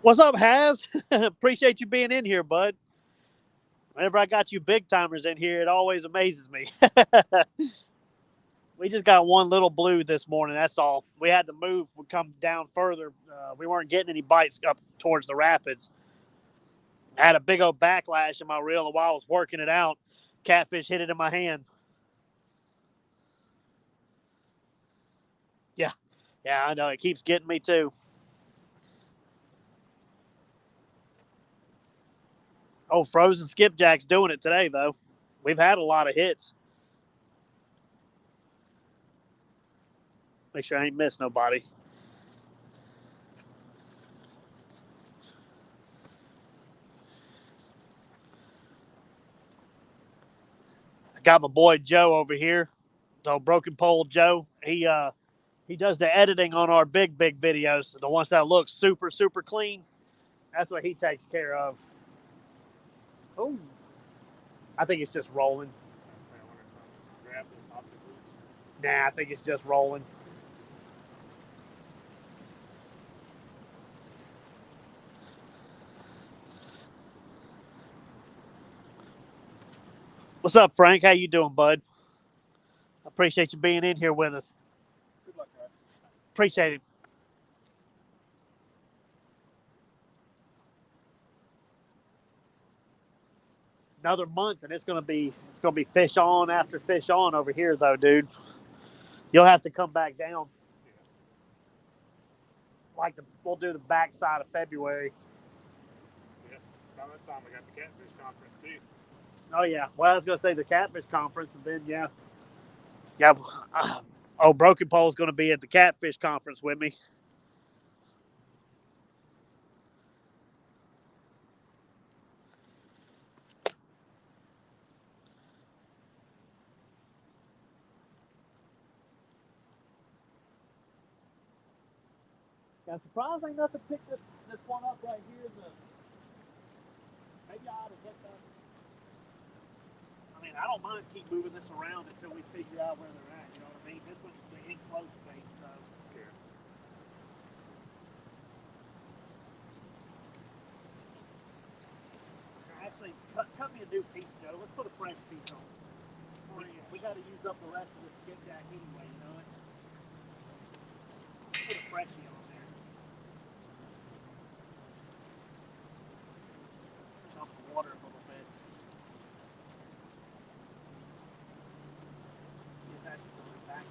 What's up, Haz? Appreciate you being in here, bud. Whenever I got you big timers in here, it always amazes me. We just got one little blue this morning. That's all. We had to move. We come down further. We weren't getting any bites up towards the rapids. I had a big old backlash in my reel while I was working it out. Catfish hit it in my hand. Yeah, I know. It keeps getting me too. Oh, frozen skipjack's doing it today, though. We've had a lot of hits. Make sure I ain't missed nobody. I got my boy Joe over here. So Broken Pole Joe. He does the editing on our big videos. The ones that look super clean. That's what he takes care of. Oh, I think it's just rolling. Nah, I think it's just rolling. What's up, Frank? How you doing, bud? I appreciate you being in here with us. Good luck, guys. Appreciate it. Another month, and it's gonna be fish on after fish on over here, though, dude. You'll have to come back down. We'll do the backside of February. Yeah, around that time we got the catfish conference too. Oh yeah. Well, I was gonna say the catfish conference, and then yeah. Broken Pole's gonna be at the catfish conference with me. Yeah, surprised ain't nothing picked this one up right here. Maybe I ought to hit that. I mean, I don't mind keep moving this around until we figure out where they're at. You know what I mean? This one's the enclosed bait, so. Yeah. Actually, cut me a new piece, Joe. Let's put a fresh piece on. We got to use up the rest of the skipjack anyway, you know it? Put a freshie on there. Dump the water a little bit. See if that's going back.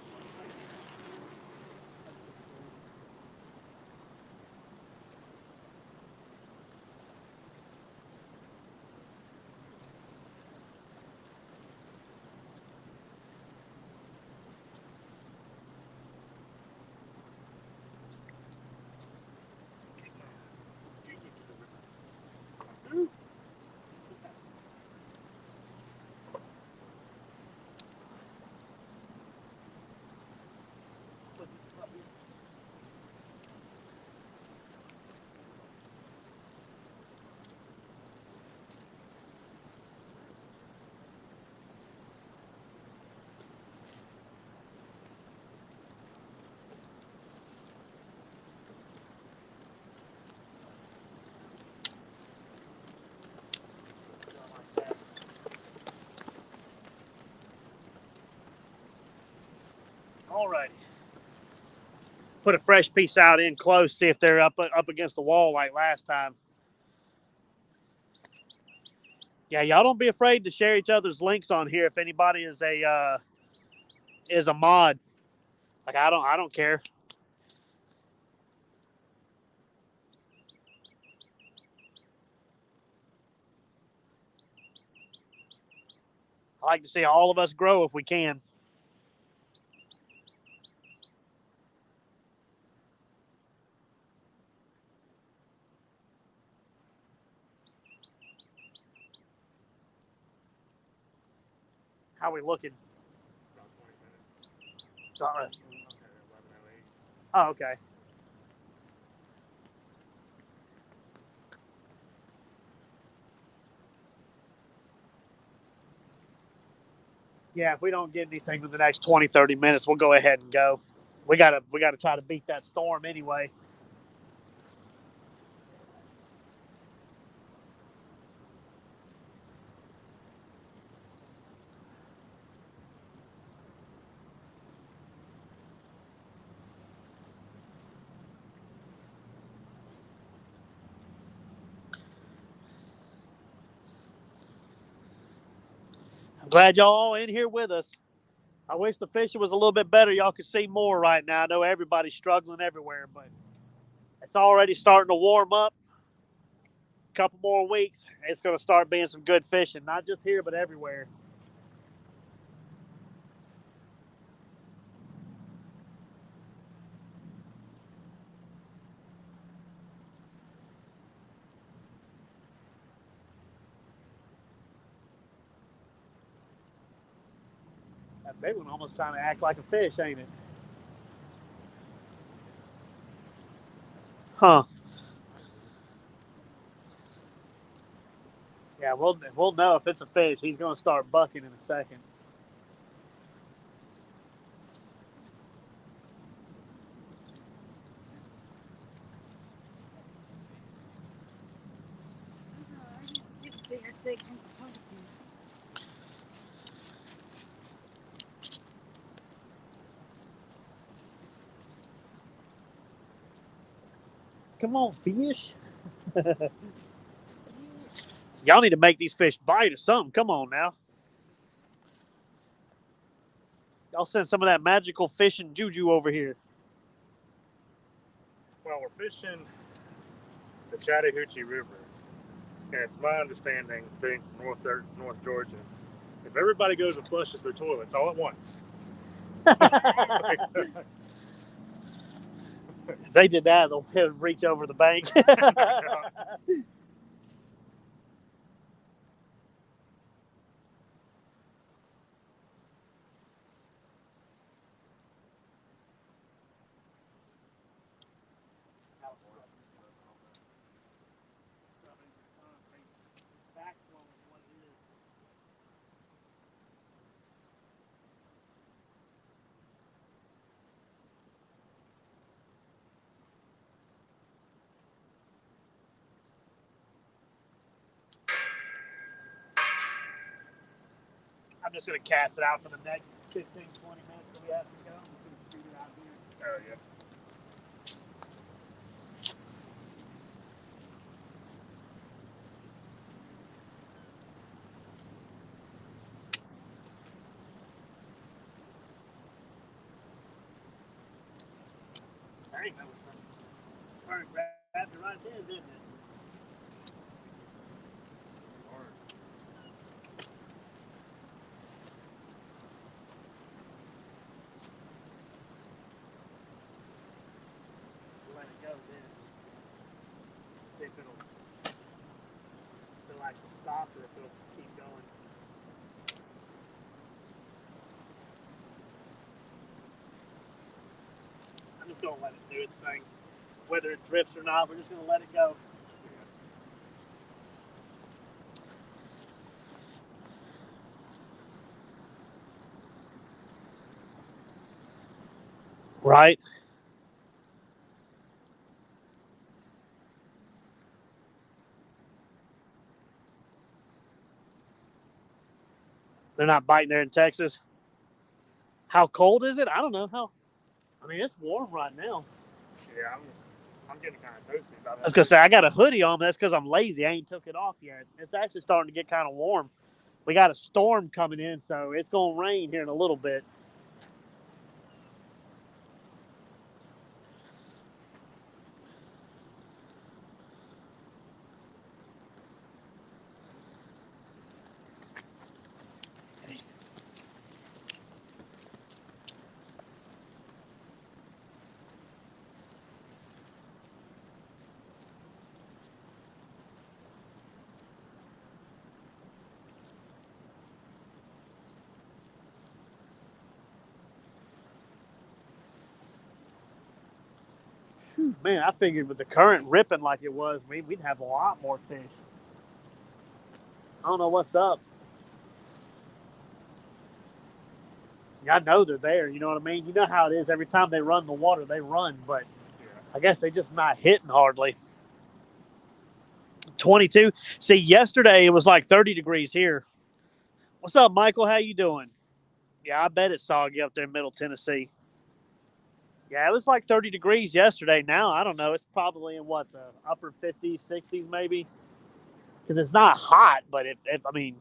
Alrighty. Put a fresh piece out in close, see if they're up against the wall like last time. Yeah, y'all don't be afraid to share each other's links on here if anybody is a mod. Like I don't care. I like to see all of us grow if we can. How we looking? About 20 minutes. Sorry. Okay, 11:08. Oh, okay. Yeah, if we don't get anything in the next 20, 30 minutes, we'll go ahead and go. We gotta try to beat that storm anyway. I'm glad y'all all in here with us. I wish the fishing was a little bit better. Y'all could see more right now. I know everybody's struggling everywhere, but it's already starting to warm up. A couple more weeks, it's going to start being some good fishing, not just here, but everywhere. That big one almost trying to act like a fish, ain't it? Huh. Yeah, we'll know if it's a fish. He's going to start bucking in a second. Come on, fish. Y'all need to make these fish bite or something. Come on now. Y'all send some of that magical fishing juju over here. Well, we're fishing the Chattahoochee River, and it's my understanding, being from North Georgia, if everybody goes and flushes their toilets all at once, If they did that, they'll reach over the bank. I'm just going to cast it out for the next 15, 20 minutes that we have to go. I'm just going to shoot it out here. oh yeah. Dang, that was fun. Grabbed it right there, didn't it? Let it go then. See if it'll actually stop or if it'll just keep going. I'm just going to let it do its thing. Whether it drifts or not, we're just going to let it go. Right? They're not biting there in Texas. How cold is it? I don't know. I mean, it's warm right now. Yeah, I'm getting kind of toasty. I was going to say, I got a hoodie on, but that's because I'm lazy. I ain't took it off yet. It's actually starting to get kind of warm. We got a storm coming in, so it's going to rain here in a little bit. Man, I figured with the current ripping like it was, we'd have a lot more fish. I don't know what's up. I know they're there, you know what I mean? You know how it is. Every time they run the water, they run, but I guess they just not hitting hardly. 22. See, yesterday it was like 30 degrees here. What's up, Michael? How you doing? Yeah, I bet it's soggy up there in Middle Tennessee. Yeah, it was like 30 degrees yesterday. Now, I don't know. It's probably in what, the upper 50s, 60s maybe? Because it's not hot, but I mean,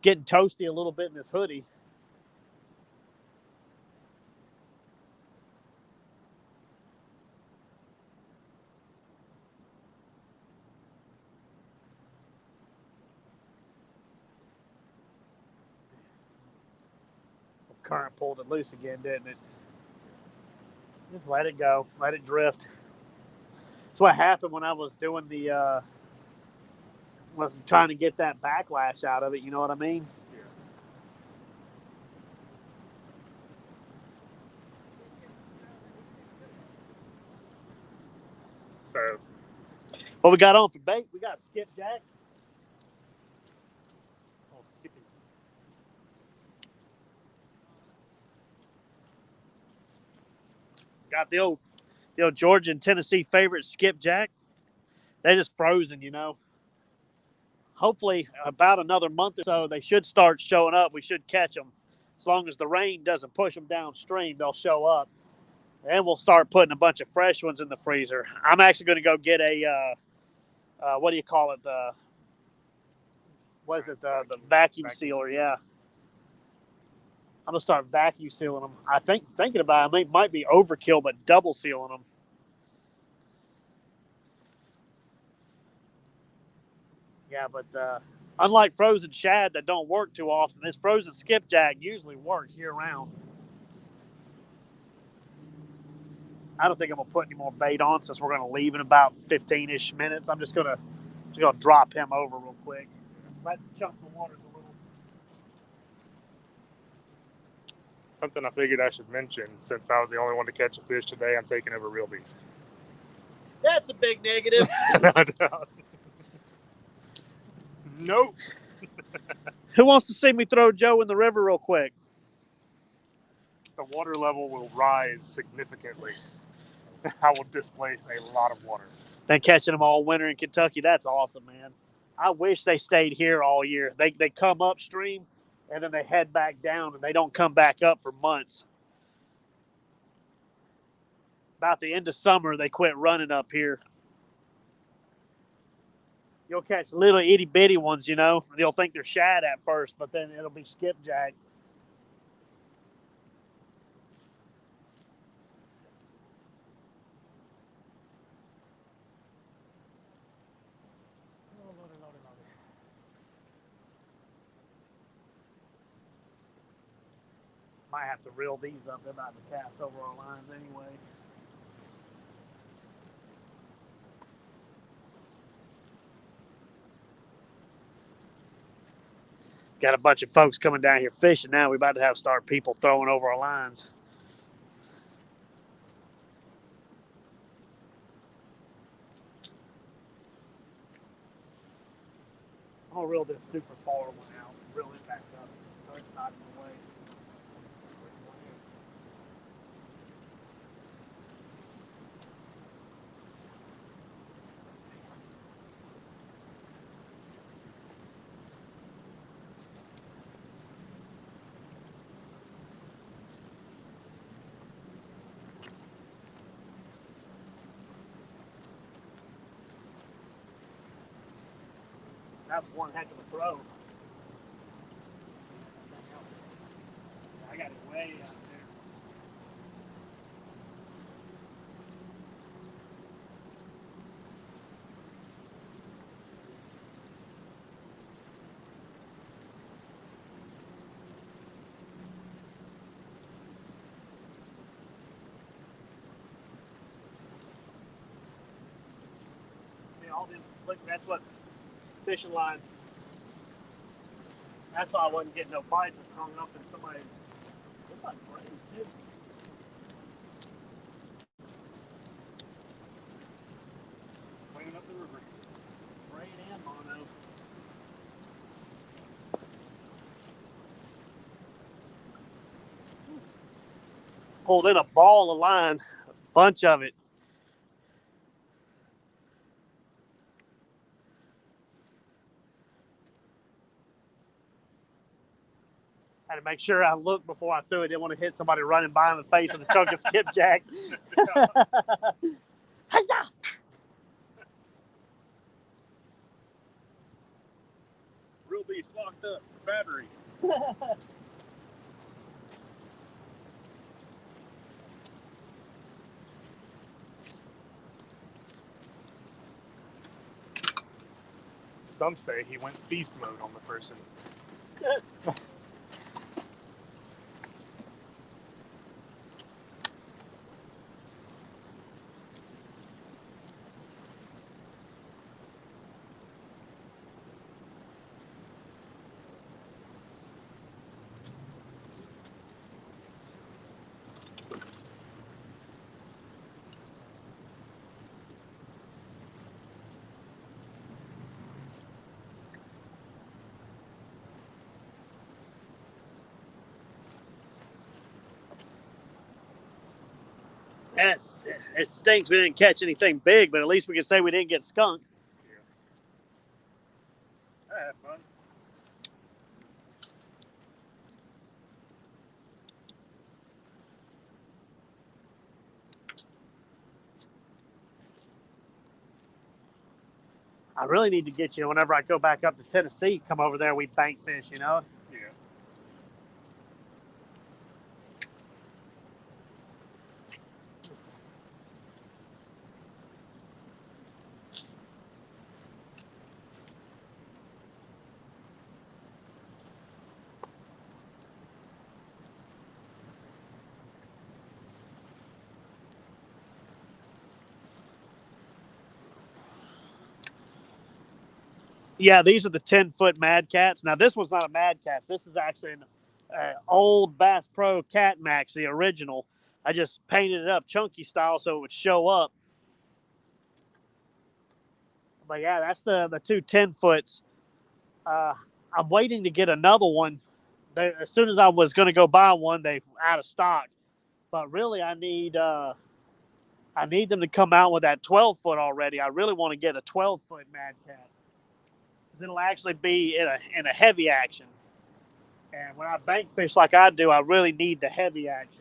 getting toasty a little bit in this hoodie. Current pulled it loose again, didn't it? Just let it go. Let it drift. That's what happened when I was doing was trying to get that backlash out of it, you know what I mean? So, what we got on for bait? We got skipjack. Oh, skippy. Got the old Georgia and Tennessee favorite skipjack. They're just frozen, you know. Hopefully, about another month or so, they should start showing up. We should catch them. As long as the rain doesn't push them downstream, they'll show up. And we'll start putting a bunch of fresh ones in the freezer. I'm actually going to go get a, what do you call it? The vacuum sealer, yeah. I'm going to start vacuum sealing them. Thinking about it, might be overkill, but double sealing them. Yeah, but unlike frozen shad that don't work too often, this frozen skipjack usually works year-round. I don't think I'm going to put any more bait on since we're going to leave in about 15-ish minutes. I'm just going to drop him over real quick. Let him chunk the waters a little. Something I figured I should mention, since I was the only one to catch a fish today, I'm taking over Real Beast. That's a big negative. Nope. Who wants to see me throw Joe in the river real quick? The water level will rise significantly. I will displace a lot of water. Been catching them all winter in Kentucky. That's awesome, man. I wish they stayed here all year. They come upstream, and then they head back down, and they don't come back up for months. About the end of summer, they quit running up here. You'll catch little itty-bitty ones, you know. You'll think they're shad at first, but then it'll be skipjack. Might have to reel these up. They're about to cast over our lines anyway. Got a bunch of folks coming down here fishing now. We're about to have start people throwing over our lines. I'm going to reel this super far one out and reel it back up so it's not in the way. That's one heck of a throw. I got it way out there. See, all this, look, that's what fishing line. That's why I wasn't getting no bites. It's hung up in somebody's. Looks like brains too. coming up the river. Braid and mono. Pulled in a ball of line, a bunch of it. Had to make sure I looked before I threw it. Didn't want to hit somebody running by in the face with a chunk of skipjack. Hi-ya! Real beast locked up for battery. Some say he went beast mode on the person. And it stinks we didn't catch anything big, but at least we can say we didn't get skunked. I had fun. I really need to get you whenever I go back up to Tennessee. Come over there, we bank fish, you know? Yeah. Yeah, these are the 10-foot Mad Cats. Now, this one's not a Mad Cat. This is actually an old Bass Pro Cat Max, the original. I just painted it up chunky style so it would show up. But yeah, that's the two 10-foots. I'm waiting to get another one. As soon as I was going to go buy one, they were out of stock. But really, I need them to come out with that 12-foot already. I really want to get a 12-foot Mad Cat. It'll actually be in a heavy action. And when I bank fish like I do, I really need the heavy action.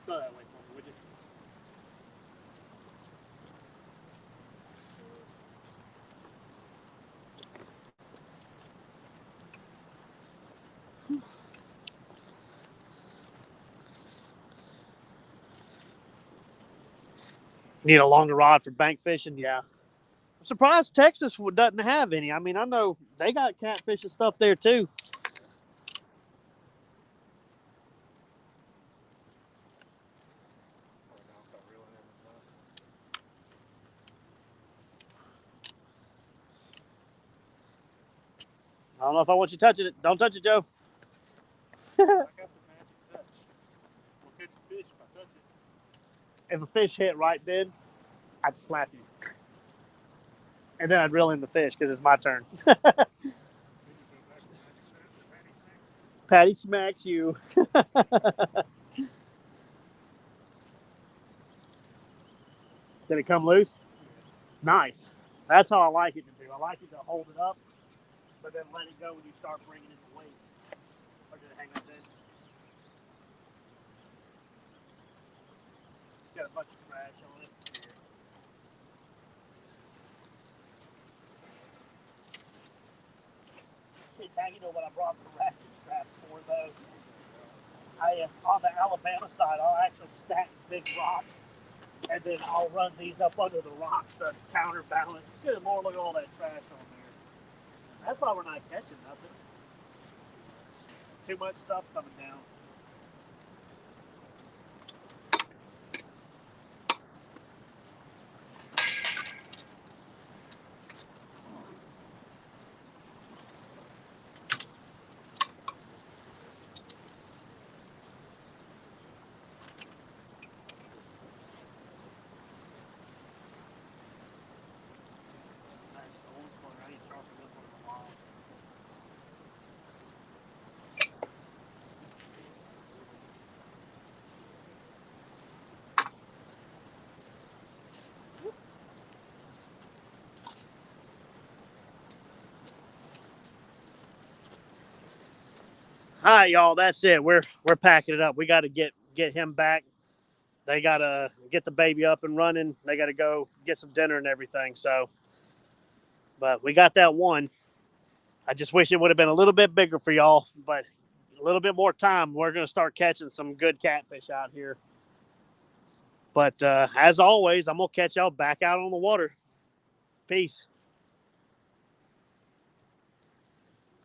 Go that way for me, would you? Need a longer rod for bank fishing? Yeah. Surprised Texas doesn't have any. I mean, I know they got catfish and stuff there too. I don't know if I want you touching it. Don't touch it, Joe. I got the magic touch. We'll catch a fish if I touch it. If a fish hit right then, I'd slap you. And then I'd reel in the fish because it's my turn. Patty smacks you. Did it come loose? Nice. That's how I like it to do. I like it to hold it up, but then let it go when you start bringing it away. Or did it hang up there? It's got a bunch of trash on it. Hey, Tag, you know what I brought the ratchet strap for, though? On the Alabama side, I'll actually stack big rocks, and then I'll run these up under the rocks to counterbalance. Good Lord, look at all that trash on there. That's why we're not catching nothing. Too much stuff coming down. All right, y'all. That's it. We're packing it up. We got to get him back. They got to get the baby up and running. They got to go get some dinner and everything. So, but we got that one. I just wish it would have been a little bit bigger for y'all, but a little bit more time. We're going to start catching some good catfish out here. But as always, I'm going to catch y'all back out on the water. Peace.